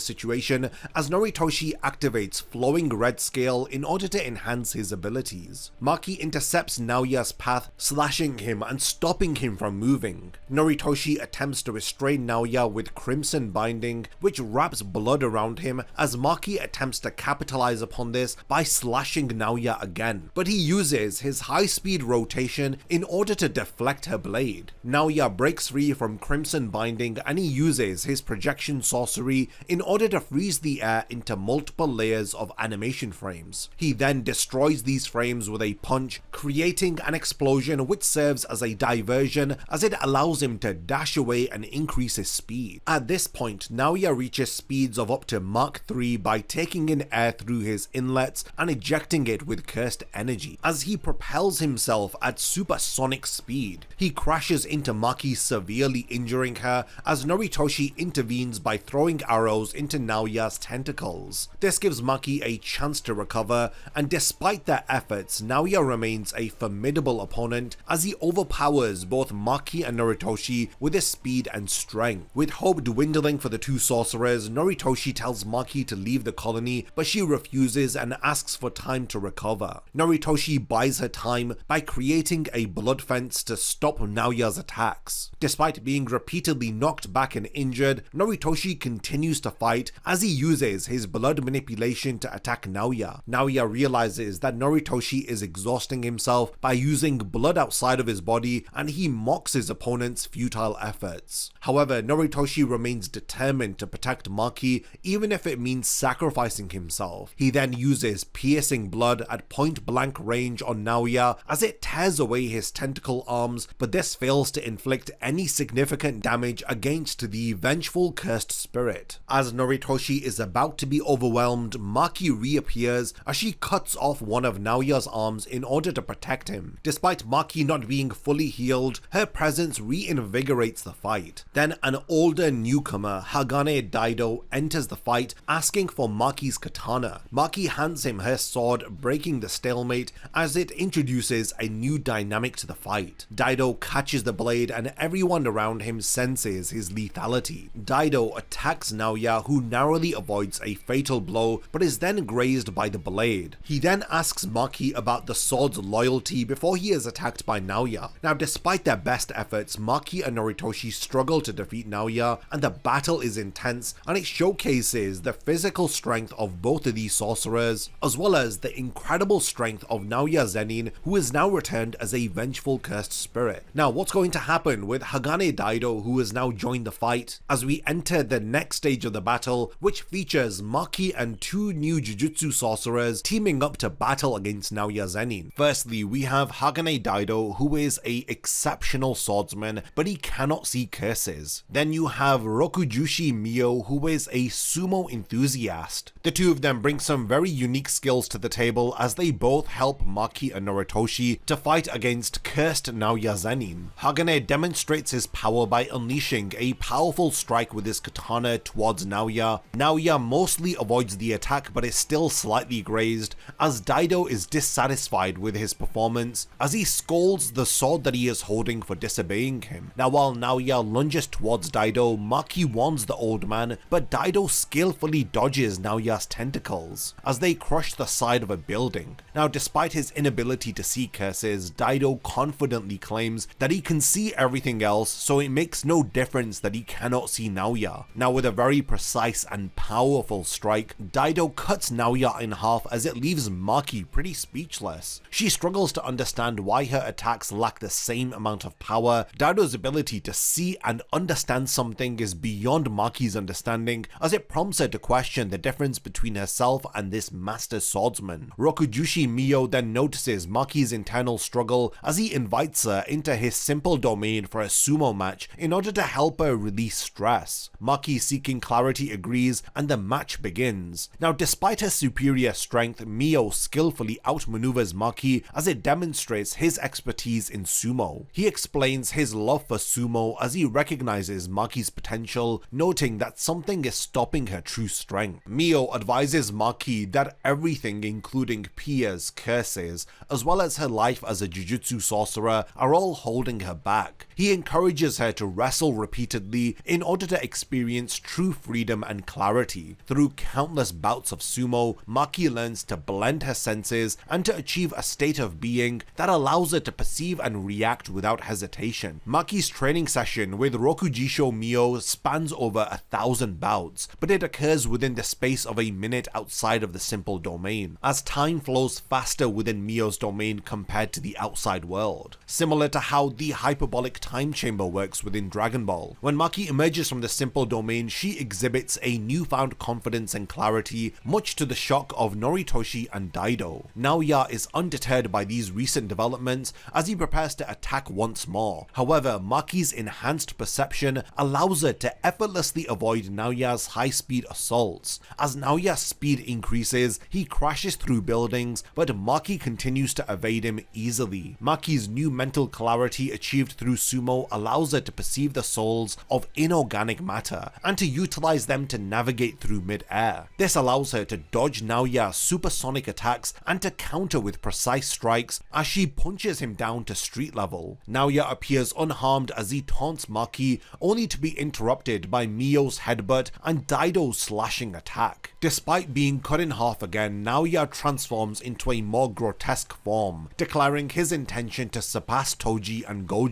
situation as Noritoshi activates Flowing Red Scale in order to enhance his abilities. Maki intercepts Naoya's path, slashing him and stopping him from moving. Noritoshi attempts to restrain Naoya with Crimson Binding, which wraps blood around him, as Maki attempts to capitalize upon this by slashing Naoya again, but he uses his high-speed rotation in order to deflect her blade. Naoya breaks free from Crimson Binding and he uses his projection sorcery in order to freeze the air into multiple layers of animation frames. He then destroys these frames with a punch, creating an explosion which serves as a diversion as it allows him to dash away and increase his speed. At this point, Naoya reaches speeds of up to Mach 3 by taking in air through his inlets and ejecting it with cursed energy. As he propels himself at supersonic speed, he crashes into Maki, severely injuring her as Noritoshi intervenes by throwing arrows into Naoya's tentacles. This gives Maki a chance to recover, and despite their efforts, Naoya remains a formidable opponent as he overpowers both Maki and Noritoshi with his speed and strength. With hope dwindling for the two sorcerers, Noritoshi tells Maki to leave the colony, but she refuses and asks for time to recover. Noritoshi buys her time by creating a blood fence to stop Naoya's attacks. Despite being repeatedly knocked back and injured, Noritoshi continues to fight as he uses his blood manipulation to attack Naoya. Naoya realizes that Noritoshi is exhausting himself by using blood outside of his body, and he mocks his opponent's futile efforts. However, Noritoshi remains determined to protect Maki even if it means sacrificing himself. He then uses piercing blood at point blank range on Naoya as it tears away his tentacle arms, but this fails to inflict any significant damage against the vengeful cursed spirit. As Noritoshi is about to be overwhelmed, Maki reappears as she cuts off one of Naoya's arms in order to protect him. Despite Maki not being fully healed, her presence reinvigorates the fight. Then an older newcomer, Hagane Daido, enters the fight asking for Maki's katana. Maki hands him her sword, breaking the stalemate as it introduces a new dynamic to the fight. Daido catches the blade and everyone around him senses his lethality. Daido attacks Naoya, who narrowly avoids a fatal blow but is then grazed by the blade. He then asks Maki about the sword's loyalty before he is attacked by Naoya. Now, despite their best efforts, Maki and Noritoshi struggle to defeat Naoya, and the battle is intense and it showcases the physical strength of both of these sorcerers, as well as the incredible strength of Naoya Zenin, who is now returned as a vengeful cursed spirit. Now, what's going to happen with Hagane Daido, who has now joined the fight, as we enter the next stage of the battle, which features Maki and two new Jujutsu sorcerers teaming up to battle against Naoya Zenin. Firstly, we have Hagane Daido, who is an exceptional swordsman, but he cannot see curses. Then you have Rokujushi Mio, who is a sumo enthusiast. The two of them bring some very unique skills to the table as they both help Maki and Noritoshi to fight against cursed Naoya Zenin. Hagane demonstrates his power by unleashing a powerful strike with his katana towards Naoya. Naoya mostly avoids the attack but is still slightly grazed, as Daido is dissatisfied with his performance as he scolds the sword that he is holding for disobeying him. Now, while Naoya lunges towards Daido, Maki warns the old man, but Daido skillfully dodges Naoya's tentacles as they crush the side of a building. Now, despite his inability to see curses, Daido confidently claims that he can see everything else, so it makes no difference that he cannot see Naoya. Now, with a very precise and powerful strike, Daido cuts Naoya in half as it leaves Maki pretty speechless. She struggles to understand why her attacks lack the same amount of power. Daido's ability to see and understand something is beyond Maki's understanding, as it prompts her to question the difference between herself and this master swordsman. Rokujushi Mio then notices Maki's internal struggle as he invites her into his simple domain for a sumo match in order to help her release stress. Maki, seeking clarity, agrees and the match begins. Now, despite her superior strength, Mio skillfully outmaneuvers Maki as it demonstrates his expertise in sumo. He explains his love for sumo as he recognizes Maki's potential, noting that something is stopping her true strength. Mio advises Maki that everything, including peers, curses, as well as her life as a Jujutsu sorcerer, are all holding her back. He encourages her to wrestle repeatedly in order to experience true freedom and clarity. Through countless bouts of sumo, Maki learns to blend her senses and to achieve a state of being that allows her to perceive and react without hesitation. Maki's training session with Rokujisho Mio spans over 1,000 bouts, but it occurs within the space of a minute outside of the simple domain, as time flows faster within Mio's domain compared to the outside world. Similar to how the hyperbolic time chamber works within Dragon Ball. When Maki emerges from the simple domain, she exhibits a newfound confidence and clarity, much to the shock of Noritoshi and Daido. Naoya is undeterred by these recent developments as he prepares to attack once more. However, Maki's enhanced perception allows her to effortlessly avoid Naoya's high-speed assaults. As Naoya's speed increases, he crashes through buildings, but Maki continues to evade him easily. Maki's new mental clarity achieved through sumo allows her to perceive the souls of inorganic matter and to utilize them to navigate through mid-air. This allows her to dodge Naoya's supersonic attacks and to counter with precise strikes as she punches him down to street level. Naoya appears unharmed as he taunts Maki, only to be interrupted by Mio's headbutt and Daido's slashing attack. Despite being cut in half again, Naoya transforms into a more grotesque form, declaring his intention to surpass Toji and Gojo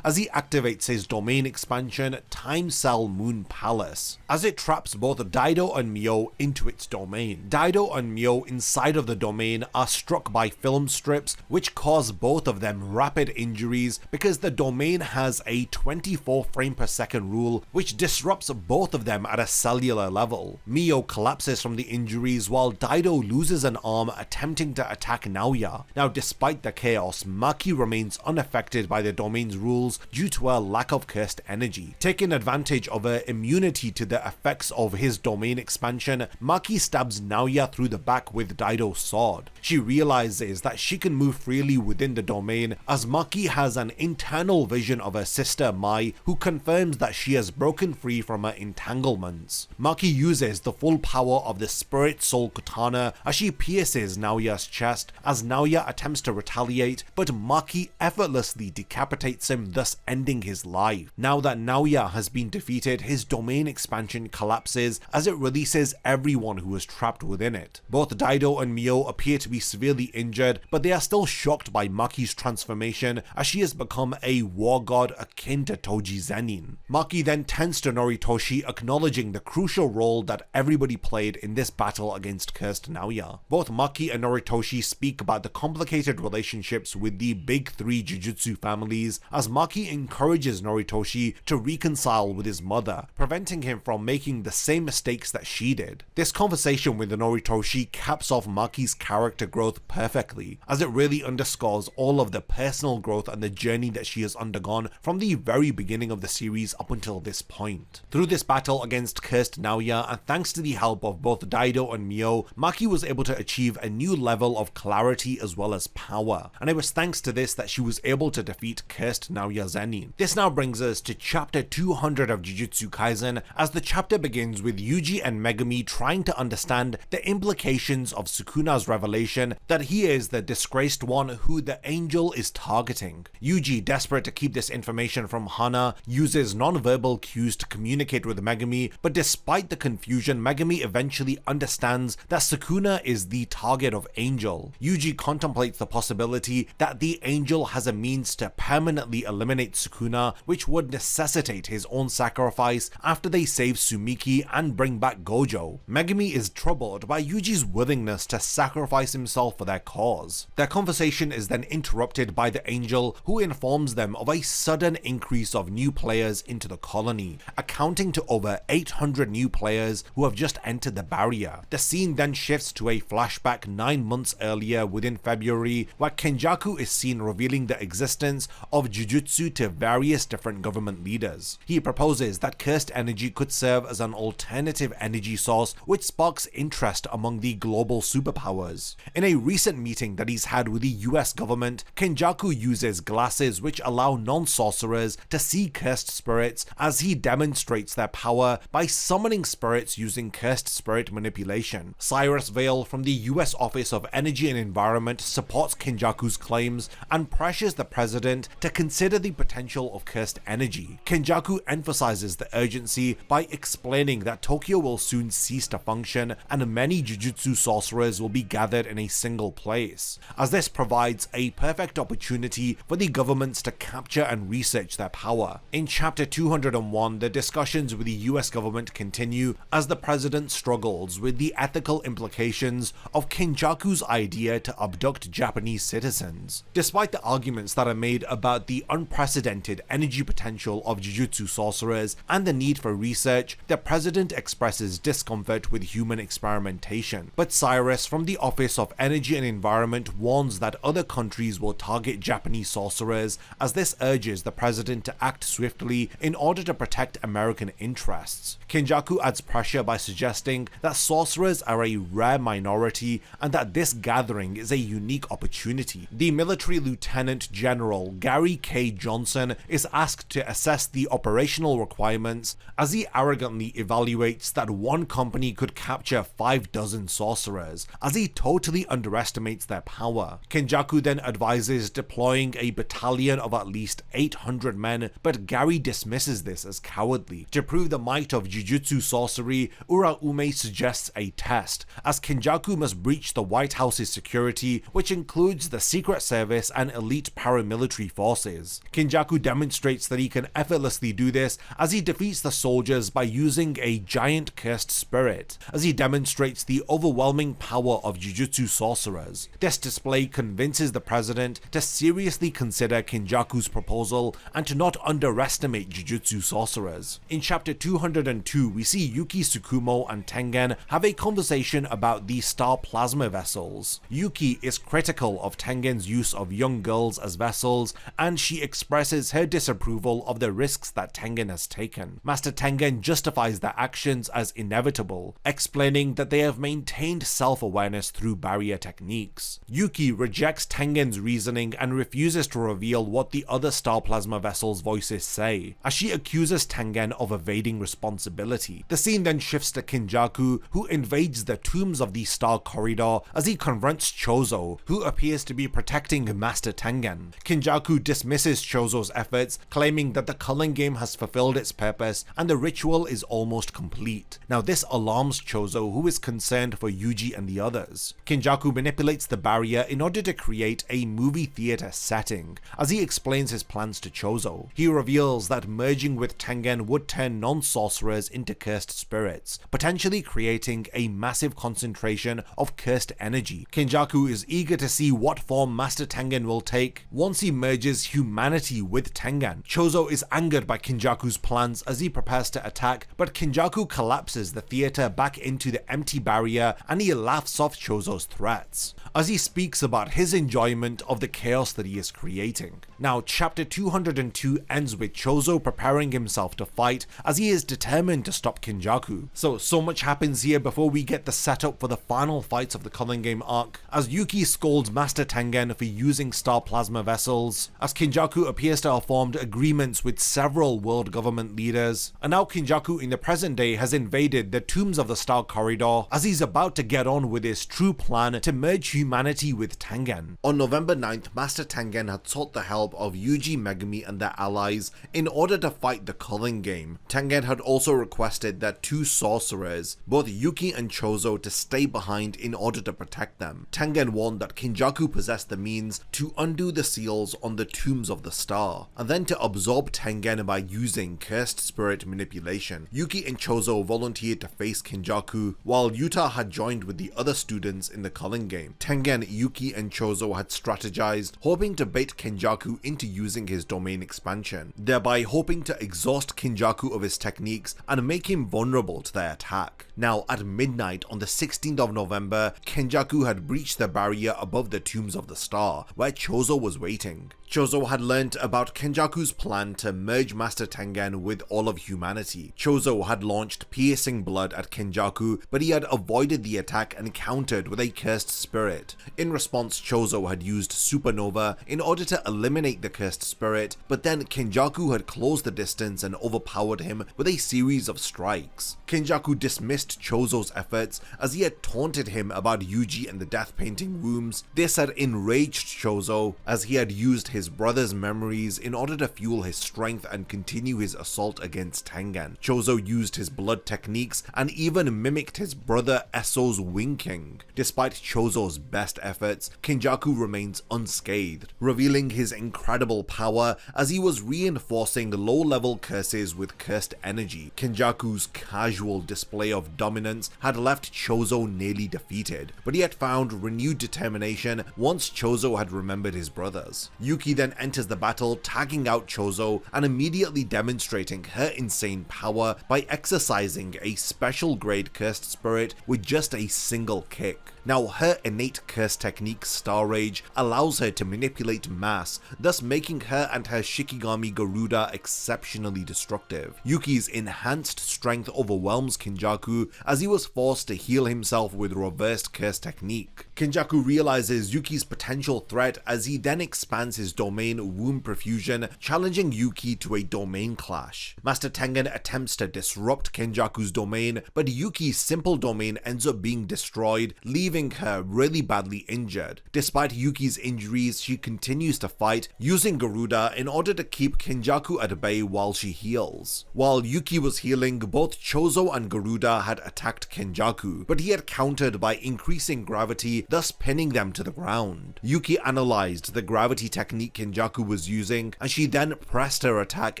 as he activates his domain expansion Time Cell Moon Palace, as it traps both Daido and Mio into its domain. Daido and Mio inside of the domain are struck by film strips which cause both of them rapid injuries because the domain has a 24 frame per second rule which disrupts both of them at a cellular level. Mio collapses from the injuries while Daido loses an arm attempting to attack Naoya. Now, despite the chaos, Maki remains unaffected by the domain's rules due to her lack of cursed energy. Taking advantage of her immunity to the effects of his domain expansion, Maki stabs Naoya through the back with Daido's sword. She realizes that she can move freely within the domain as Maki has an internal vision of her sister Mai, who confirms that she has broken free from her entanglements. Maki uses the full power of the Spirit Soul Katana as she pierces Naoya's chest as Naoya attempts to retaliate, but Maki effortlessly decapitates him, thus ending his life. Now that Naoya has been defeated, his domain expansion collapses as it releases everyone who was trapped within it. Both Daido and Mio appear to be severely injured, but they are still shocked by Maki's transformation as she has become a war god akin to Toji Zenin. Maki then turns to Noritoshi, acknowledging the crucial role that everybody played in this battle against cursed Naoya. Both Maki and Noritoshi speak about the complicated relationships with the big three Jujutsu families as Maki encourages Noritoshi to reconcile with his mother, preventing him from making the same mistakes that she did. This conversation with Noritoshi caps off Maki's character growth perfectly, as it really underscores all of the personal growth and the journey that she has undergone from the very beginning of the series up until this point. Through this battle against cursed Naoya, and thanks to the help of both Daido and Mio, Maki was able to achieve a new level of clarity as well as power, and it was thanks to this that she was able to defeat cursed Naoya Zenin. This now brings us to chapter 200 of Jujutsu Kaisen, as the chapter begins with Yuji and Megumi trying to understand the implications of Sukuna's revelation that he is the disgraced one who the angel is targeting. Yuji, desperate to keep this information from Hana, uses non-verbal cues to communicate with Megumi, but despite the confusion, Megumi eventually understands that Sukuna is the target of Angel. Yuji contemplates the possibility that the Angel has a means to permanently eliminate Sukuna, which would necessitate his own sacrifice after they save Tsumiki and bring back Gojo. Megumi is troubled by Yuji's willingness to sacrifice himself for their cause. Their conversation is then interrupted by the Angel, who informs them of a sudden increase of new players into the colony, accounting to over 800 new players who have just entered the barrier. The scene then shifts to a flashback 9 months earlier within February, where Kenjaku is seen revealing the existence of Jujutsu to various different government leaders. He proposes that cursed energy could serve as an alternative energy source which sparks interest among the global superpowers. In a recent meeting that he's had with the US government, Kenjaku uses glasses which allow non-sorcerers to see cursed spirits as he demonstrates their power by summoning spirits using cursed spirit manipulation. Cyrus Vale from the US Office of Energy and Environment supports Kenjaku's claims and pressures the president to consider the potential of cursed energy. Kenjaku emphasizes the urgency by explaining that Tokyo will soon cease to function and many Jujutsu sorcerers will be gathered in a single place, as this provides a perfect opportunity for the governments to capture and research their power. In chapter 201, the discussions with the US government continue as the president struggles with the ethical implications of Kenjaku's idea to abduct Japanese citizens. Despite the arguments that are made about about the unprecedented energy potential of Jujutsu sorcerers and the need for research, the president expresses discomfort with human experimentation. But Cyrus from the Office of Energy and Environment warns that other countries will target Japanese sorcerers, as this urges the president to act swiftly in order to protect American interests. Kenjaku adds pressure by suggesting that sorcerers are a rare minority and that this gathering is a unique opportunity. The military Lieutenant General Gary K. Johnson is asked to assess the operational requirements, as he arrogantly evaluates that one company could capture 6 sorcerers, as he totally underestimates their power. Kenjaku then advises deploying a battalion of at least 800 men, but Gary dismisses this as cowardly. To prove the might of Jujutsu sorcery, Uraume suggests a test, as Kenjaku must breach the White House's security, which includes the Secret Service and elite paramilitary forces. Kenjaku demonstrates that he can effortlessly do this as he defeats the soldiers by using a giant cursed spirit, as he demonstrates the overwhelming power of Jujutsu sorcerers. This display convinces the president to seriously consider Kenjaku's proposal and to not underestimate Jujutsu sorcerers. In chapter 202, we see Yuki Tsukumo and Tengen have a conversation about the star plasma vessels. Yuki is critical of Tengen's use of young girls as vessels, and she expresses her disapproval of the risks that Tengen has taken. Master Tengen justifies their actions as inevitable, explaining that they have maintained self-awareness through barrier techniques. Yuki rejects Tengen's reasoning and refuses to reveal what the other star plasma vessels' voices say, as she accuses Tengen of evading responsibility. The scene then shifts to Kenjaku, who invades the tombs of the Star Corridor as he confronts Chozo, who appears to be protecting Master Tengen. Kenjaku dismisses Chozo's efforts, claiming that the Culling Game has fulfilled its purpose and the ritual is almost complete. Now this alarms Chozo, who is concerned for Yuji and the others. Kenjaku manipulates the barrier in order to create a movie theater setting, as he explains his plans to Chozo. He reveals that merging with Tengen would turn non-sorcerers into cursed spirits, potentially creating a massive concentration of cursed energy. Kenjaku is eager to see what form Master Tengen will take once he merges humanity with Tengen. Chozo is angered by Kenjaku's plans as he prepares to attack, but Kenjaku collapses the theater back into the empty barrier and he laughs off Chozo's threats, as he speaks about his enjoyment of the chaos that he is creating. Now, chapter 202 ends with Chozo preparing himself to fight, as he is determined to stop Kenjaku. So much happens here before we get the setup for the final fights of the Culling Game arc, as Yuki scolds Master Tengen for using star plasma vessels, as Kenjaku appears to have formed agreements with several world government leaders, and now Kenjaku in the present day has invaded the tombs of the Star Corridor, as he's about to get on with his true plan to merge humanity with Tengen. On November 9th, Master Tengen had sought the help of Yuji, Megumi and their allies in order to fight the Culling Game. Tengen had also requested that 2 sorcerers, both Yuki and Chozo, to stay behind in order to protect them. Tengen warned that Kenjaku possessed the means to undo the seals on the tombs of the star, and then to absorb Tengen by using cursed spirit manipulation. Yuki and Chozo volunteered to face Kenjaku, while Yuta had joined with the other students in the Culling Game. Tengen, Yuki and Chozo had strategized, hoping to bait Kenjaku into using his domain expansion, thereby hoping to exhaust Kenjaku of his techniques and make him vulnerable to their attack. Now, at midnight on the 16th of November, Kenjaku had breached the barrier above the tombs of the star, where Chozo was waiting. Chozo had learnt about Kenjaku's plan to merge Master Tengen with all of humanity. Chozo had launched piercing blood at Kenjaku, but he had avoided the attack and countered with a cursed spirit. In response, Chozo had used Supernova in order to eliminate the cursed spirit, but then Kenjaku had closed the distance and overpowered him with a series of strikes. Kenjaku dismissed Chozo's efforts as he had taunted him about Yuji and the death painting rooms. This had enraged Chozo, as he had used his brother's memories in order to fuel his strength and continue his assault against Tengen. Chozo used his blood techniques and even mimicked his brother Esso's winking. Despite Chozo's best efforts, Kenjaku remains unscathed, revealing his incredible power as he was reinforcing low-level curses with cursed energy. Kenjaku's casual display of dominance had left Chozo nearly defeated, but he had found renewed determination once Chozo had remembered his brothers. Yuki then enters the battle, tagging out Chozo and immediately demonstrating her insane power by exercising a special grade cursed spirit with just a single kick. Now, her innate curse technique, Star Rage, allows her to manipulate mass, thus making her and her Shikigami Garuda exceptionally destructive. Yuki's enhanced strength overwhelms Kenjaku as he was forced to heal himself with reversed curse technique. Kenjaku realizes Yuki's potential threat as he then expands his domain Womb Perfusion, challenging Yuki to a domain clash. Master Tengen attempts to disrupt Kenjaku's domain, but Yuki's simple domain ends up being destroyed, leaving her really badly injured. Despite Yuki's injuries, she continues to fight, using Garuda in order to keep Kenjaku at bay while she heals. While Yuki was healing, both Chozo and Garuda had attacked Kenjaku, but he had countered by increasing gravity, thus pinning them to the ground. Yuki analyzed the gravity technique Kenjaku was using, and she then pressed her attack,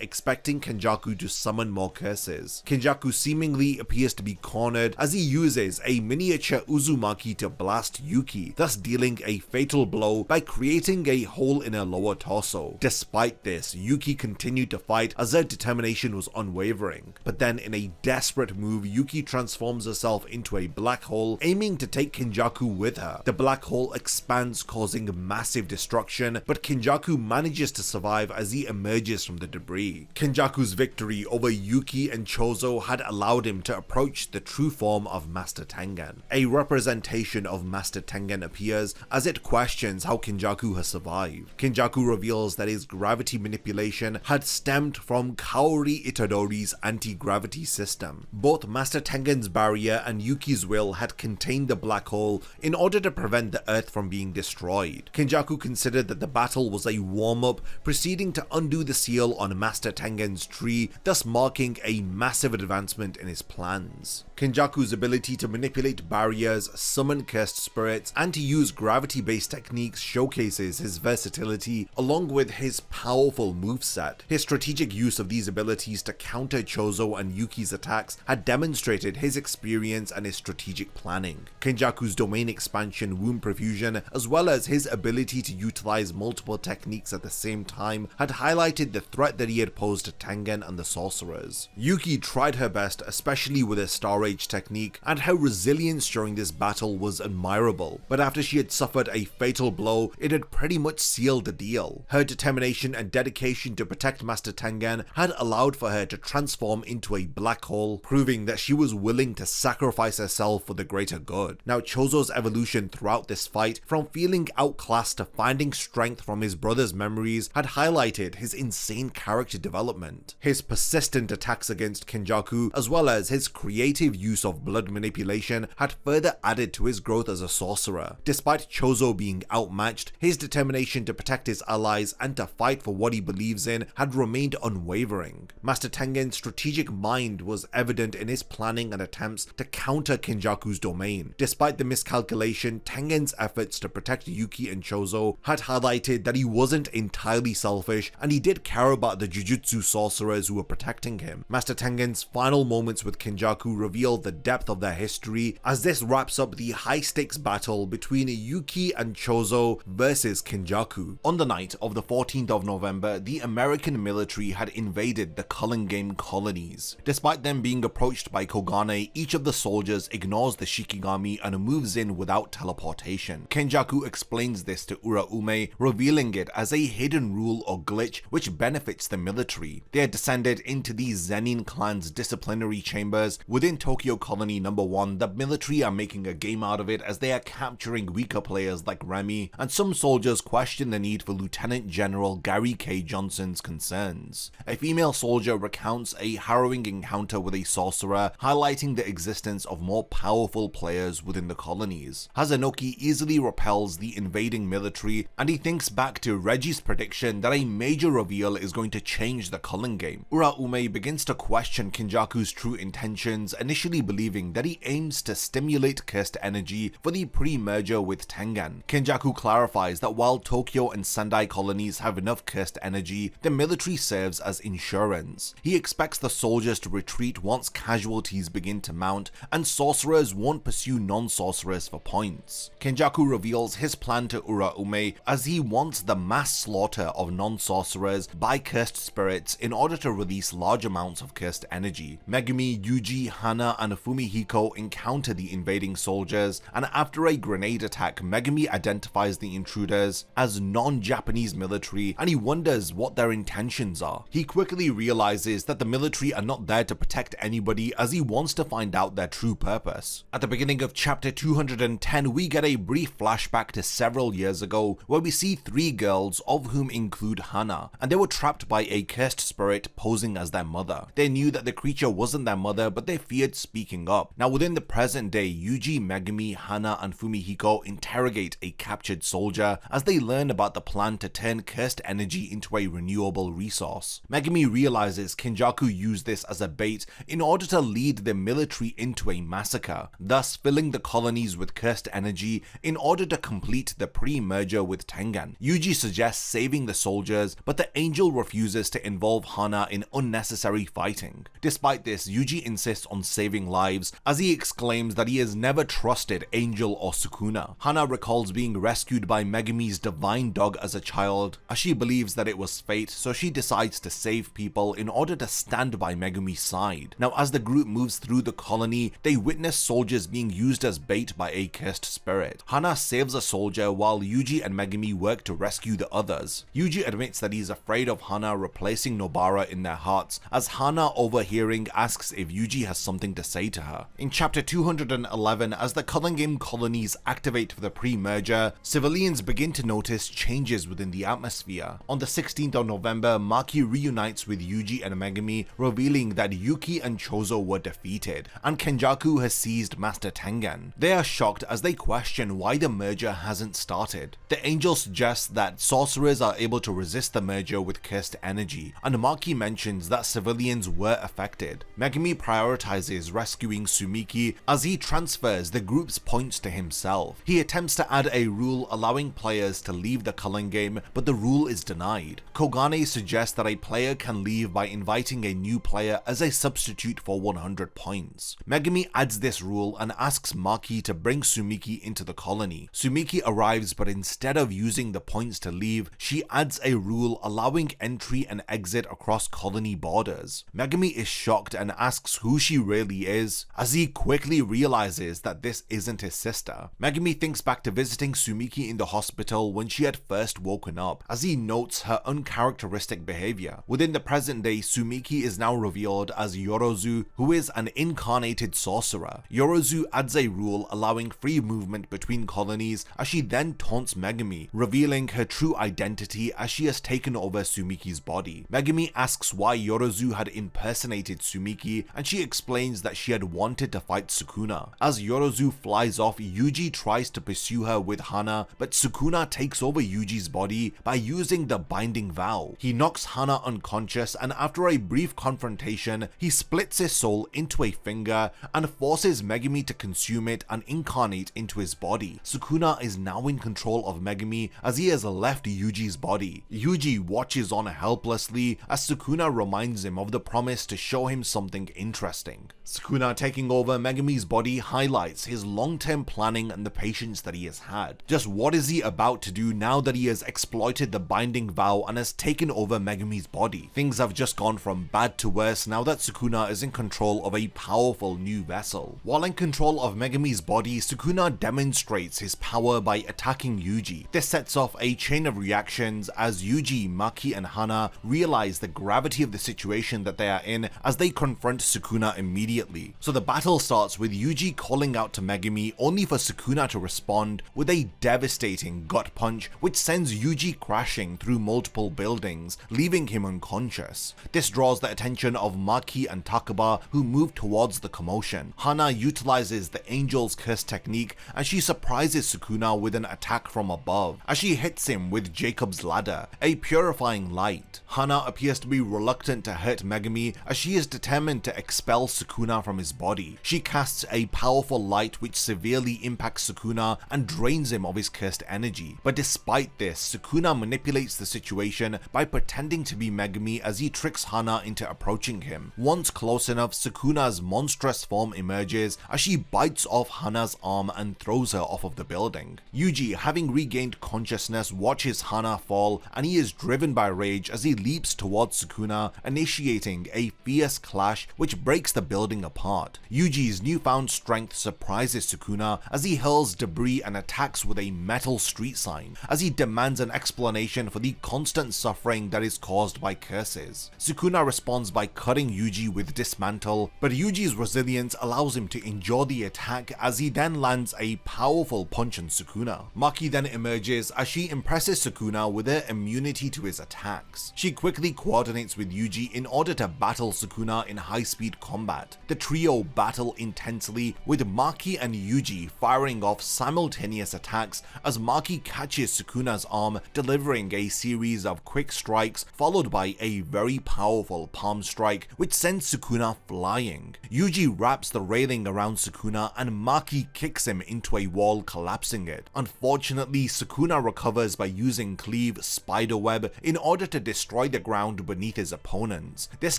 expecting Kenjaku to summon more curses. Kenjaku seemingly appears to be cornered as he uses a miniature Uzumaki to blast Yuki, thus dealing a fatal blow by creating a hole in her lower torso. Despite this, Yuki continued to fight as her determination was unwavering, but then in a desperate move, Yuki transforms herself into a black hole, aiming to take Kenjaku with her. The black hole expands, causing massive destruction, but Kenjaku manages to survive as he emerges from the debris. Kenjaku's victory over Yuki and Chozo had allowed him to approach the true form of Master Tengen. A representation of Master Tengen appears as it questions how Kenjaku has survived. Kenjaku reveals that his gravity manipulation had stemmed from Kaori Itadori's anti-gravity system. Both Master Tengen's barrier and Yuki's will had contained the black hole in order to prevent the Earth from being destroyed. Kenjaku considered that the battle was a warm-up, proceeding to undo the seal on Master Tengen's tree, thus marking a massive advancement in his plans. Kenjaku's ability to manipulate barriers, summon cursed spirits, and to use gravity-based techniques showcases his versatility along with his powerful moveset. His strategic use of these abilities to counter Chozo and Yuki's attacks had demonstrated his experience and his strategic planning. Kenjaku's domain expansion Womb Perfusion, as well as his ability to utilize multiple techniques at the same time, had highlighted the threat that he had posed to Tengen and the sorcerers. Yuki tried her best, especially with her Star Rage technique, and her resilience during this battle was admirable, but after she had suffered a fatal blow, it had pretty much sealed the deal. Her determination and dedication to protect Master Tengen had allowed for her to transform into a black hole, proving that she was willing to sacrifice herself for the greater good. Now, Chozo's evolution throughout this fight, from feeling outclassed to finding strength from his brother's memories, had highlighted his insane character development. His persistent attacks against Kenjaku, as well as his creative use of blood manipulation, had further added to his growth as a sorcerer. Despite Chozo being outmatched, his determination to protect his allies and to fight for what he believes in had remained unwavering. Master Tengen's strategic mind was evident in his planning and attempts to counter Kenjaku's domain. Despite the miscalculation, Tengen's efforts to protect Yuki and Chozo had highlighted that he wasn't entirely selfish, and he did care about the Jujutsu sorcerers who were protecting him. Master Tengen's final moments with Kenjaku reveal the depth of their history, as this wraps up the high-stakes battle between Yuki and Chozo versus Kenjaku. On the night of the 14th of November, the American military had invaded the Culling Game colonies. Despite them being approached by Kogane, each of the soldiers ignores the Shikigami and moves in without teleportation. Kenjaku explains this to Uraume, revealing it as a hidden rule or glitch which benefits the military. They are descended into the Zenin clan's disciplinary chambers within Tokyo Colony No. 1. The military are making a game out of it as they are capturing weaker players like Remy, and some soldiers question the need for Lieutenant General Gary K. Johnson's concerns. A female soldier recounts a harrowing encounter with a sorcerer, highlighting the existence of more powerful players within the colonies. Hazanoki easily repels the invading military, and he thinks back to Reggie's prediction that a major reveal is going to change the Culling Game. Uraume begins to question Kenjaku's true intentions, initially believing that he aims to stimulate cursed energy energy for the pre-merger with Tengen. Kenjaku clarifies that while Tokyo and Sendai colonies have enough cursed energy, the military serves as insurance. He expects the soldiers to retreat once casualties begin to mount, and sorcerers won't pursue non-sorcerers for points. Kenjaku reveals his plan to Uraume as he wants the mass slaughter of non-sorcerers by cursed spirits in order to release large amounts of cursed energy. Megumi, Yuji, Hana, and Fumihiko encounter the invading soldiers, and after a grenade attack, Megumi identifies the intruders as non-Japanese military, and he wonders what their intentions are. He quickly realizes that the military are not there to protect anybody, as he wants to find out their true purpose. At the beginning of chapter 210, we get a brief flashback to several years ago, where we see 3 girls, of whom include Hana, and they were trapped by a cursed spirit posing as their mother. They knew that the creature wasn't their mother, but they feared speaking up. Now within the present day, Yuji, Megumi, Hana, and Fumihiko interrogate a captured soldier as they learn about the plan to turn cursed energy into a renewable resource. Megumi realizes Kenjaku used this as a bait in order to lead the military into a massacre, thus filling the colonies with cursed energy in order to complete the pre-merger with Tengen. Yuji suggests saving the soldiers, but the angel refuses to involve Hana in unnecessary fighting. Despite this, Yuji insists on saving lives as he exclaims that he has never trusted Angel or Sukuna. Hana recalls being rescued by Megumi's divine dog as a child, as she believes that it was fate, so she decides to save people in order to stand by Megumi's side. Now as the group moves through the colony, they witness soldiers being used as bait by a cursed spirit. Hana saves a soldier while Yuji and Megumi work to rescue the others. Yuji admits that he's afraid of Hana replacing Nobara in their hearts, as Hana, overhearing, asks if Yuji has something to say to her. In chapter 211, as the Culling Game colonies activate for the pre-merger, civilians begin to notice changes within the atmosphere. On the 16th of November, Maki reunites with Yuji and Megumi, revealing that Yuki and Chozo were defeated, and Kenjaku has seized Master Tengen. They are shocked as they question why the merger hasn't started. The angel suggests that sorcerers are able to resist the merger with cursed energy, and Maki mentions that civilians were affected. Megumi prioritizes rescuing Tsumiki as he transfers the group's points to himself. He attempts to add a rule allowing players to leave the Culling Game, but the rule is denied. Kogane suggests that a player can leave by inviting a new player as a substitute for 100 points. Megumi adds this rule and asks Maki to bring Tsumiki into the colony. Tsumiki arrives, but instead of using the points to leave, she adds a rule allowing entry and exit across colony borders. Megumi is shocked and asks who she really is, as he quickly realizes that this isn't his sister. Megumi thinks back to visiting Tsumiki in the hospital when she had first woken up, as he notes her uncharacteristic behavior. Within the present day, Tsumiki is now revealed as Yorozu, who is an incarnated sorcerer. Yorozu adds a rule allowing free movement between colonies, as she then taunts Megumi, revealing her true identity as she has taken over Tsumiki's body. Megumi asks why Yorozu had impersonated Tsumiki, and she explains that she had wanted to fight Sukuna. As Yorozu flies off, Yuji tries to pursue her with Hana, but Sukuna takes over Yuji's body by using the binding vow. He knocks Hana unconscious, and after a brief confrontation, he splits his soul into a finger and forces Megumi to consume it and incarnate into his body. Sukuna is now in control of Megumi as he has left Yuji's body. Yuji watches on helplessly as Sukuna reminds him of the promise to show him something interesting. Sukuna taking over Megumi's body highlights his long-term planning and the patience that he has had. Just what is he about to do now that he has exploited the binding vow and has taken over Megumi's body? Things have just gone from bad to worse now that Sukuna is in control of a powerful new vessel. While in control of Megumi's body, Sukuna demonstrates his power by attacking Yuji. This sets off a chain of reactions as Yuji, Maki, and Hana realize the gravity of the situation that they are in as they confront Sukuna immediately. So the battle starts with Yuji calling out to Megumi, only for Sukuna to respond with a devastating gut punch which sends Yuji crashing through multiple buildings, leaving him unconscious. This draws the attention of Maki and Takaba, who move towards the commotion. Hana utilizes the Angel's Curse technique and she surprises Sukuna with an attack from above, as she hits him with Jacob's Ladder, a purifying light. Hana appears to be reluctant to hurt Megumi as she is determined to expel Sukuna from his body. She casts a powerful light which which severely impacts Sukuna and drains him of his cursed energy. But despite this, Sukuna manipulates the situation by pretending to be Megumi as he tricks Hana into approaching him. Once close enough, Sukuna's monstrous form emerges as she bites off Hana's arm and throws her off of the building. Yuji, having regained consciousness, watches Hana fall, and he is driven by rage as he leaps towards Sukuna, initiating a fierce clash which breaks the building apart. Yuji's newfound strength surprises Sukuna as he hurls debris and attacks with a metal street sign, as he demands an explanation for the constant suffering that is caused by curses. Sukuna responds by cutting Yuji with dismantle, but Yuji's resilience allows him to endure the attack as he then lands a powerful punch on Sukuna. Maki then emerges as she impresses Sukuna with her immunity to his attacks. She quickly coordinates with Yuji in order to battle Sukuna in high-speed combat. The trio battle intensely, with Maki and Yuji firing off simultaneous attacks as Maki catches Sukuna's arm, delivering a series of quick strikes followed by a very powerful palm strike which sends Sukuna flying. Yuji wraps the railing around Sukuna and Maki kicks him into a wall, collapsing it. Unfortunately, Sukuna recovers by using Cleave Spiderweb in order to destroy the ground beneath his opponents. This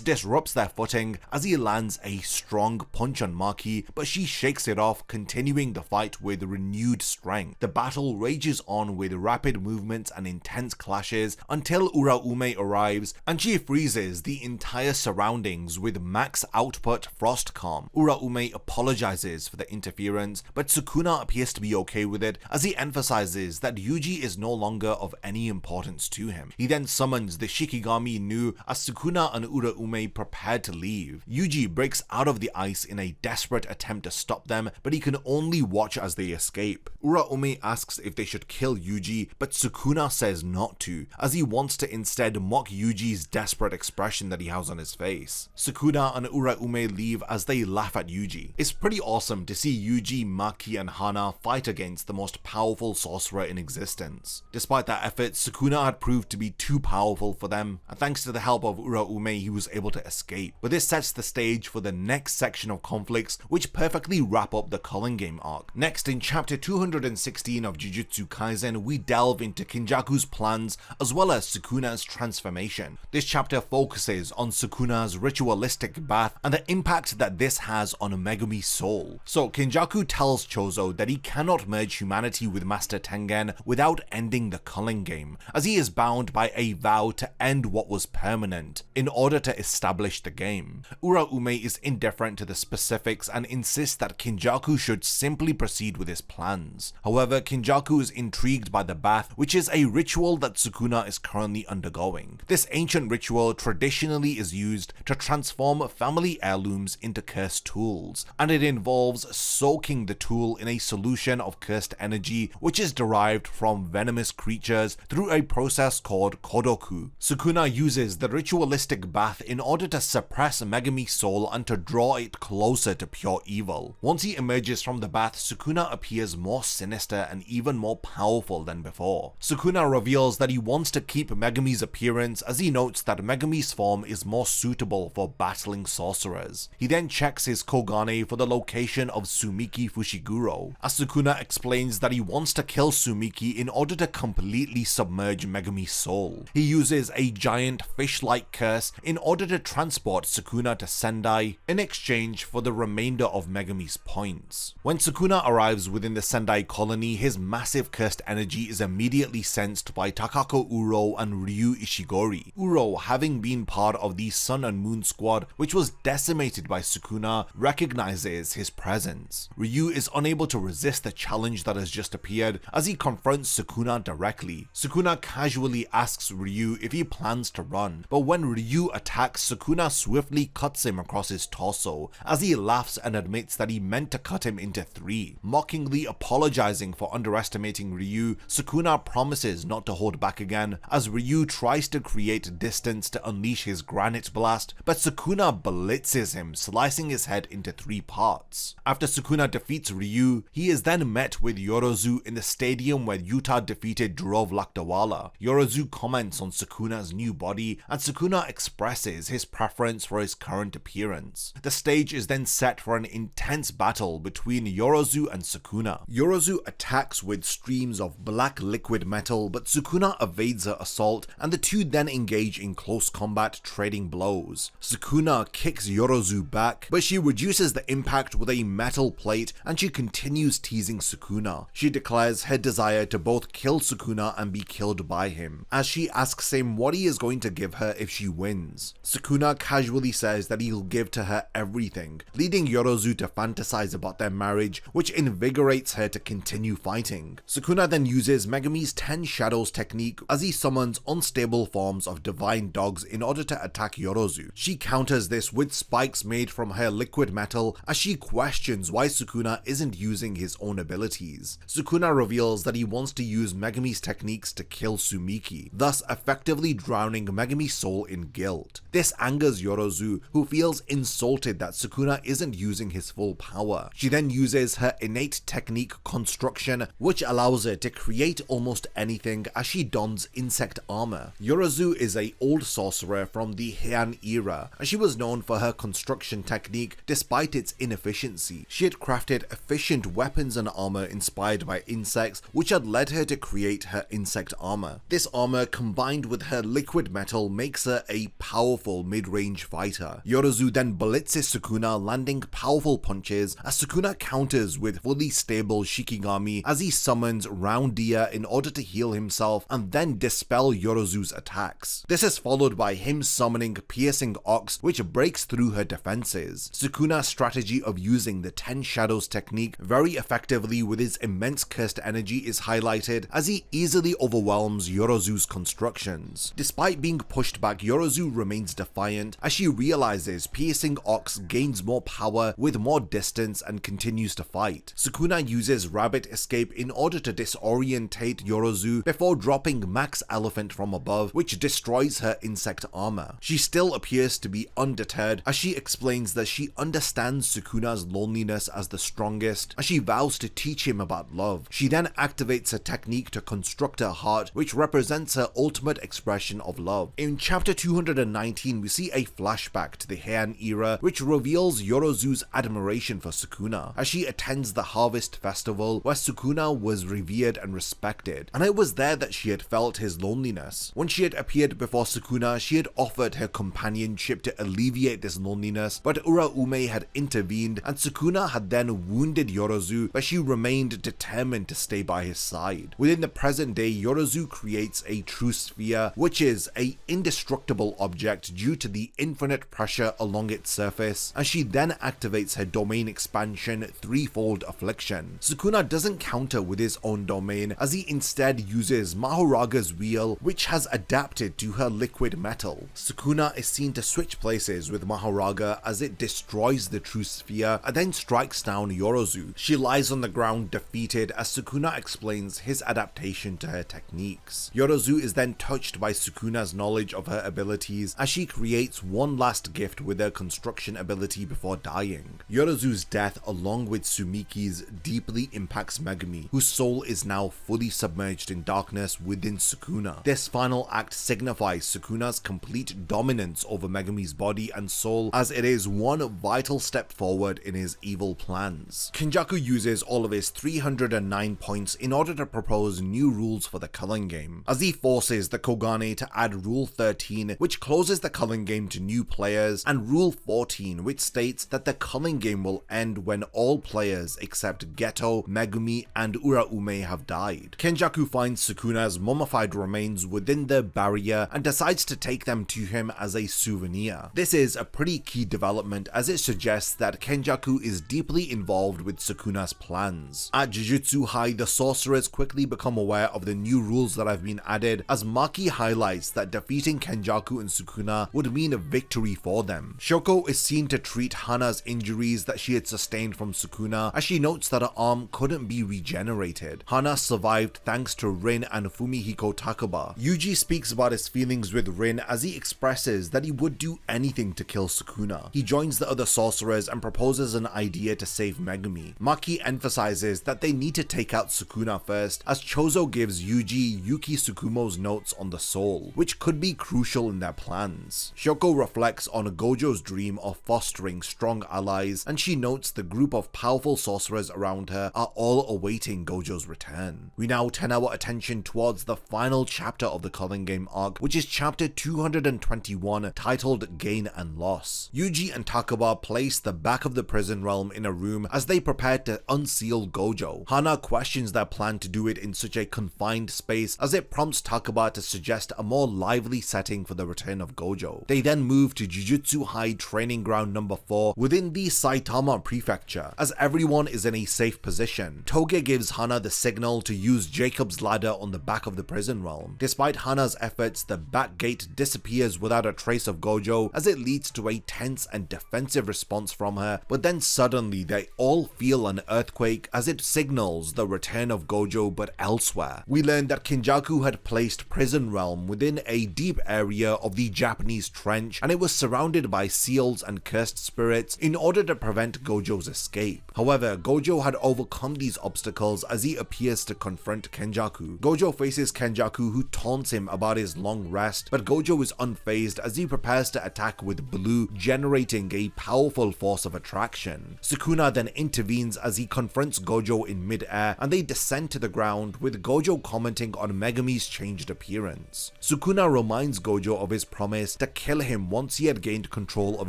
disrupts their footing as he lands a strong punch on Maki, but she shakes it off, continuing the fight with renewed strength. The battle rages on with rapid movements and intense clashes until Uraume arrives and she freezes the entire surroundings with max output Frost Calm. Uraume apologizes for the interference, but Sukuna appears to be okay with it as he emphasizes that Yuji is no longer of any importance to him. He then summons the Shikigami Nu as Sukuna and Uraume prepare to leave. Yuji breaks out of the ice in a desperate attempt to stop them, but he can only watch as they escape. Uraume asks if they should kill Yuji, but Sukuna says not to, as he wants to instead mock Yuji's desperate expression that he has on his face. Sukuna and Uraume leave as they laugh at Yuji. It's pretty awesome to see Yuji, Maki and Hana fight against the most powerful sorcerer in existence. Despite their efforts, Sukuna had proved to be too powerful for them, and thanks to the help of Uraume he was able to escape. But this sets the stage for the next section of conflicts which perfectly wrap up the Culling Game arc. Next, in chapter 216 of Jujutsu Kaisen, we delve into Kinjaku's plans as well as Sukuna's transformation. This chapter focuses on Sukuna's ritualistic bath and the impact that this has on Megumi's soul. So Kinjaku tells Chozo that he cannot merge humanity with Master Tengen without ending the Culling Game, as he is bound by a vow to end what was permanent in order to establish the game. Uraume is indifferent to the specifics and insists that Kinjaku should simply proceed with his plans. However, Kinjaku is intrigued by the bath, which is a ritual that Sukuna is currently undergoing. This ancient ritual traditionally is used to transform family heirlooms into cursed tools, and it involves soaking the tool in a solution of cursed energy which is derived from venomous creatures through a process called Kodoku. Sukuna uses the ritualistic bath in order to suppress Megumi's soul and to draw it closer to pure evil. Once he emerges from the bath, Sukuna appears more sinister and even more powerful than before. Sukuna reveals that he wants to keep Megumi's appearance, as he notes that Megumi's form is more suitable for battling sorcerers. He then checks his Kogane for the location of Tsumiki Fushiguro, as Sukuna explains that he wants to kill Tsumiki in order to completely submerge Megumi's soul. He uses a giant fish-like curse in order to transport Sukuna to Sendai in exchange for the remainder of Megumi's points. When Sukuna arrives within the Sendai Colony, his massive cursed energy is immediately sensed by Takako Uro and Ryu Ishigori. Uro, having been part of the Sun and Moon squad which was decimated by Sukuna, recognizes his presence. Ryu is unable to resist the challenge that has just appeared as he confronts Sukuna directly. Sukuna casually asks Ryu if he plans to run, but when Ryu attacks, Sukuna swiftly cuts him across his torso as he laughs and admits that he meant to cut him into three. Mockingly apologizing for underestimating Ryu, Sukuna promises not to hold back again as Ryu tries to create distance to unleash his granite blast, but Sukuna blitzes him, slicing his head into three parts. After Sukuna defeats Ryu, he is then met with Yorozu in the stadium where Yuta defeated Durov Lakdawala. Yorozu comments on Sukuna's new body, and Sukuna expresses his preference for his current appearance. The stage is then set for an intense battle between between Yorozu and Sukuna. Yorozu attacks with streams of black liquid metal, but Sukuna evades her assault, and the two then engage in close combat, trading blows. Sukuna kicks Yorozu back, but she reduces the impact with a metal plate, and she continues teasing Sukuna. She declares her desire to both kill Sukuna and be killed by him, as she asks him what he is going to give her if she wins. Sukuna casually says that he'll give to her everything, leading Yorozu to fantasize about their marriage, which invigorates her to continue fighting. Sukuna then uses Megumi's 10 Shadows technique as he summons unstable forms of divine dogs in order to attack Yorozu. She counters this with spikes made from her liquid metal as she questions why Sukuna isn't using his own abilities. Sukuna reveals that he wants to use Megumi's techniques to kill Tsumiki, thus effectively drowning Megumi's soul in guilt. This angers Yorozu, who feels insulted that Sukuna isn't using his full power. She then uses her innate technique Construction, which allows her to create almost anything as she dons insect armor. Yorozu is an old sorcerer from the Heian era, and she was known for her construction technique despite its inefficiency. She had crafted efficient weapons and armor inspired by insects, which had led her to create her insect armor. This armor combined with her liquid metal makes her a powerful mid-range fighter. Yorozu then blitzes Sukuna, landing powerful punches as Sukuna counters with fully stable Shikigami as he summons Roundia in order to heal himself and then dispel Yorozu's attacks. This is followed by him summoning Piercing Ox, which breaks through her defenses. Sukuna's strategy of using the 10 Shadows technique very effectively with his immense cursed energy is highlighted as he easily overwhelms Yorozu's constructions. Despite being pushed back, Yorozu remains defiant as she realizes Piercing Ox gains more power with more distance and continues to fight. Sukuna uses Rabbit Escape in order to disorientate Yorozu before dropping Max Elephant from above, which destroys her insect armor. She still appears to be undeterred as she explains that she understands Sukuna's loneliness as the strongest, and she vows to teach him about love. She then activates a technique to construct her heart, which represents her ultimate expression of love. In chapter 219, we see a flashback to the Heian era, which reveals Yorozu's admiration for Sukuna as she attends the Harvest Festival where Sukuna was revered and respected, and it was there that she had felt his loneliness. When she had appeared before Sukuna, she had offered her companionship to alleviate this loneliness, but Uraume had intervened and Sukuna had then wounded Yorozu, but she remained determined to stay by his side. Within the present day, Yorozu creates a true sphere, which is an indestructible object due to the infinite pressure along its surface, and she then activates her domain expansion Threefold Affliction. Sukuna doesn't counter with his own domain as he instead uses Mahoraga's wheel, which has adapted to her liquid metal. Sukuna is seen to switch places with Mahoraga as it destroys the true sphere and then strikes down Yorozu. She lies on the ground defeated as Sukuna explains his adaptation to her techniques. Yorozu is then touched by Sukuna's knowledge of her abilities as she creates one last gift with her construction ability before dying. Yorozu's death along with Tsumiki's deeply impacts Megumi, whose soul is now fully submerged in darkness within Sukuna. This final act signifies Sukuna's complete dominance over Megumi's body and soul, as it is one vital step forward in his evil plans. Kenjaku uses all of his 309 points in order to propose new rules for the Culling Game, as he forces the Kogane to add Rule 13, which closes the Culling Game to new players, and Rule 14, which states that the Culling Game will end when all players except Geto, Megumi, and Uraume have died. Kenjaku finds Sukuna's mummified remains within the barrier and decides to take them to him as a souvenir. This is a pretty key development as it suggests that Kenjaku is deeply involved with Sukuna's plans. At Jujutsu High, the sorcerers quickly become aware of the new rules that have been added, as Maki highlights that defeating Kenjaku and Sukuna would mean a victory for them. Shoko is seen to treat Hana's injuries that she had sustained from Sukuna, as she notes that her arm couldn't be regenerated. Hana survived thanks to Rin and Fumihiko Takaba. Yuji speaks about his feelings with Rin as he expresses that he would do anything to kill Sukuna. He joins the other sorcerers and proposes an idea to save Megumi. Maki emphasizes that they need to take out Sukuna first, as Chozo gives Yuji Yuki Tsukumo's notes on the soul, which could be crucial in their plans. Shoko reflects on Gojo's dream of fostering strong allies, and she notes the group group of powerful sorcerers around her are all awaiting Gojo's return. We now turn our attention towards the final chapter of the Culling Game arc, which is chapter 221, titled Gain and Loss. Yuji and Takaba place the back of the prison realm in a room as they prepare to unseal Gojo. Hana questions their plan to do it in such a confined space, as it prompts Takaba to suggest a more lively setting for the return of Gojo. They then move to Jujutsu High Training Ground number 4 within the Saitama Prefecture, as everyone is in a safe position. Toge gives Hana the signal to use Jacob's ladder on the back of the prison realm. Despite Hana's efforts, the back gate disappears without a trace of Gojo, as it leads to a tense and defensive response from her, but then suddenly they all feel an earthquake as it signals the return of Gojo, but elsewhere. We learn that Kinjaku had placed Prison Realm within a deep area of the Japanese trench, and it was surrounded by seals and cursed spirits in order to prevent Gojo's escape. However, Gojo had overcome these obstacles as he appears to confront Kenjaku. Gojo faces Kenjaku, who taunts him about his long rest, but Gojo is unfazed as he prepares to attack with blue, generating a powerful force of attraction. Sukuna then intervenes as he confronts Gojo in mid-air, and they descend to the ground, with Gojo commenting on Megumi's changed appearance. Sukuna reminds Gojo of his promise to kill him once he had gained control of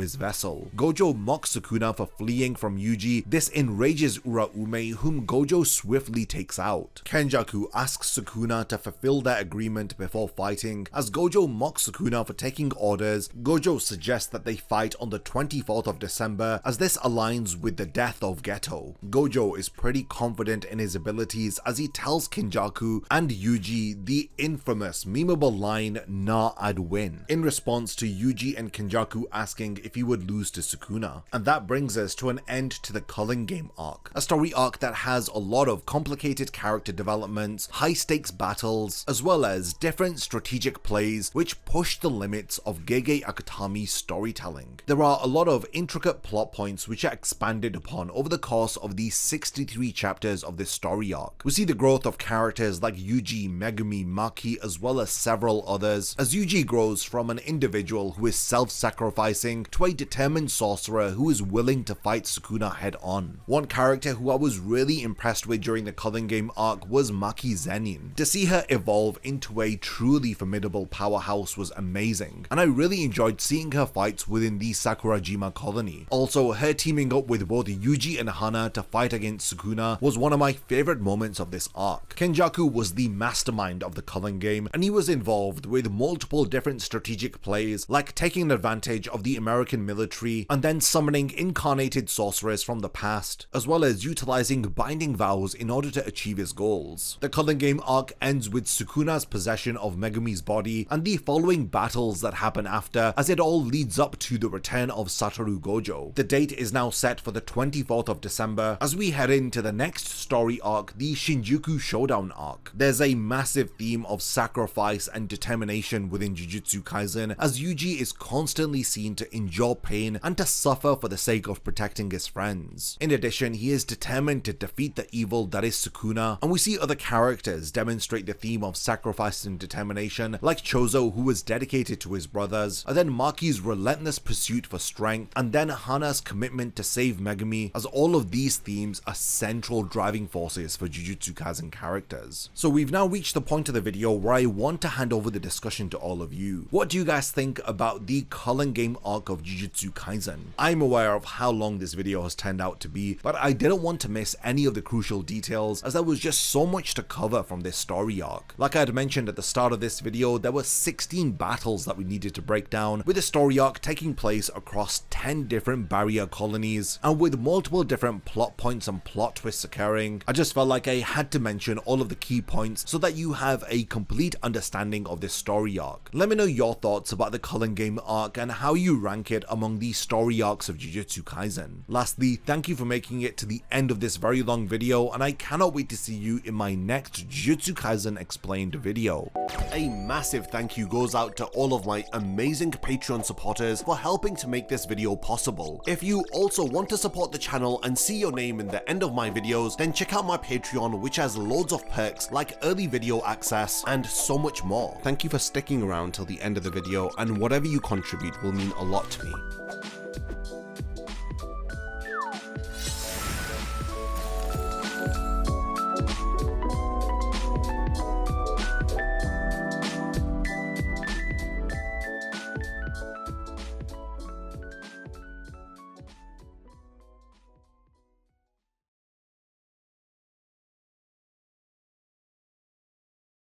his vessel. Gojo mocks Sukuna for fleeing from Yuji. This enrages Uraume, whom Gojo swiftly takes out. Kenjaku asks Sukuna to fulfill their agreement before fighting. As Gojo mocks Sukuna for taking orders, Gojo suggests that they fight on the 24th of December, as this aligns with the death of Geto. Gojo is pretty confident in his abilities as he tells Kenjaku and Yuji the infamous memeable line, "Nah, I'd win," in response to Yuji and Kenjaku asking if he would lose to Sukuna. And that brings us to an end to the Culling Game arc, a story arc that has a lot of complicated character developments, high stakes battles, as well as different strategic plays which push the limits of Gege Akutami's storytelling. There are a lot of intricate plot points which are expanded upon over the course of these 63 chapters of this story arc. We see the growth of characters like Yuji, Megumi, Maki, as well as several others, as Yuji grows from an individual who is self-sacrificing to a determined sorcerer who is willing to fight Sukuna head-on. One character who I was really impressed with during the Culling Game arc was Maki Zenin. To see her evolve into a truly formidable powerhouse was amazing, and I really enjoyed seeing her fights within the Sakurajima Colony. Also, her teaming up with both Yuji and Hana to fight against Sukuna was one of my favorite moments of this arc. Kenjaku was the mastermind of the Culling Game, and he was involved with multiple different strategic plays, like taking advantage of the American military and then summoning incarnated sorcerers from the past, as well as utilizing binding vows in order to achieve his goals. The Culling Game arc ends with Sukuna's possession of Megumi's body and the following battles that happen after, as it all leads up to the return of Satoru Gojo. The date is now set for the 24th of December as we head into the next story arc, the Shinjuku Showdown arc. There's a massive theme of sacrifice and determination within Jujutsu Kaisen, as Yuji is constantly seen to endure pain and to suffer for the sake of protecting his friends. In addition, he is determined to defeat the evil that is Sukuna, and we see other characters demonstrate the theme of sacrifice and determination, like Chozo, who was dedicated to his brothers, and then Maki's relentless pursuit for strength, and then Hana's commitment to save Megumi, as all of these themes are central driving forces for Jujutsu Kaisen characters. So we've now reached the point of the video where I want to hand over the discussion to all of you. What do you guys think about the Culling Game arc of Jujutsu Kaisen? I'm aware of how long this video has turned out to be, but I didn't want to miss any of the crucial details, as there was just so much to cover from this story arc. Like I had mentioned at the start of this video, there were 16 battles that we needed to break down, with the story arc taking place across 10 different barrier colonies, and with multiple different plot points and plot twists occurring. I just felt like I had to mention all of the key points so that you have a complete understanding of this story arc. Let me know your thoughts about the Culling Game arc and how you rank it among the story arcs of Jujutsu Kaisen. Lastly, thank you for making it to the end of this very long video, and I cannot wait to see you in my next Jujutsu Kaisen Explained video. A massive thank you goes out to all of my amazing Patreon supporters for helping to make this video possible. If you also want to support the channel and see your name in the end of my videos, then check out my Patreon, which has loads of perks like early video access and so much more. Thank you for sticking around till the end of the video, and whatever you contribute will mean a lot to me.